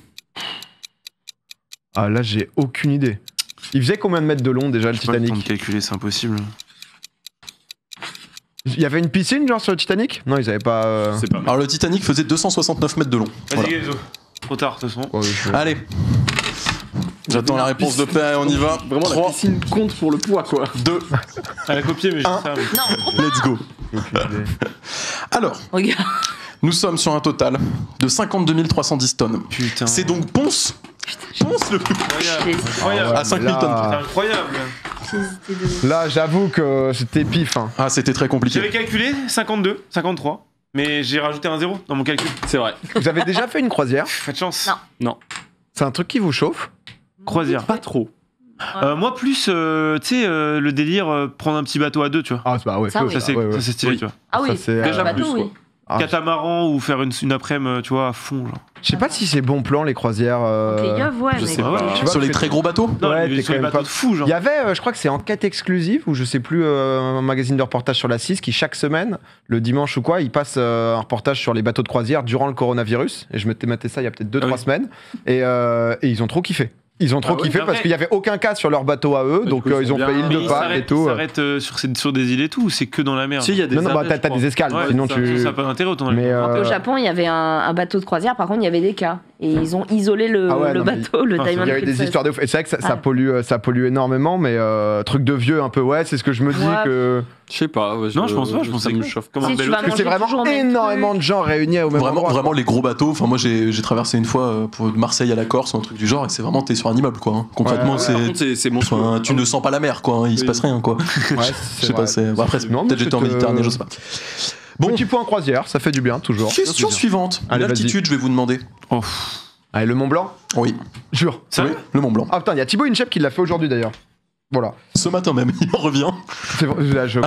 Ah là, j'ai aucune idée. Il faisait combien de mètres de long déjà le Je sais pas le temps de Titanic? calculer, c'est impossible. Il y avait une piscine genre sur le Titanic? Non, ils avaient pas. C'est pas mal. Alors le Titanic faisait 269 mètres de long. Vas-y, Voilà. Gaizo. Trop tard, de toute façon. Ouais, je- Allez. J'attends la réponse de paix et on y va. Vraiment, 3, la piscine compte pour le poids, quoi. 2, Elle a copié, mais j'ai ça. mais- let's go. Aucune idée. Alors, Regarde. nous sommes sur un total de 52 310 tonnes. Putain. C'est donc Ponce le plus proche. Incroyable. Incroyable. À 5000 tonnes. C'est incroyable. Là, j'avoue que c'était pif. Hein. Ah, c'était très compliqué. J'avais calculé 52, 53. Mais j'ai rajouté un 0 dans mon calcul. C'est vrai. Vous avez déjà fait une croisière? Pas de chance. Non. C'est un truc qui vous chauffe? Croisière. Pas trop. Moi, plus, tu sais, le délire, prendre un petit bateau à deux, tu vois. Ah, bah ouais, ça, Ça, c'est stylé, tu vois. Ah oui, déjà bateau, plus, oui. quoi. Catamaran ou faire une après-midi, tu vois, à fond, genre. Je sais pas si c'est bon plan les croisières. Je sais pas. Sur les très gros bateaux? Ouais, sur les bateaux de fou, genre. Il y avait, je crois que c'est Enquête exclusive, ou je sais plus, un magazine de reportage sur la 6 qui chaque semaine, le dimanche ou quoi, il passe un reportage sur les bateaux de croisière durant le coronavirus. Et je m'étais maté ça il y a peut-être 2-3 semaines. Et ils ont trop kiffé. Ils ont trop kiffé parce qu'il n'y avait aucun cas sur leur bateau à eux, donc ils ont fait île de Pâques et tout. Ils s'arrêtent sur des îles et tout, ou c'est que dans la mer? Si, il y a des non, bah t'as des escales, sinon tu. Ça n'a pas d'intérêt autant. Mais au Japon, il y avait un bateau de croisière, par contre, il y avait des cas. Et ils ont isolé le bateau, le Diamond Il y avait des histoires de ouf. Et c'est vrai que ça pollue énormément, mais truc de vieux un peu, c'est ce que je me dis que. Je sais pas. Non, je pense pas, je pense que ça me chauffe. Parce que c'est vraiment énormément de gens réunis au même endroit. Vraiment, les gros bateaux. Enfin, moi, j'ai traversé une fois de Marseille à la Corse ou un truc du genre, et c'est vraiment, t'es sur un immeuble, quoi. Concrètement, c'est bon. Tu ne sens pas la mer, quoi. Il se passe rien, quoi. Je sais pas, après, peut-être j'étais en Méditerranée, je sais pas. Bon, petit point croisière, ça fait du bien, toujours. Question suivante. L'altitude, je vais vous demander. Allez, le Mont Blanc? Oui. Jure. Oui, le Mont Blanc. Ah putain, il y a Thibaut Inchep qui l'a fait aujourd'hui d'ailleurs. Voilà. Ce matin même, il en revient. Vraiment je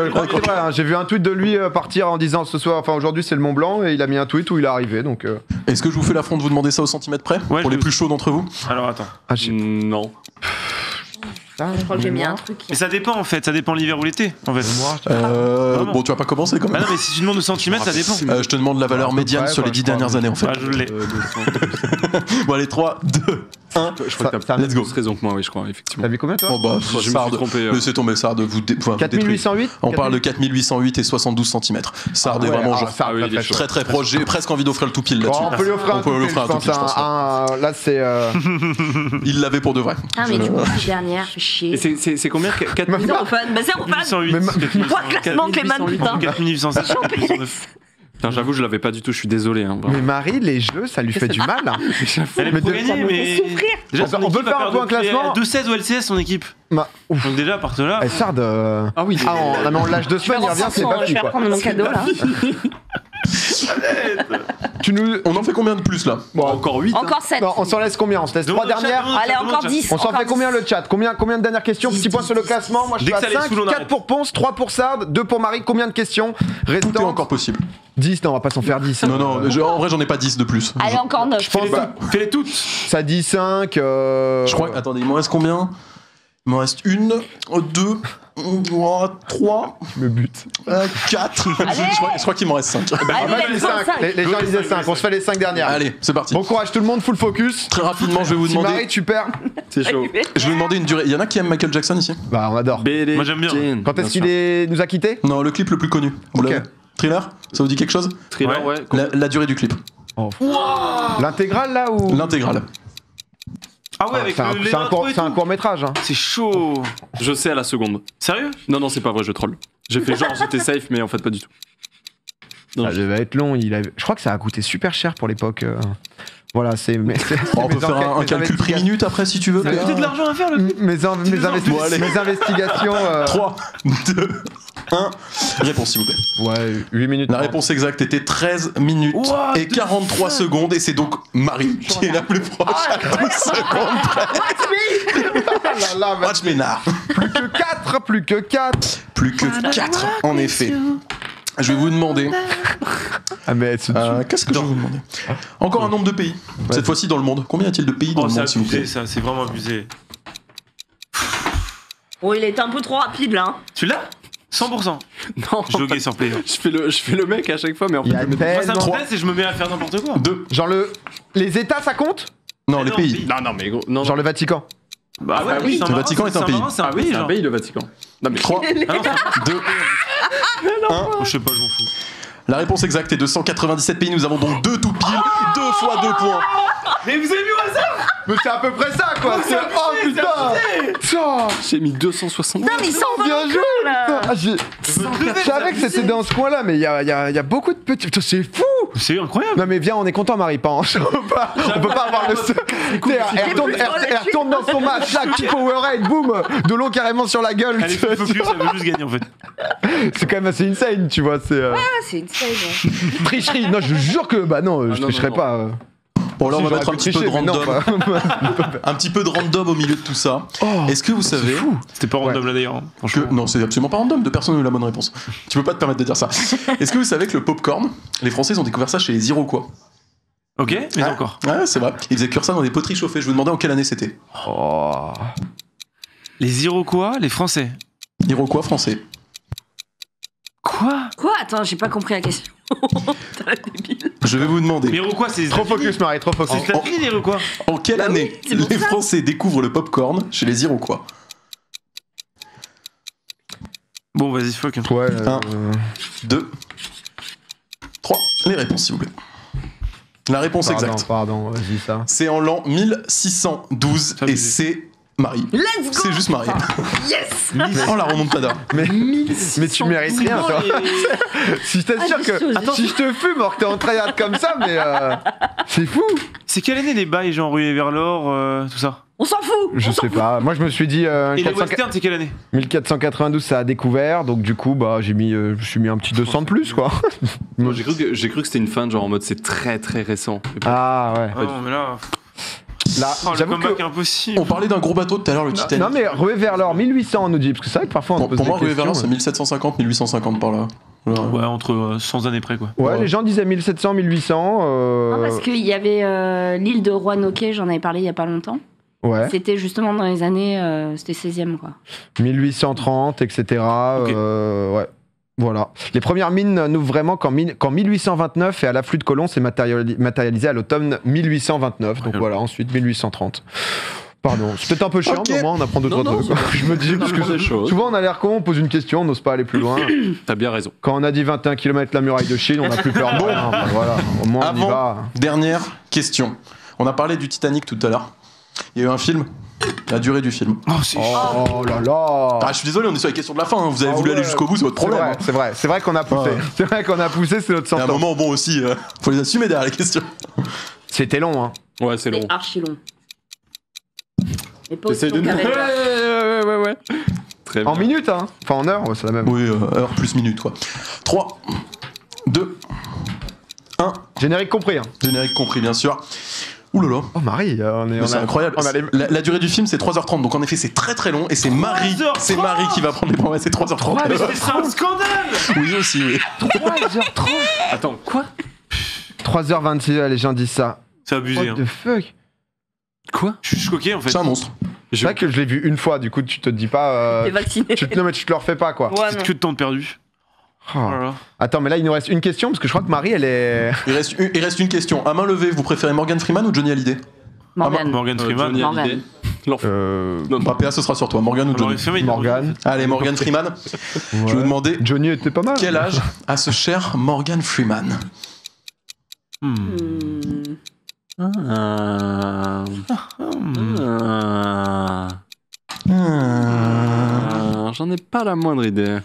crois que c'est vrai, hein. J'ai vu un tweet de lui partir en disant aujourd'hui c'est le Mont Blanc, et il a mis un tweet où il est arrivé. Donc. Est-ce que je vous fais l'affront de vous demander ça au centimètre près pour les plus chauds d'entre vous? Alors attends. Non. Je crois que j'ai mis un truc. Mais ça dépend en fait, ça dépend l'hiver ou l'été en fait. Bon, tu vas pas commencer quand même. Non, mais si tu demandes au centimètre, ça dépend. Je te demande la valeur médiane sur les 10 dernières années en fait. Je l'ai. Bon, allez, 3, 2, 1. Je crois que t'as let's go. raison que moi, oui, je crois, effectivement. T'as vu combien toi? Oh bah, je me suis trompé. Laissez tomber, Sard, vous 4808. On parle de 4808 et 72 cm. Sard est vraiment genre très très proche. J'ai presque envie d'offrir le tout pile là-dessus. On peut lui offrir un tout pile, là c'est. Il l'avait pour de vrai. Ah, mais du coup, la dernière, fait chier. C'est combien? 4000. Point classement Clément, putain. 4809. Putain, j'avoue, je l'avais pas du tout, je suis désolé. Hein, mais Marie, les jeux, ça lui fait du mal. Hein. Elle est pour gagner, mais. Déjà, on peut faire un point classement. 2-16 ou LCS, son équipe. Donc déjà, part de là. Sard. Ah oui, on lâche 2 semaines, il revient, c'est pas fini. Je vais prendre mon cadeau là. On en fait combien de plus là? Bon, encore 8. Encore 7. Non, on s'en laisse combien? On se laisse 3 dernières? Allez, encore 10. On s'en fait combien le chat? Combien de dernières questions? Petit point sur le classement. Moi je suis à 5, 4 pour Ponce, 3 pour Sard, 2 pour Marie. Combien de questions restantes? Tout est encore possible. 10, non, on va pas s'en faire 10. Non, en vrai, j'en ai pas 10 de plus. Allez, encore 9. Je pense fais-les toutes. Ça dit 5. Je crois. Attendez, il m'en reste combien? Il m'en reste 1, 2, 3. Je me bute. 4. Je crois qu'il m'en reste 5. Les gens disaient 5. On se fait les 5 dernières. Allez, c'est parti. Bon courage tout le monde, full focus. Très rapidement, je vais vous demander. Marie, tu perds. C'est chaud. Je vais vous demander une durée. Il y en a qui aiment Michael Jackson ici? Bah, on adore. Moi, j'aime bien. Quand est-ce qu'il nous a quittés? Non, le clip le plus connu. Vous l'avez? Thriller? Ça vous dit quelque chose? Thriller, ouais. La durée du clip. L'intégrale là ou? L'intégrale. Ah ouais, avec c'est un court métrage. Hein. C'est chaud. Je sais à la seconde. Sérieux? Non, c'est pas vrai, je troll. J'ai fait genre j'étais safe, mais en fait pas du tout. Ça devait être long. Je crois que ça a coûté super cher pour l'époque. Voilà, on peut faire un calcul prix minute après si tu veux. Ça a coûté de l'argent à faire le clip. Mes investigations. 3, 2, 1. Réponse s'il vous plaît. Ouais, 8 minutes. La réponse exacte était 13 minutes et 43 secondes, et c'est donc Marie qui est la plus proche à 12 secondes près. Watch me now. Plus que 4. En effet. Je vais vous demander. Qu'est-ce que je vais vous demander? Encore un nombre de pays. Cette fois-ci dans le monde. Combien y a-t-il de pays dans le monde, s'il vous plaît? Ça, c'est vraiment abusé. Oh, il est un peu trop rapide là. Hein. Tu l'as? 100%. Non. Je joguais sur Player. Je fais le mec à chaque fois, mais en fait, ça m'intéresse et je me mets à faire n'importe quoi. 2. Genre les États, ça compte? Non, les pays. Non, mais gros. Non. Genre le Vatican. Bah ouais, oui. Le Vatican est un pays. Ah oui, c'est un pays, le Vatican. Non, mais 3, 2, 1. Je sais pas, je m'en fous. La réponse exacte est 297 pays. Nous avons donc 2 tout pile. 2 fois 2 points. Mais vous avez vu au hasard? Mais c'est à peu près ça quoi. Oh putain. J'ai mis 260. Non, mais ils sont bien joué là. Je savais que c'était dans ce coin là, mais il y a beaucoup de petits. Putain, c'est fou. C'est incroyable. Non mais viens, on est content Marie, pas. On peut pas avoir le. Elle retourne dans son match, là, petit Powerade, boum, de l'eau carrément sur la gueule. Elle est focus, elle veut juste gagner en fait. C'est quand même assez insane, tu vois. Ouais, c'est insane. Tricherie. Non, je jure que je tricherai pas. Bon, là, on va mettre un petit peu de random. Un petit peu de random au milieu de tout ça. Est-ce que vous savez. C'était pas random là d'ailleurs, franchement. Non, c'est absolument pas random, de personne n'a eu la bonne réponse. Tu peux pas te permettre de dire ça. Est-ce que vous savez que le popcorn, les Français ont découvert ça chez les Iroquois? Ok, mais encore. Ouais, c'est vrai. Ils faisaient cuire ça dans des poteries chauffées. Je vous demandais en quelle année c'était. Les Iroquois, les Français. Iroquois français. Quoi? Attends, j'ai pas compris la question. T'as débile. Je vais vous demander. Les Iroquois, c'est trop focus, Marie, trop focus. C'est États-Unis, les Iroquois. En quelle année les Français découvrent le popcorn chez les Iroquois? Bon, vas-y, fuck. 1, 2, 3. Les réponses, s'il vous plaît. La réponse exacte. Pardon, vas-y, ça. C'est en l'an 1612 et c'est Marie. Let's go. C'est juste Marie. Yes. Oh, la remontada. Mais tu mérites rien, toi. Si je t'assure que. Attends, si je te fume alors que t'es en tryhard comme ça, mais. C'est fou. C'est quelle année les bails, genre ruée vers l'or, tout ça? On s'en fout. Je sais pas. Moi, je me suis dit. Et les westerns, c'est quelle année? 1492, ça a découvert. Donc, du coup, je me suis mis un petit 200 de plus, quoi. Moi, j'ai cru que c'était une fin, genre en mode c'est très très récent. Ah ouais. Ah non, mais là. Là, le comeback impossible. On parlait d'un gros bateau tout à l'heure, le Titanic. Non, mais ruée vers l'or, 1800, on nous dit. Parce que c'est vrai que parfois on pose pour moi, des ruée vers l'or, questions. c'est 1750, 1850 par là. Ouais, entre 100 années près, quoi. Ouais, les gens disaient 1700, 1800. Non, parce qu'il y avait l'île de Roanoke, j'en avais parlé il y a pas longtemps. Ouais. C'était justement dans les années. C'était 16e, quoi. 1830, etc. Ouais. Voilà. Les premières mines n'ouvrent vraiment qu'en 1829 et à l'afflux de colons, c'est matérialisé à l'automne 1829. Donc voilà, ensuite 1830. Pardon, c'est peut-être un peu chiant, mais au moins on apprend d'autres trucs. Je me dis, parce que souvent on a l'air con, on pose une question, on n'ose pas aller plus loin. T'as bien raison. Quand on a dit 21 km la muraille de Chine, on n'a plus peur. Bon, voilà, au moins on y va. Dernière question. On a parlé du Titanic tout à l'heure. Il y a eu un film. La durée du film. Oh là là. Je suis désolé, on est sur la question de la fin. Hein. Vous avez voulu aller jusqu'au bout, c'est votre problème. C'est vrai qu'on a poussé. Ouais. C'est vrai qu'on a poussé, c'est notre sentence. Il y a un moment, bon aussi, faut les assumer derrière les questions. C'était long, hein. Ouais, c'est long. C'est archi long. Et pas Essaye de Ouais. Très bien. En minutes, hein. Enfin en heures, c'est la même. Oui, heure plus minute, quoi. 3, 2, 1. Générique compris, hein. Générique compris, bien sûr. Ouh là là. Oh Marie, c'est incroyable. La durée du film c'est 3h30, donc en effet c'est très très long et c'est Marie qui va prendre les points. C'est 3h30. Ouais, mais c'est un scandale. Oui aussi, oui. 3h30. Attends, quoi? 3h26, les gens disent ça. C'est abusé. What the fuck? Quoi? Je suis choqué en fait. C'est un monstre. C'est vrai que je l'ai vu une fois, du coup tu te dis pas. T'es vacciné. Non mais tu te le refais pas, quoi. C'est que de temps de perdu. Oh. Attends, mais là il nous reste une question parce que je crois que Marie elle est. Il reste une question. À main levée, vous préférez Morgan Freeman ou Johnny Hallyday? Morgan Freeman. PA, ce sera sur toi. Morgan ou Johnny? Morgan. Allez, Morgan Freeman. Ouais. Je vais vous demander. Johnny était pas mal. Quel âge a ce cher Morgan Freeman? J'en ai pas la moindre idée.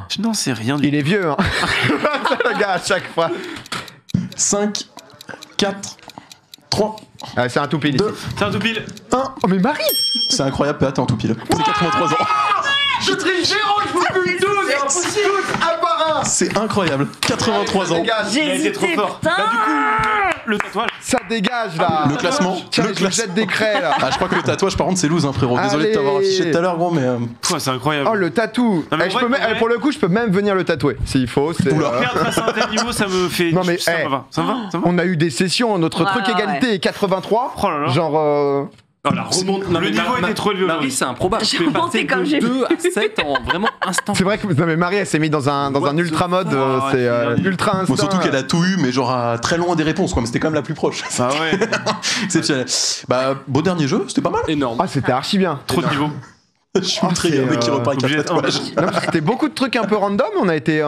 Je n'en sais rien du Il est vieux, hein. Le gars, à chaque fois. 5, 4, 3. Ah, c'est un tout pile. C'est un tout pile. 1. Oh, mais Marie! C'est incroyable, PA, t'es en tout pile. C'est 83 ans. Je triche, Jérôme, je vous pue tous un par un. C'est incroyable. 83 ans. Il a été trop fort. Bah, du coup, le tatouage. Ça dégage là. Le classement. Tiens, je jette des craies là. Je crois que le tatouage, par contre, c'est loose, hein, frérot. Désolé de t'avoir affiché tout à l'heure, gros, mais. C'est incroyable. Oh, le tatou. Pour le coup, je peux même venir le tatouer s'il faut. Perdre à un certain niveau, ça me fait. Non, mais ça va. On a eu des sessions. Notre truc égalité est 83. Oh là là. Genre. Oh, la remonte. Le niveau était trop élevé. Marie, c'est improbable. Je vais passer de 2 à 7 en vraiment instant. C'est vrai que non mais Marie, elle s'est mise dans un ultra mode. C'est ultra instinct. Bon, surtout qu'elle a tout eu, mais genre très loin des réponses, quoi. Mais c'était quand même la plus proche. Ah ouais. Exceptionnel. Bah, beau dernier jeu, c'était pas mal. Énorme. Ah, c'était archi bien. Trop de niveau. Je suis ultra le mec qui repart avec un tatouage. Non, parce que c'était beaucoup de trucs un peu random. On a été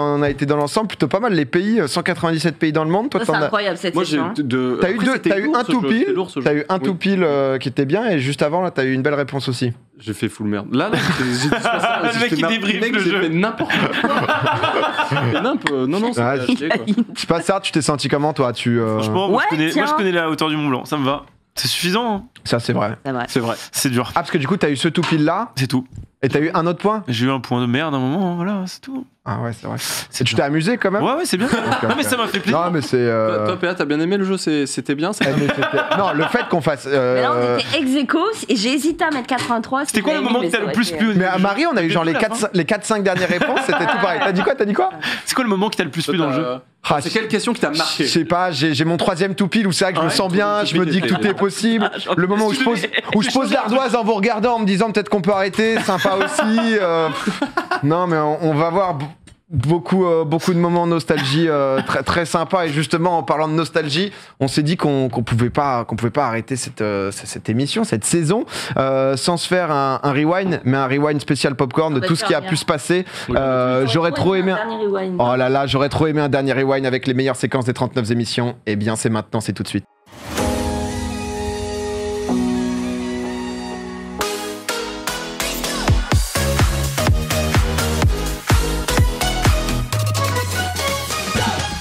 dans l'ensemble plutôt pas mal. Les pays, 197 pays dans le monde. Toi, c'est incroyable cette session. T'as eu un tout pile. T'as eu un tout pile qui était bien et juste avant là, t'as eu une belle réponse aussi. J'ai fait full merde. Là, j'ai dit ça. Le mec qui débriefe le jeu. J'ai fait n'importe quoi. Non, c'est pas chier, quoi. C'est pas ça. Tu t'es senti comment toi? Franchement, moi je connais la hauteur du Mont Blanc. Ça me va. C'est suffisant. Hein. Ça, c'est vrai. C'est vrai. C'est dur. Ah, parce que du coup, t'as eu ce tout pile là. C'est tout. Et t'as eu un autre point? J'ai eu un point de merde à un moment, voilà, c'est tout. Ah ouais, c'est vrai. Et tu t'es amusé quand même? Ouais, c'est bien. Non, mais ça m'a fait plaisir. Non, mais c'est. Toi, PA, t'as bien aimé le jeu? C'était bien ça? Non, le fait qu'on fasse. Mais là, on était ex-aequo et j'ai hésité à mettre 83. C'était quoi le moment qui t'a le plus plu? Mais à Marie, on a eu genre les 4-5 dernières réponses, c'était tout pareil. T'as dit quoi? C'est quoi le moment qui t'a le plus plu dans le jeu? C'est quelle question qui t'a marqué? Je sais pas, j'ai mon 3ème tout pile où c'est vrai que je me sens bien, je me dis que tout est possible. Le moment où je pose l'ardoise en vous regardant en me disant peut-être qu'on peut arrêter, sympa aussi. Non, mais on va voir beaucoup de moments de nostalgie très très sympas. Et justement, en parlant de nostalgie, on s'est dit qu'on pouvait pas arrêter cette émission, cette saison, sans se faire un rewind, mais un rewind spécial popcorn de tout ce qui a pu se passer. J'aurais trop aimé oh là là, j'aurais trop aimé un dernier rewind avec les meilleures séquences des 39 émissions. Eh bien, c'est maintenant, c'est tout de suite.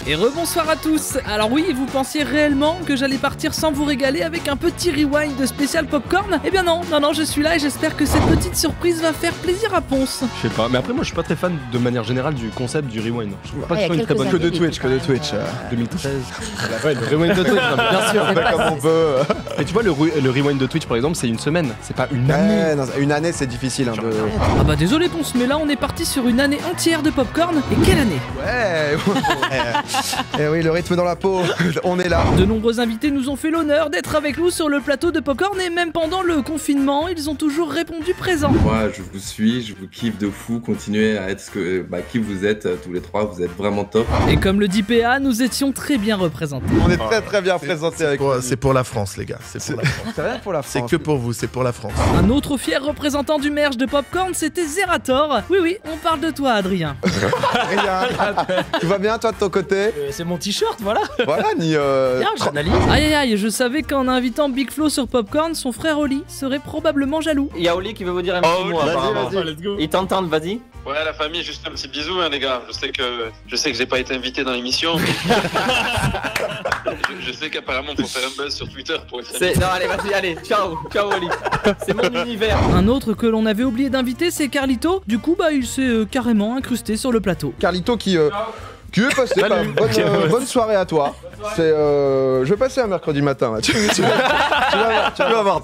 Et rebonsoir à tous. Alors oui, vous pensiez réellement que j'allais partir sans vous régaler avec un petit rewind de spécial popcorn? Eh bien non, je suis là et j'espère que cette petite surprise va faire plaisir à Ponce. Je sais pas, mais après moi je suis pas très fan de manière générale du concept du rewind. Je trouve pas que ce soit une très bonne... Que de Twitch. 2013. Ouais, le rewind de Twitch, bien sûr, comme on peut. Mais tu vois, le rewind de Twitch par exemple, c'est une semaine, c'est pas une année. Non, une année c'est difficile. Hein, de... Ah bah désolé Ponce, mais là on est parti sur une année entière de popcorn. Et quelle année? Ouais. Eh oui, le rythme dans la peau, on est là. De nombreux invités nous ont fait l'honneur d'être avec nous sur le plateau de Popcorn et même pendant le confinement, ils ont toujours répondu présent. Moi, je vous suis, je vous kiffe de fou, continuez à être qui vous êtes tous les trois, vous êtes vraiment top. Et comme le dit PA, nous étions très bien représentés. On est très très bien représentés avec vous. C'est pour la France les gars, c'est pour la France. C'est rien pour la France. C'est que pour vous, c'est pour la France. Un autre fier représentant du merge de Popcorn, c'était Zerator. Oui, on parle de toi Adrien. Tout va bien toi de ton côté? C'est mon t-shirt, voilà. Voilà, j'analyse. Aïe, je savais qu'en invitant Big Flo sur Popcorn, son frère Oli serait probablement jaloux. Il y a Oli qui veut vous dire un petit mot apparemment. Vas-y. Il t'entend, vas-y. Ouais, la famille, juste un petit bisou, hein, les gars. Je sais que j'ai pas été invité dans l'émission. Je sais qu'apparemment, faut faire un buzz sur Twitter pour être invité. Non, allez, vas-y, allez, ciao Oli. C'est mon univers. Un autre que l'on avait oublié d'inviter, c'est Carlito. Du coup, il s'est carrément incrusté sur le plateau. Carlito qui est passé. Bonne soirée à toi. Je vais passer un mercredi matin. Là. Tu vas voir.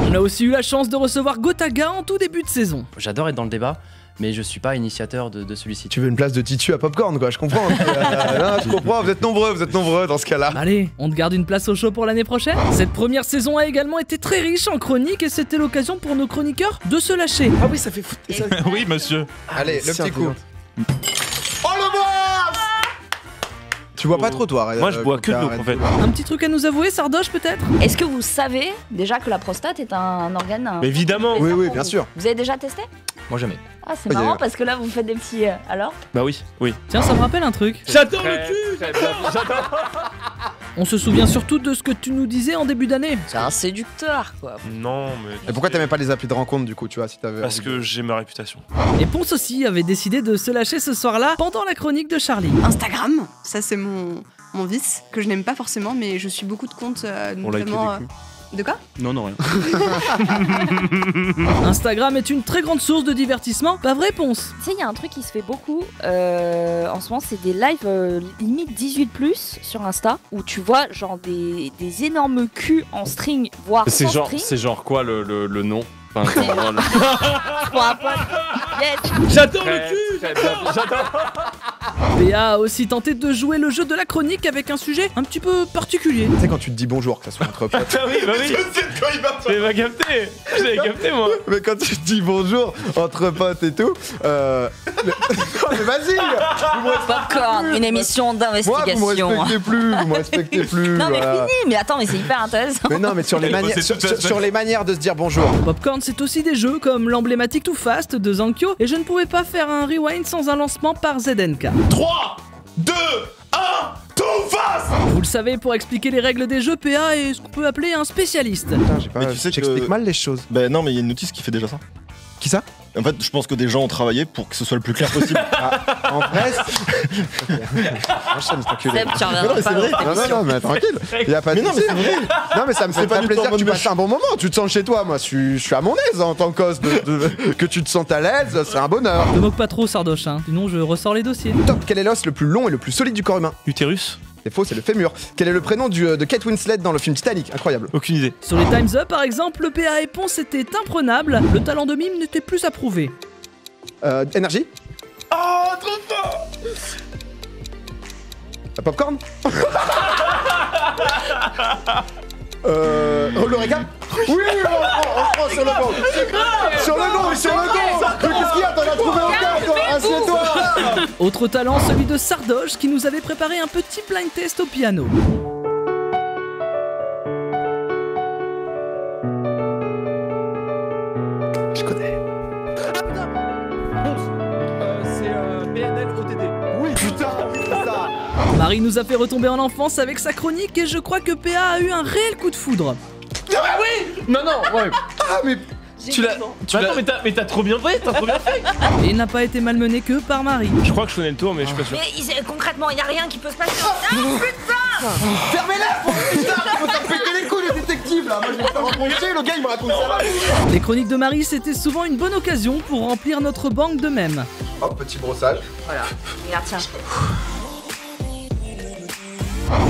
On a aussi eu la chance de recevoir Gotaga en tout début de saison. J'adore être dans le débat, mais je suis pas initiateur de celui-ci. Tu veux une place de titu à Popcorn, quoi, je comprends. Non, je comprends, vous êtes nombreux dans ce cas-là. Allez, on te garde une place au show pour l'année prochaine. Cette première saison a également été très riche en chroniques et c'était l'occasion pour nos chroniqueurs de se lâcher. Ah oui, ça fait foutre. Oui, monsieur. Allez, le petit coup. Oh le boss! Tu bois pas trop toi, moi je bois que de l'eau en fait. Un petit truc à nous avouer, Sardoche peut-être? Est-ce que vous savez déjà que la prostate est un organe? Évidemment. Oui, bien sûr. Vous avez déjà testé? Moi jamais. Ah c'est marrant parce que là vous faites des petits... alors? Bah oui. Tiens, ça me rappelle un truc. J'adore le cul. On se souvient surtout de ce que tu nous disais en début d'année. C'est un séducteur quoi. Non mais... Et pourquoi t'aimais pas les applis de rencontre du coup, tu vois, si t'avais... Parce que j'ai ma réputation. Et Ponce aussi avait décidé de se lâcher ce soir-là pendant la chronique de Charlie. Instagram, ça c'est mon vice, que je n'aime pas forcément, mais je suis beaucoup de comptes, notamment... De quoi? Non, rien. Instagram est une très grande source de divertissement, pas vrai Ponce? Tu sais, il y a un truc qui se fait beaucoup en ce moment, c'est des lives limite 18+, sur Insta, où tu vois genre des énormes culs en string, voire sans string. C'est genre quoi le nom? Enfin, Yes. J'adore le cul. PA a aussi tenté de jouer le jeu de la chronique avec un sujet un petit peu particulier. Tu sais quand tu te dis bonjour, que ça soit entre potes. Ah oui, bah oui. J'avais capté. J'avais capté moi. Mais quand tu te dis bonjour entre potes et tout, mais vas-y. Popcorn, une émission d'investigation. Moi, vous me respectez plus. Non mais voilà. fini, mais attends, mais c'est hyper intéressant. Mais non, mais sur les manières de se dire bonjour. Popcorn, c'est aussi des jeux comme l'emblématique Too Fast de Zankyo, et je ne pouvais pas faire un rewind sans un lancement par ZNK. 3, 2, 1, Too Fast. Vous le savez, pour expliquer les règles des jeux, PA est ce qu'on peut appeler un spécialiste. Putain, Mais tu sais j'explique mal les choses. Ben non, mais il y a une notice qui fait déjà ça. Qui ça? En fait, je pense que des gens ont travaillé pour que ce soit le plus clair possible. En vrai, enchaîne, t'enculé. Seb, tu reviendras pas dans cette Non, mais tranquille. Y a pas de Mais non, mais souci. c'est vrai. Non, mais ça me fait pas très du tout plaisir en que mode tu passes moche. un bon moment. Tu te sens chez toi. Moi, je suis à mon aise en tant qu'os. Que tu te sentes à l'aise, c'est un bonheur. Ne moque pas trop, Sardoche, hein. Sinon je ressors les dossiers. Top, quel est l'os le plus long et le plus solide du corps humain? Utérus? C'est faux, c'est le fémur. Quel est le prénom de Kate Winslet dans le film Titanic? Incroyable. Aucune idée. Sur les Time's Up, par exemple, le PA et Ponce était imprenable, le talent de mime n'était plus approuvé. Énergie? Oh, trop fort. Popcorn? Le récap? Oui, on prend sur le banc. Sur le banc. Mais qu'est-ce qu'il y a? T'en as trouvé aucun, toi. Assieds-toi. Autre talent, celui de Sardoche, qui nous avait préparé un petit blind test au piano. Je connais. C'est PNL OTD. Oui, putain, c'est ça. Marie nous a fait retomber en enfance avec sa chronique et je crois que PA a eu un réel coup de foudre. Ah oui. Non, ouais. Ah, mais... Attends, mais t'as trop bien fait, Et il n'a pas été malmené que par Marie. Je crois que je connais le tour, mais je suis pas sûr. Mais concrètement, il n'y a rien qui peut se passer. Ah putain! Fermez-la, putain, faut t'en péter les couilles, le détective, là. Moi, je vais me faire rencontrer, le gars, il me raconte ça. Les chroniques de Marie, c'était souvent une bonne occasion pour remplir notre banque de mèmes. Hop, petit brossage. Voilà, regarde, tiens.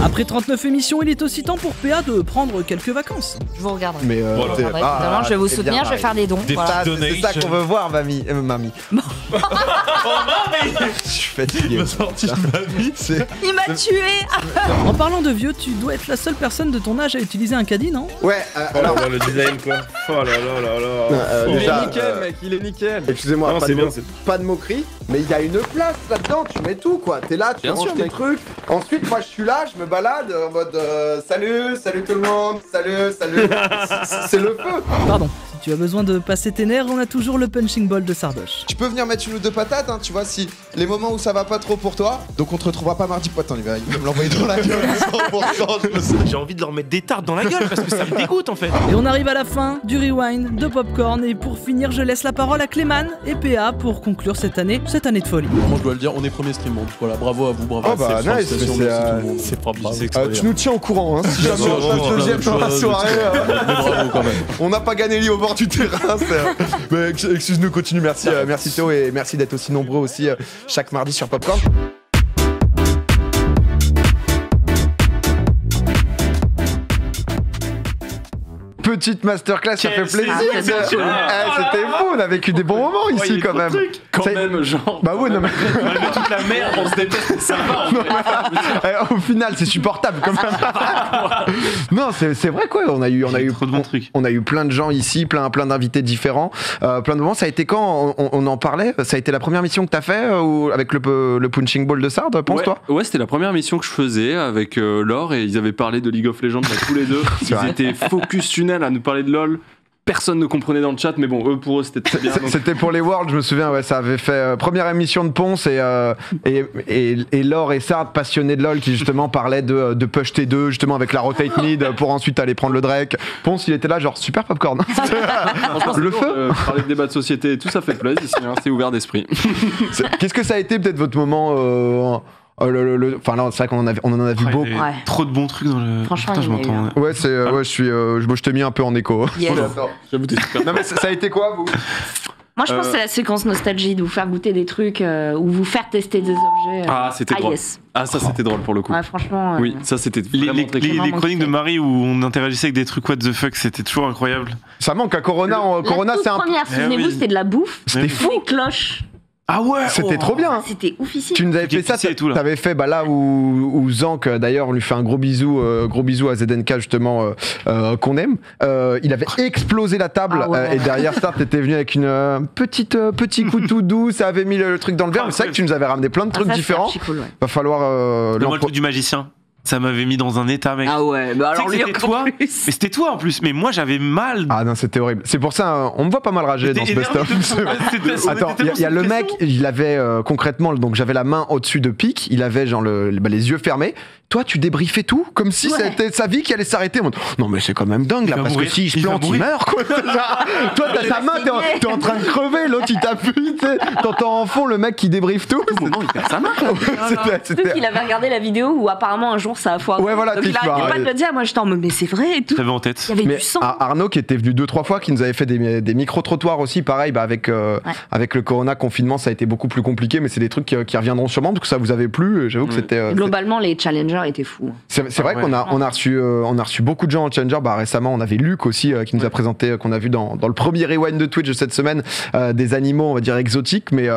Après 39 émissions, il est aussi temps pour PA de prendre quelques vacances. Je vous regarderai. Mais Voilà. Évidemment, je vais vous soutenir, je vais faire des dons. Voilà. C'est ça qu'on veut voir, mamie. Mamie. Oh, mamie. Je suis fatigué. Il m'a tué. En parlant de vieux, tu dois être la seule personne de ton âge à utiliser un caddie, non? Ouais, alors le design quoi. Oh là là. Il Déjà, est nickel, mec, il est nickel. Excusez-moi, Non, pas de moquerie, mais il y a une place là-dedans, tu mets tout quoi. T'es là, tu ranges tes trucs. Ensuite, moi je suis là, je me balade en mode salut tout le monde, salut. C'est le feu. Pardon, si tu as besoin de passer tes nerfs, on a toujours le punching ball de Sardoche. Tu peux venir mettre une ou deux patates, hein, tu vois, si les moments où ça va pas trop pour toi. Donc on te retrouvera pas mardi. Attends, il va me l'envoyer dans la gueule. 100%. J'ai envie de leur mettre des tartes dans la gueule parce que ça me dégoûte en fait. Et on arrive à la fin du rewind de Popcorn. Et pour finir, je laisse la parole à Clément et PA pour conclure cette année de folie. Moi je dois le dire, on est premier stream monde. Voilà, bravo à vous, bravo. Oh bah nice, c'est propre. Tu nous tiens au courant, hein, si jamais on passe deuxième dans la soirée. Bravo quand même. On n'a pas gagné au bord du terrain. Mais excuse-nous, continue. Merci, merci Théo et merci d'être aussi nombreux aussi chaque mardi sur Popcorn. Petite masterclass, ça fait plaisir. C'était fou, on a vécu des bons moments ici quand même. Quand même, genre. Bah oui, non mais. Malgré toute la merde, on se déteste, ça va. Au final, c'est supportable quand même. Non, c'est vrai quoi. On a eu trop de bons trucs. On a eu plein de gens ici, plein d'invités différents, plein de moments. Ça a été quand on en parlait. Ça a été la première mission que t'as fait avec le punching ball de Sard, pense-toi? Ouais, c'était la première mission que je faisais avec Laure et ils avaient parlé de League of Legends tous les deux. Ils étaient focus tunnel à nous parler de LoL. Personne ne comprenait dans le chat, mais bon, pour eux, c'était très bien. Donc... C'était pour les Worlds, je me souviens, ouais, ça avait fait première émission de Ponce et Laure et Sard, passionnés de LoL, qui justement parlaient de push T2, justement avec la rotate mid pour ensuite aller prendre le Drake. Ponce, il était là, genre super popcorn. Le feu. Parler de débat de société et tout, ça fait plaisir ici, hein, c'est ouvert d'esprit. Qu'est-ce que ça a été peut-être votre moment enfin là, c'est vrai qu'on en a vu beaucoup. Ouais. Trop de bons trucs dans le. Franchement, je m'entends. Ouais, je t'ai mis un peu en écho. Yes. J'avoue, t'es super. Non mais ça a été quoi vous? Moi, je pense que c'est la séquence nostalgie de vous faire goûter des trucs ou vous faire tester des objets. Ah, c'était drôle. Yes. Ah, ça, c'était drôle pour le coup. Ouais, franchement. Oui, ça, c'était vraiment les chroniques de Marie où on interagissait avec des trucs what the fuck, c'était toujours incroyable. Ça manque à Corona. Corona, c'est un. La première, souvenez-vous, c'était de la bouffe. C'était fou. Une cloche. Ah ouais. C'était trop bien. C'était oufissime. Tu nous avais fait ça, t'avais fait là où Zank, d'ailleurs, on lui fait un gros bisou à ZNK justement qu'on aime. Il avait explosé la table et derrière ça, t'étais venu avec une petit couteau doux, ça avait mis le truc dans le verre. C'est vrai que tu nous avais ramené plein de trucs différents. Cool, ouais. Va falloir. Le truc du magicien. Ça m'avait mis dans un état, mec. Ah ouais, bah alors lui c'était toi. Mais c'était toi en plus. Mais moi j'avais mal. Ah non, c'était horrible. C'est pour ça, on me voit pas mal rager dans ce best-of. Attends, il y a le mec, il avait concrètement, donc j'avais la main au-dessus de Pic, il avait genre les yeux fermés. Toi, tu débriefais tout comme si c'était sa vie qui allait s'arrêter. Non, mais c'est quand même dingue là, parce que si je plante, il meurt quoi. Toi, t'as ta main, t'es en train de crever, l'autre il t'appuie, t'entends en fond le mec qui débriefe tout. Au moment, il perd sa main. Surtout qu'il avait regardé la vidéo où apparemment un jour ça a foiré. Ouais, voilà, donc il arrêtait pas de le dire. Moi, j'étais en mode, mais c'est vrai et tout. J'avais en tête. Il y avait du sang. Arnaud qui était venu 2-3 fois, qui nous avait fait des micro-trottoirs aussi, pareil, avec le Corona confinement, ça a été beaucoup plus compliqué, mais c'est des trucs qui reviendront sûrement parce que ça vous avait plu. J'avoue que c'était. Globalement, les challengers étaient fous. C'est vrai qu'on a reçu beaucoup de gens en Challenger. Récemment, on avait Luc aussi qui nous a présenté, qu'on a vu dans le premier rewind de Twitch de cette semaine, des animaux, on va dire exotiques, mais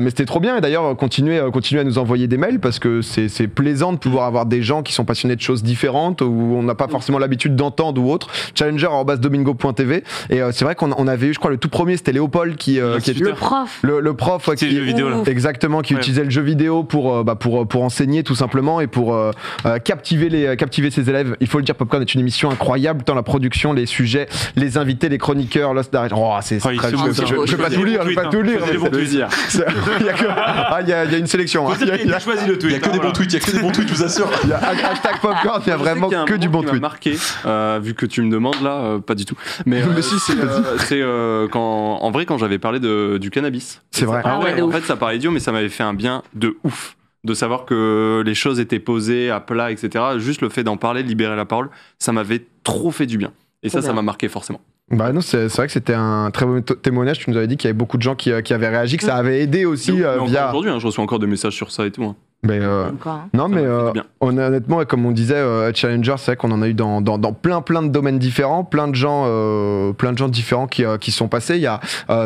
c'était trop bien. Et d'ailleurs, continuez à nous envoyer des mails parce que c'est plaisant de pouvoir avoir des gens qui sont passionnés de choses différentes où on n'a pas forcément l'habitude d'entendre ou autre. Challenger@domingo.tv. Et c'est vrai qu'on avait eu, je crois, le tout premier, c'était Léopold qui était le prof. Le prof qui jeu vidéo, là. Exactement, qui utilisait le jeu vidéo pour enseigner tout simplement et pour captiver ses élèves. Il faut le dire, Popcorn est une émission incroyable, tant la production, les sujets, les invités, les chroniqueurs, Lost Direct. Je vais pas tout lire, il y a une sélection. Il a choisi le tweet. Il y a que des bons tweets, je vous assure. Il y a hashtag Popcorn, il y a vraiment que du bon tweet. Marqué, vu que tu me demandes là, pas du tout. Mais si, c'est quand j'avais parlé du cannabis. C'est vrai. En fait, ça paraît idiot, mais ça m'avait fait un bien de ouf. De savoir que les choses étaient posées à plat, etc. Juste le fait d'en parler, de libérer la parole, ça m'avait trop fait du bien. Et ça m'a marqué forcément. Non, c'est vrai que c'était un très beau témoignage. Tu nous avais dit qu'il y avait beaucoup de gens qui avaient réagi, que ça avait aidé aussi via. Aujourd'hui, je reçois encore des messages sur ça et tout. Mais non, mais honnêtement, comme on disait, Challenger, c'est vrai qu'on en a eu dans plein de domaines différents, plein de gens différents qui sont passés. Il y a,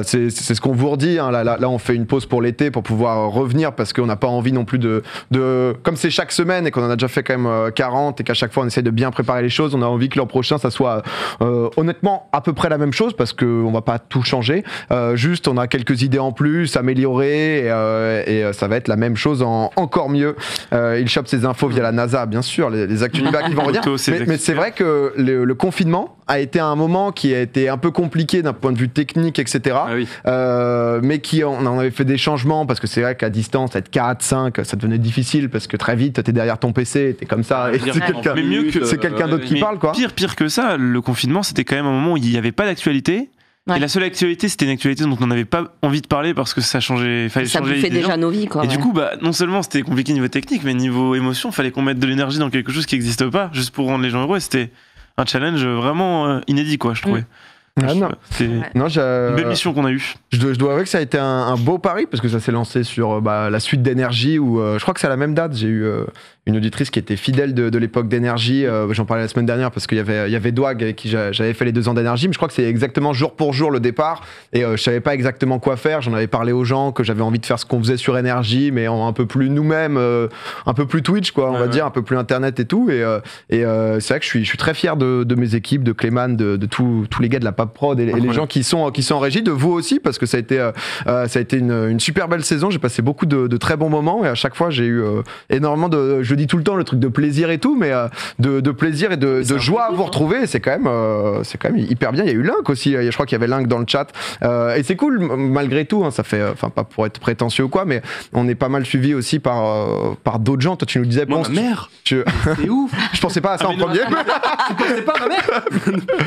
c'est ce qu'on vous redit. Hein, là, on fait une pause pour l'été pour pouvoir revenir parce qu'on n'a pas envie non plus de comme c'est chaque semaine et qu'on en a déjà fait quand même 40 et qu'à chaque fois on essaie de bien préparer les choses. On a envie que l'an prochain ça soit honnêtement à peu près la même chose parce qu'on va pas tout changer. Juste, on a quelques idées en plus, améliorer et ça va être la même chose encore mieux. Il chope ses infos via la NASA, bien sûr, les actus du bac qui vont revenir. Mais c'est vrai que le confinement a été un moment qui a été un peu compliqué d'un point de vue technique, etc. Mais on en avait fait des changements parce que c'est vrai qu'à distance, être 4, 5, ça devenait difficile parce que très vite, t'es derrière ton PC, t'es comme ça. Et c'est quelqu'un d'autre qui parle, quoi. Pire que ça, le confinement, c'était quand même un moment où il n'y avait pas d'actualité. Ouais. Et la seule actualité, c'était une actualité dont on n'avait pas envie de parler parce que ça changeait. Ça bouffait déjà nos vies, quoi. Et du coup, non seulement c'était compliqué niveau technique, mais niveau émotion, il fallait qu'on mette de l'énergie dans quelque chose qui n'existe pas, juste pour rendre les gens heureux. C'était un challenge vraiment inédit, quoi, je trouvais. C'est une belle mission qu'on a eue. Je dois avouer que ça a été un beau pari parce que ça s'est lancé sur la suite d'Énergie où je crois que c'est à la même date. J'ai eu une auditrice qui était fidèle de l'époque d'Énergie. J'en parlais la semaine dernière parce qu'il y avait Douag avec qui j'avais fait les 2 ans d'Énergie. Mais je crois que c'est exactement jour pour jour le départ. Et je savais pas exactement quoi faire. J'en avais parlé aux gens que j'avais envie de faire ce qu'on faisait sur Énergie, mais un peu plus nous-mêmes, un peu plus Twitch, quoi, on va dire, un peu plus Internet et tout. Et c'est vrai que je suis très fier de mes équipes, de Clément, de tous les gars de la Pop Prod et les gens qui sont en régie, de vous aussi, parce que ça a été une super belle saison. J'ai passé beaucoup de très bons moments et à chaque fois j'ai eu énormément je dis tout le temps le truc de plaisir et tout, mais de plaisir et de joie à vous retrouver. C'est quand même hyper bien. Il y a eu Link aussi. Je crois qu'il y avait Link dans le chat et c'est cool malgré tout. Hein, ça fait, enfin pas pour être prétentieux ou quoi, mais on est pas mal suivi aussi par d'autres gens. Toi tu nous disais, ma mère. C'est ouf. Je pensais pas à ça en premier. Tu pensais pas à ma mère?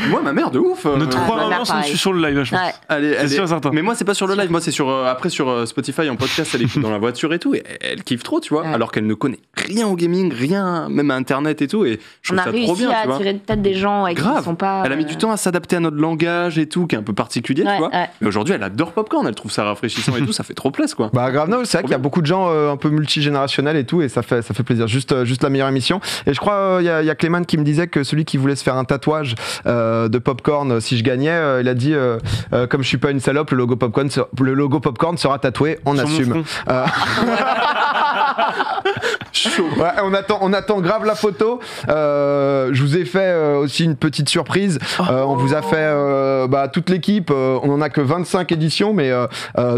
Moi ma mère de ouf. Nos 3 mamans sont sur le live, je pense. C'est sûr, certain. Mais moi c'est pas sur le live. Moi c'est sur après sur Spotify en podcast. Elle écoute dans la voiture et tout. Et elle kiffe trop, tu vois. Alors qu'elle ne connaît rien au gaming, rien, même à Internet et tout. Et je trouve ça trop bien. On a réussi à attirer peut-être des gens qui sont pas. Elle a mis du temps à s'adapter à notre langage et tout, qui est un peu particulier, tu vois. Mais aujourd'hui, elle adore Popcorn. Elle trouve ça rafraîchissant et tout. Ça fait trop plaisir, quoi. Bah grave, non, c'est vrai qu'il y a beaucoup de gens un peu multigénérationnels et tout, et ça fait plaisir. Juste la meilleure émission. Et je crois il y a Clément qui me disait que celui qui voulait se faire un tatouage de Popcorn si je gagnais, gagnait, il a dit comme je suis pas une salope, le logo Popcorn sera tatoué, on assume. Ouais, on attend grave la photo. Je vous ai fait aussi une petite surprise. On vous a fait toute l'équipe. On en a que 25 éditions, mais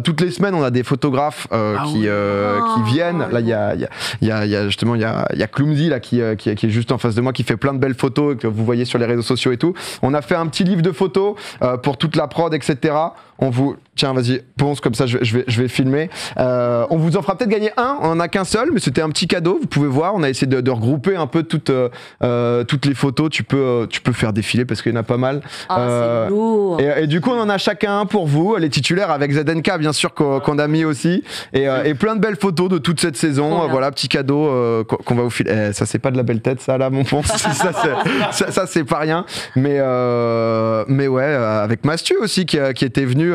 toutes les semaines on a des photographes qui viennent. Là il y a justement il y a Clumsy là qui est juste en face de moi, qui fait plein de belles photos que vous voyez sur les réseaux sociaux et tout. On a fait un petit livre de photos pour toute la prod, etc. On vous... Tiens, vas-y, ponce, comme ça je vais filmer. On vous en fera peut-être gagner un, on en a qu'un seul, mais c'était un petit cadeau, vous pouvez voir. On a essayé de regrouper un peu toutes les photos. Tu peux faire défiler parce qu'il y en a pas mal. C'est lourd. Et du coup, on en a chacun un pour vous, les titulaires avec ZNK, bien sûr, qu'on a mis aussi. Et plein de belles photos de toute cette saison. Voilà, petit cadeau qu'on va vous filer. Ça, c'est pas de la belle tête, ça, là, mon ponce. ça, c'est pas rien. Mais ouais, avec Mastu aussi, qui était venu.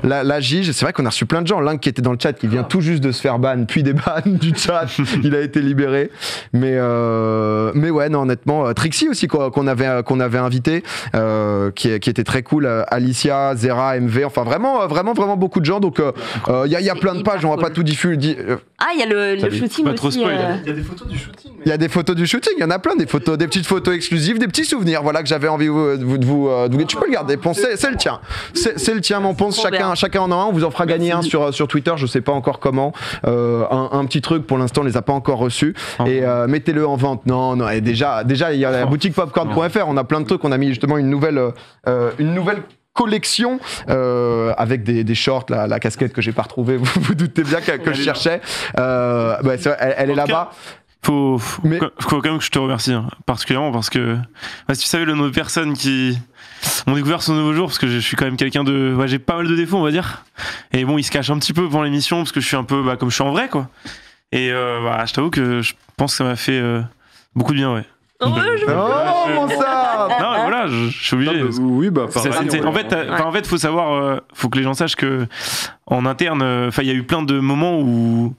La Gige, c'est vrai qu'on a reçu plein de gens. Link qui était dans le chat, qui vient tout juste de se faire ban, puis des bans du chat. Il a été libéré. Mais ouais, non, honnêtement, Trixie aussi, qu'on avait invité, qui était très cool. Alicia, Zera, MV, enfin vraiment beaucoup de gens. Donc il y a plein de pages, on va pas tout diffuser. Il y a le shooting aussi. Il y a des photos du shooting. Il y a des photos du shooting, il y en a plein, des petites photos exclusives, des petits souvenirs, voilà, que j'avais envie de vous. Tu peux le garder, Ponce, c'est le tien. C'est le tien, mon Ponce, chacun en a un, on vous en fera gagner un sur Twitter, je sais pas encore comment. Un petit truc, pour l'instant, on les a pas encore reçus. Et mettez-le en vente. Non, et déjà, il y a la boutique popcorn.fr, on a plein de trucs, on a mis justement une nouvelle collection avec des shorts, la casquette que j'ai pas retrouvée, vous doutez bien que je cherchais. Elle est là-bas. Faut quand même que je te remercie, particulièrement parce que si tu savais le nombre de personnes qui ont découvert ce nouveau jour, parce que je suis quand même quelqu'un de... j'ai pas mal de défauts, on va dire. Et bon, il se cache un petit peu pendant l'émission parce que je suis un peu comme je suis en vrai, quoi. Et je t'avoue que je pense que ça m'a fait beaucoup de bien, ouais. Oh mon ça. Non, voilà, je suis obligé. Non, oui, pareil, en fait, faut savoir, faut que les gens sachent que en interne, il y a eu plein de moments où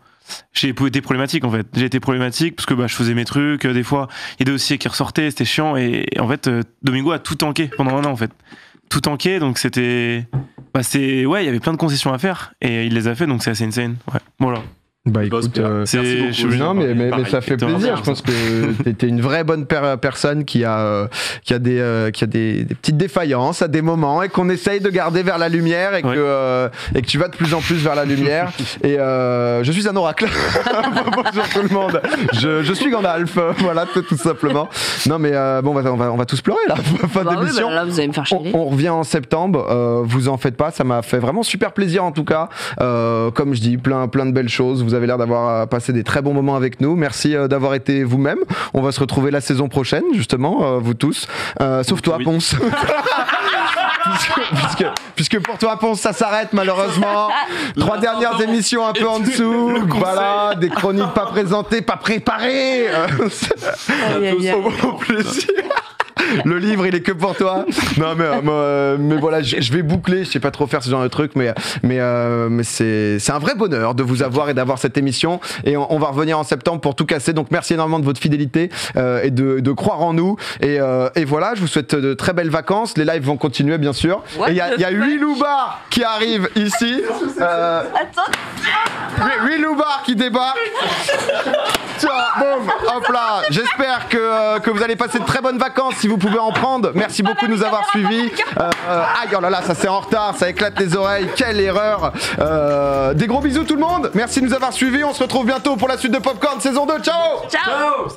j'ai été problématique, en fait. J'ai été problématique parce que je faisais mes trucs, des fois il y a des dossiers qui ressortaient, c'était chiant, et en fait Domingo a tout tanké pendant un an, en fait. Tout tanké, donc c'était... il y avait plein de concessions à faire et il les a fait, donc c'est assez insane. Ouais, voilà. Écoute, non, mais ça fait plaisir. Je pense que t'es une vraie bonne personne qui a des petites défaillances à des moments et qu'on essaye de garder vers la lumière et que tu vas de plus en plus vers la lumière. Et je suis un oracle. Bonjour tout le monde. Je suis Gandalf. Voilà, tout simplement. Non, mais on va tous pleurer là. Fin d'émission. Là, vous allez me faire chier. On revient en septembre. Vous en faites pas. Ça m'a fait vraiment super plaisir en tout cas. Comme je dis, plein de belles choses. Vous avez l'air d'avoir passé des très bons moments avec nous. Merci d'avoir été vous-même. On va se retrouver la saison prochaine, justement, vous tous. Sauf toi, Ponce. puisque pour toi, Ponce, ça s'arrête malheureusement. 3 dernières émissions un peu en dessous. Voilà, des chroniques pas présentées, pas préparées. Au plaisir. Le livre, il est que pour toi. Non, mais voilà, je vais boucler. Je sais pas trop faire ce genre de truc, mais c'est un vrai bonheur de vous avoir et d'avoir cette émission. Et on va revenir en septembre pour tout casser. Donc merci énormément de votre fidélité et de croire en nous. Et voilà, je vous souhaite de très belles vacances. Les lives vont continuer, bien sûr. Et il y a 8 loupards qui arrivent ici. Attends. 8 loupards qui débarquent. Tiens, boum, hop là. J'espère que vous allez passer de très bonnes vacances. Si vous pouvez en prendre, merci beaucoup de nous avoir suivis. Aïe, oh là là, ça c'est en retard, ça éclate les oreilles, quelle erreur. Des gros bisous tout le monde, merci de nous avoir suivis. On se retrouve bientôt pour la suite de Popcorn saison 2. Ciao. Ciao.